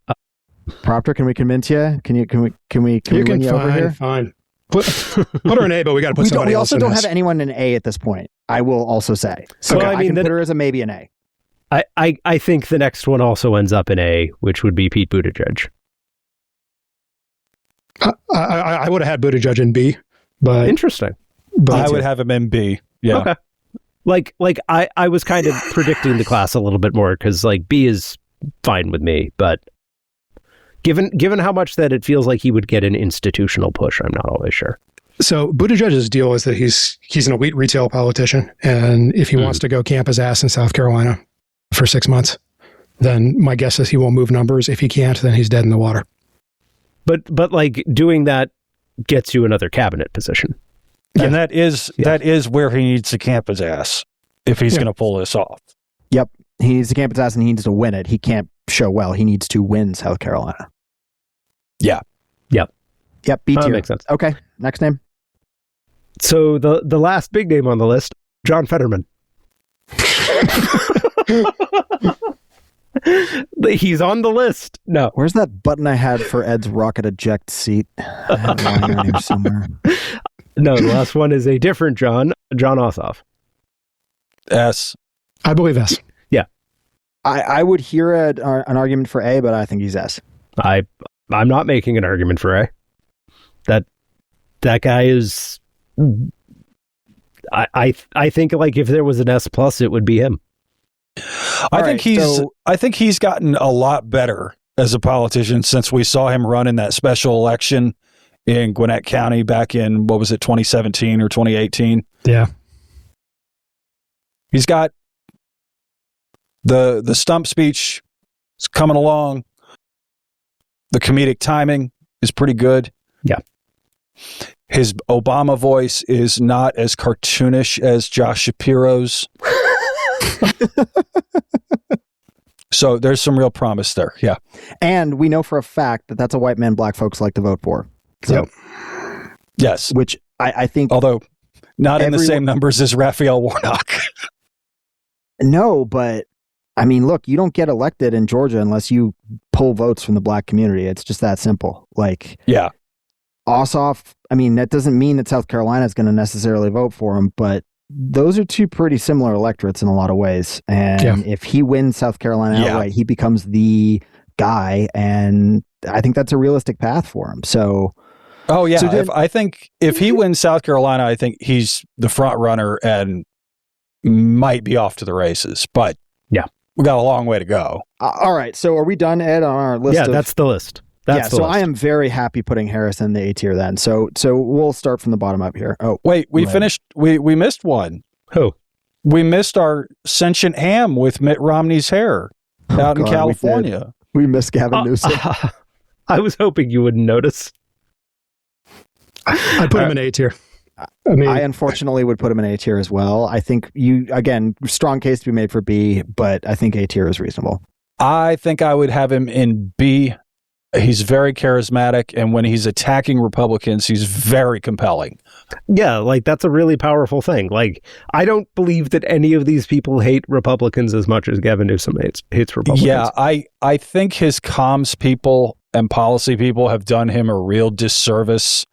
S4: Proctor, can we convince you? Can we win you over here?
S1: Fine. Put her in A, but we got to put somebody else in.
S4: We also don't have anyone in A at this point. I will also say. So okay, I can put her as a maybe an A.
S3: I think the next one also ends up in A, which would be Pete Buttigieg.
S1: I would have had Buttigieg in B, but
S3: interesting.
S2: But I would have him in B. Yeah.
S3: Okay. Like I was kind of predicting the class a little bit more because like B is fine with me, but given how much that it feels like he would get an institutional push, I'm not always sure.
S1: So Buttigieg's deal is that he's an elite retail politician, and if he wants to go camp his ass in South Carolina for 6 months, then my guess is he won't move numbers. If he can't, then he's dead in the water.
S3: But like doing that gets you another cabinet position.
S2: Yeah. And that is where he needs to camp his ass if he's going to pull this off.
S4: Yep. He needs to camp his ass and he needs to win it. He can't show well. He needs to win South Carolina.
S2: Yeah.
S3: Yep.
S4: Yep. B tier.
S3: Makes sense.
S4: Okay. Next name.
S3: So the last big name on the list, John Fetterman. He's on the list. No.
S4: Where's that button I had for Ed's rocket eject seat? I have one in here somewhere.
S3: No, the last one is a different John Ossoff.
S2: S.
S1: I believe S.
S3: Yeah.
S4: I would hear an argument for A, but I think he's S.
S3: I'm not making an argument for A. That guy is... I think like if there was an S plus, it would be him.
S2: I think he's gotten a lot better as a politician since we saw him run in that special election in Gwinnett County back in, 2017 or 2018?
S1: Yeah.
S2: He's got the stump speech is coming along. The comedic timing is pretty good.
S3: Yeah.
S2: His Obama voice is not as cartoonish as Josh Shapiro's. So there's some real promise there. Yeah.
S4: And we know for a fact that that's a white man black folks like to vote for. So,
S2: yes.
S4: Which I think...
S2: Although not in the same numbers as Raphael Warnock.
S4: No, but I mean, look, you don't get elected in Georgia unless you pull votes from the black community. It's just that simple. Like,
S2: yeah.
S4: Ossoff, I mean, that doesn't mean that South Carolina is going to necessarily vote for him, but those are two pretty similar electorates in a lot of ways. And if he wins South Carolina outright, he becomes the guy. And I think that's a realistic path for him. So,
S2: I think if he wins South Carolina, I think he's the front runner and might be off to the races. But we got a long way to go.
S4: All right. So are we done, Ed, on our list?
S3: Yeah, that's the list.
S4: So I am very happy putting Harris in the A tier then. So we'll start from the bottom up here. Oh,
S2: wait, we finished. We missed one.
S3: Who?
S2: We missed our sentient ham with Mitt Romney's hair out in California.
S4: We missed Gavin Newsom.
S3: I was hoping you wouldn't notice.
S1: I put him in A tier.
S4: I unfortunately would put him in A tier as well. I think strong case to be made for B, but I think A tier is reasonable.
S2: I think I would have him in B. He's very charismatic, and when he's attacking Republicans, he's very compelling.
S3: Yeah, like that's a really powerful thing. Like, I don't believe that any of these people hate Republicans as much as Gavin Newsom hates Republicans.
S2: Yeah, I think his comms people and policy people have done him a real disservice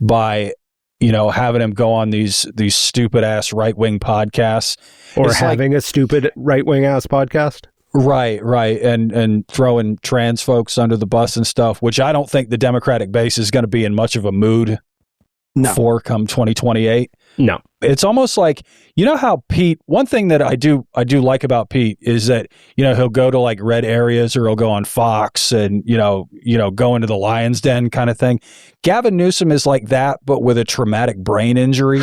S2: by, having him go on these stupid ass right-wing podcasts.
S3: Or having a stupid right-wing ass podcast.
S2: Right, and throwing trans folks under the bus and stuff, which I don't think the Democratic base is going to be in much of a mood for come 2028.
S3: No.
S2: It's almost like, you know how Pete, one thing that I do like about Pete is that, he'll go to like red areas or he'll go on Fox and, go into the lion's den kind of thing. Gavin Newsom is like that, but with a traumatic brain injury.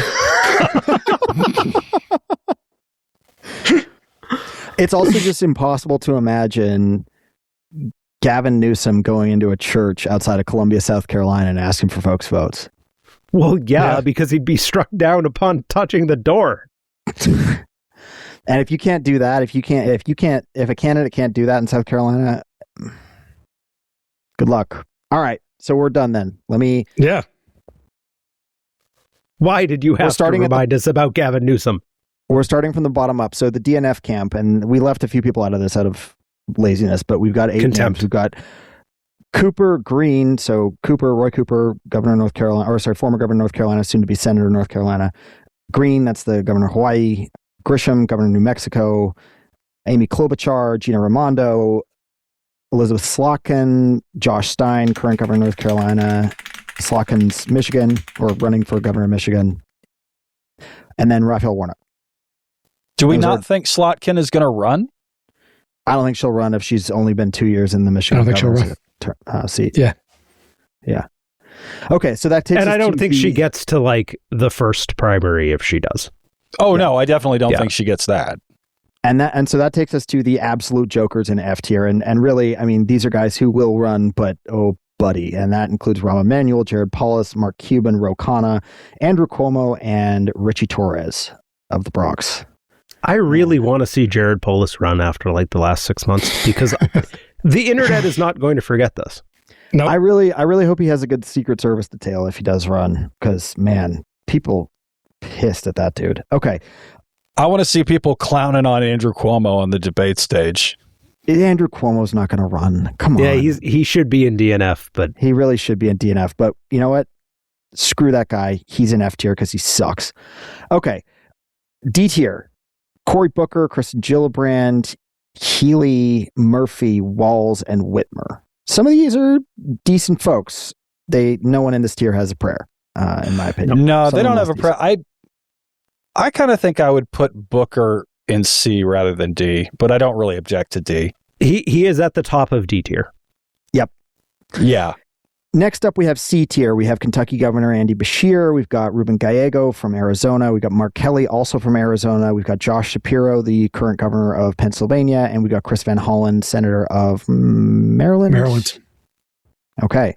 S4: It's also just impossible to imagine Gavin Newsom going into a church outside of Columbia, South Carolina and asking for folks' votes.
S3: Well, yeah, because he'd be struck down upon touching the door.
S4: And if you can't do that, if a candidate can't do that in South Carolina, good luck. All right, so we're done then.
S1: Yeah.
S3: Why did you have to remind us about Gavin Newsom?
S4: We're starting from the bottom up. So the DNF camp, and we left a few people out of this out of laziness, but we've got 8
S3: Contempt.
S4: names. We've got Cooper Green, so Roy Cooper, governor of North Carolina, former governor of North Carolina, soon to be senator of North Carolina. Green, that's the governor of Hawaii. Grisham, governor of New Mexico. Amy Klobuchar, Gina Raimondo, Elizabeth Slotkin, Josh Stein, current governor of North Carolina. Slotkin's Michigan, or running for governor of Michigan. And then Raphael Warnock.
S2: Do we not think Slotkin is going to run?
S4: I don't think she'll run if she's only been 2 years in the Michigan
S1: I don't think she'll
S4: run. Seat.
S1: Yeah.
S4: Okay, so that takes.
S3: And
S4: us
S3: I don't
S4: to
S3: think she gets to like the first primary if she does.
S2: Oh no, I definitely don't think she gets that.
S4: And so that takes us to the absolute jokers in F tier, and really, I mean, these are guys who will run, but oh buddy, and that includes Rahm Emanuel, Jared Polis, Mark Cuban, Ro Khanna, Andrew Cuomo, and Richie Torres of the Bronx.
S3: I really want to see Jared Polis run after like the last 6 months because the internet is not going to forget this.
S1: No,
S4: I really hope he has a good Secret Service detail if he does run, because man, people pissed at that dude. Okay,
S2: I want to see people clowning on Andrew Cuomo on the debate stage.
S4: Andrew Cuomo's not going to run. Come on.
S3: Yeah, he should be in DNF, but
S4: he really should be in DNF. But you know what? Screw that guy. He's in F tier because he sucks. Okay, D tier. Cory Booker, Kristen Gillibrand, Healy, Murphy, Walls, and Whitmer. Some of these are decent folks. No one in this tier has a prayer, in my opinion.
S2: No, they don't have a prayer. I kind of think I would put Booker in C rather than D, but I don't really object to D.
S3: he is at the top of D tier.
S4: Yep.
S2: Yeah.
S4: Next up, we have C tier. We have Kentucky Governor Andy Beshear. We've got Ruben Gallego from Arizona. We've got Mark Kelly, also from Arizona. We've got Josh Shapiro, the current governor of Pennsylvania. And we've got Chris Van Hollen, senator of Maryland. Okay.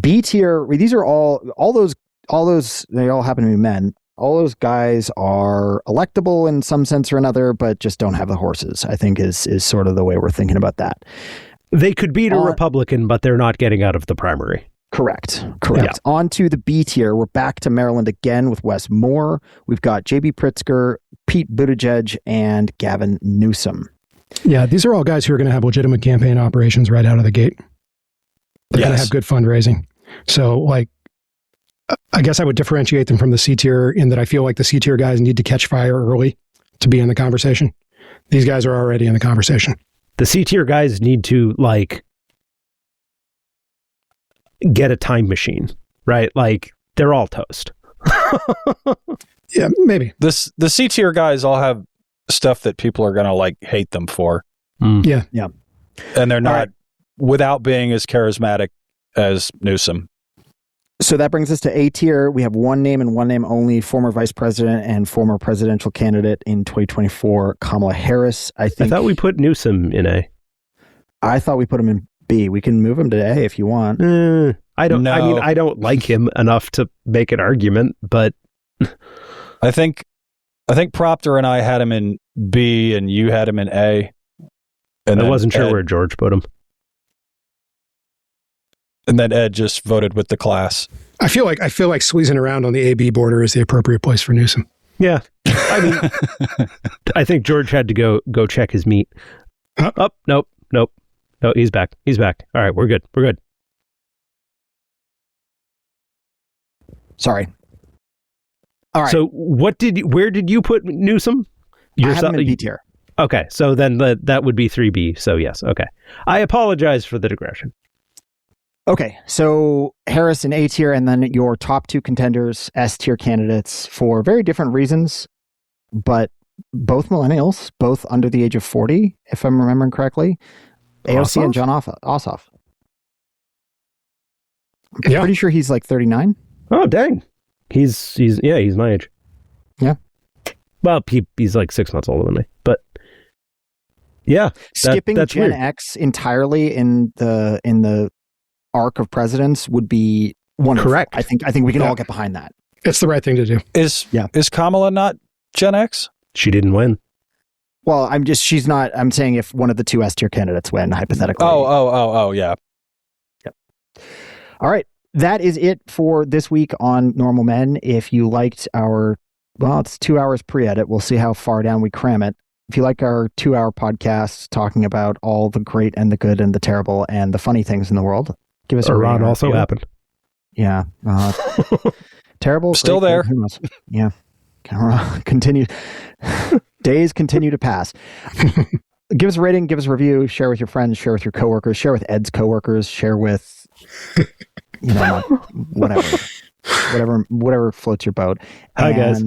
S4: B tier, these are all those, they all happen to be men. All those guys are electable in some sense or another, but just don't have the horses, I think is sort of the way we're thinking about that.
S3: They could beat a Republican, but they're not getting out of the primary.
S4: Correct. Yeah. On to the B tier. We're back to Maryland again with Wes Moore. We've got J.B. Pritzker, Pete Buttigieg, and Gavin Newsom.
S1: Yeah, these are all guys who are going to have legitimate campaign operations right out of the gate. They're going to have good fundraising. So, like, I guess I would differentiate them from the C tier in that I feel like the C tier guys need to catch fire early to be in the conversation. These guys are already in the conversation.
S3: The C tier guys need to like get a time machine, right? Like they're all toast.
S1: Yeah, maybe.
S2: The C tier guys all have stuff that people are going to like hate them for.
S1: Yeah.
S2: And they're not without being as charismatic as Newsom.
S4: So that brings us to A tier. We have one name and one name only, former vice president and former presidential candidate in 2024, Kamala Harris. I
S3: thought we put Newsom in A.
S4: I thought we put him in B. We can move him to A if you want.
S3: I don't. No. I mean, I don't like him enough to make an argument, but
S2: I think Proctor and I had him in B, and you had him in A.
S3: And I wasn't sure where George put him.
S2: And then Ed just voted with the class.
S1: I feel like squeezing around on the AB border is the appropriate place for Newsom.
S3: Yeah, I mean, I think George had to go check his meat. Oh, nope. No, he's back. All right, we're good.
S4: Sorry. All right.
S3: So where did you put Newsom?
S4: I have him in B tier.
S3: Okay, so then that would be 3B. So yes, okay. I apologize for the digression.
S4: Okay, so Harris in A tier, and then your top 2 contenders, S tier candidates for very different reasons, but both millennials, both under the age of 40, if I'm remembering correctly. AOC and John Ossoff. I'm pretty sure he's like 39.
S3: Oh, dang. He's my age.
S4: Yeah.
S3: Well, he's like 6 months older than me, but yeah.
S4: Skipping
S3: that's
S4: Gen
S3: weird.
S4: X entirely in the arc of presidents would be wonderful.
S3: Correct.
S4: I think we can all get behind that.
S1: It's the right thing to do.
S2: Is Kamala not Gen X?
S3: She didn't win.
S4: Well, she's not. I'm saying if one of the 2 S tier candidates win, hypothetically.
S2: Oh, yeah.
S4: Yep. All right. That is it for this week on Normal Men. If you liked it's 2 hours pre-edit. We'll see how far down we cram it. If you like our 2-hour podcast talking about all the great and the good and the terrible and the funny things in the world, give us a
S3: Iran
S4: rating.
S3: also happened.
S4: Yeah. Terrible.
S2: Still
S4: great,
S2: there.
S4: Who knows? Yeah. Continue. Days continue to pass. Give us a rating, give us a review, share with your friends, share with your coworkers, share with Ed's coworkers, share with, whatever floats your boat.
S3: Hi, guys.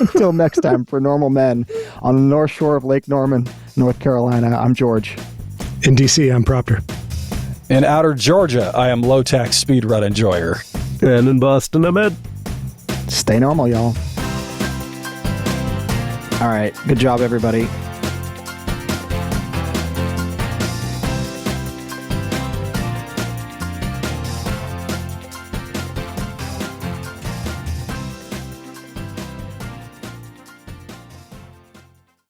S4: Until next time, for Normal Men on the North Shore of Lake Norman, North Carolina, I'm George.
S1: In DC, I'm Proctor.
S2: In outer Georgia, I am low-tax speedrun enjoyer.
S3: And in Boston, I'm Ed.
S4: Stay normal, y'all. All right. Good job, everybody.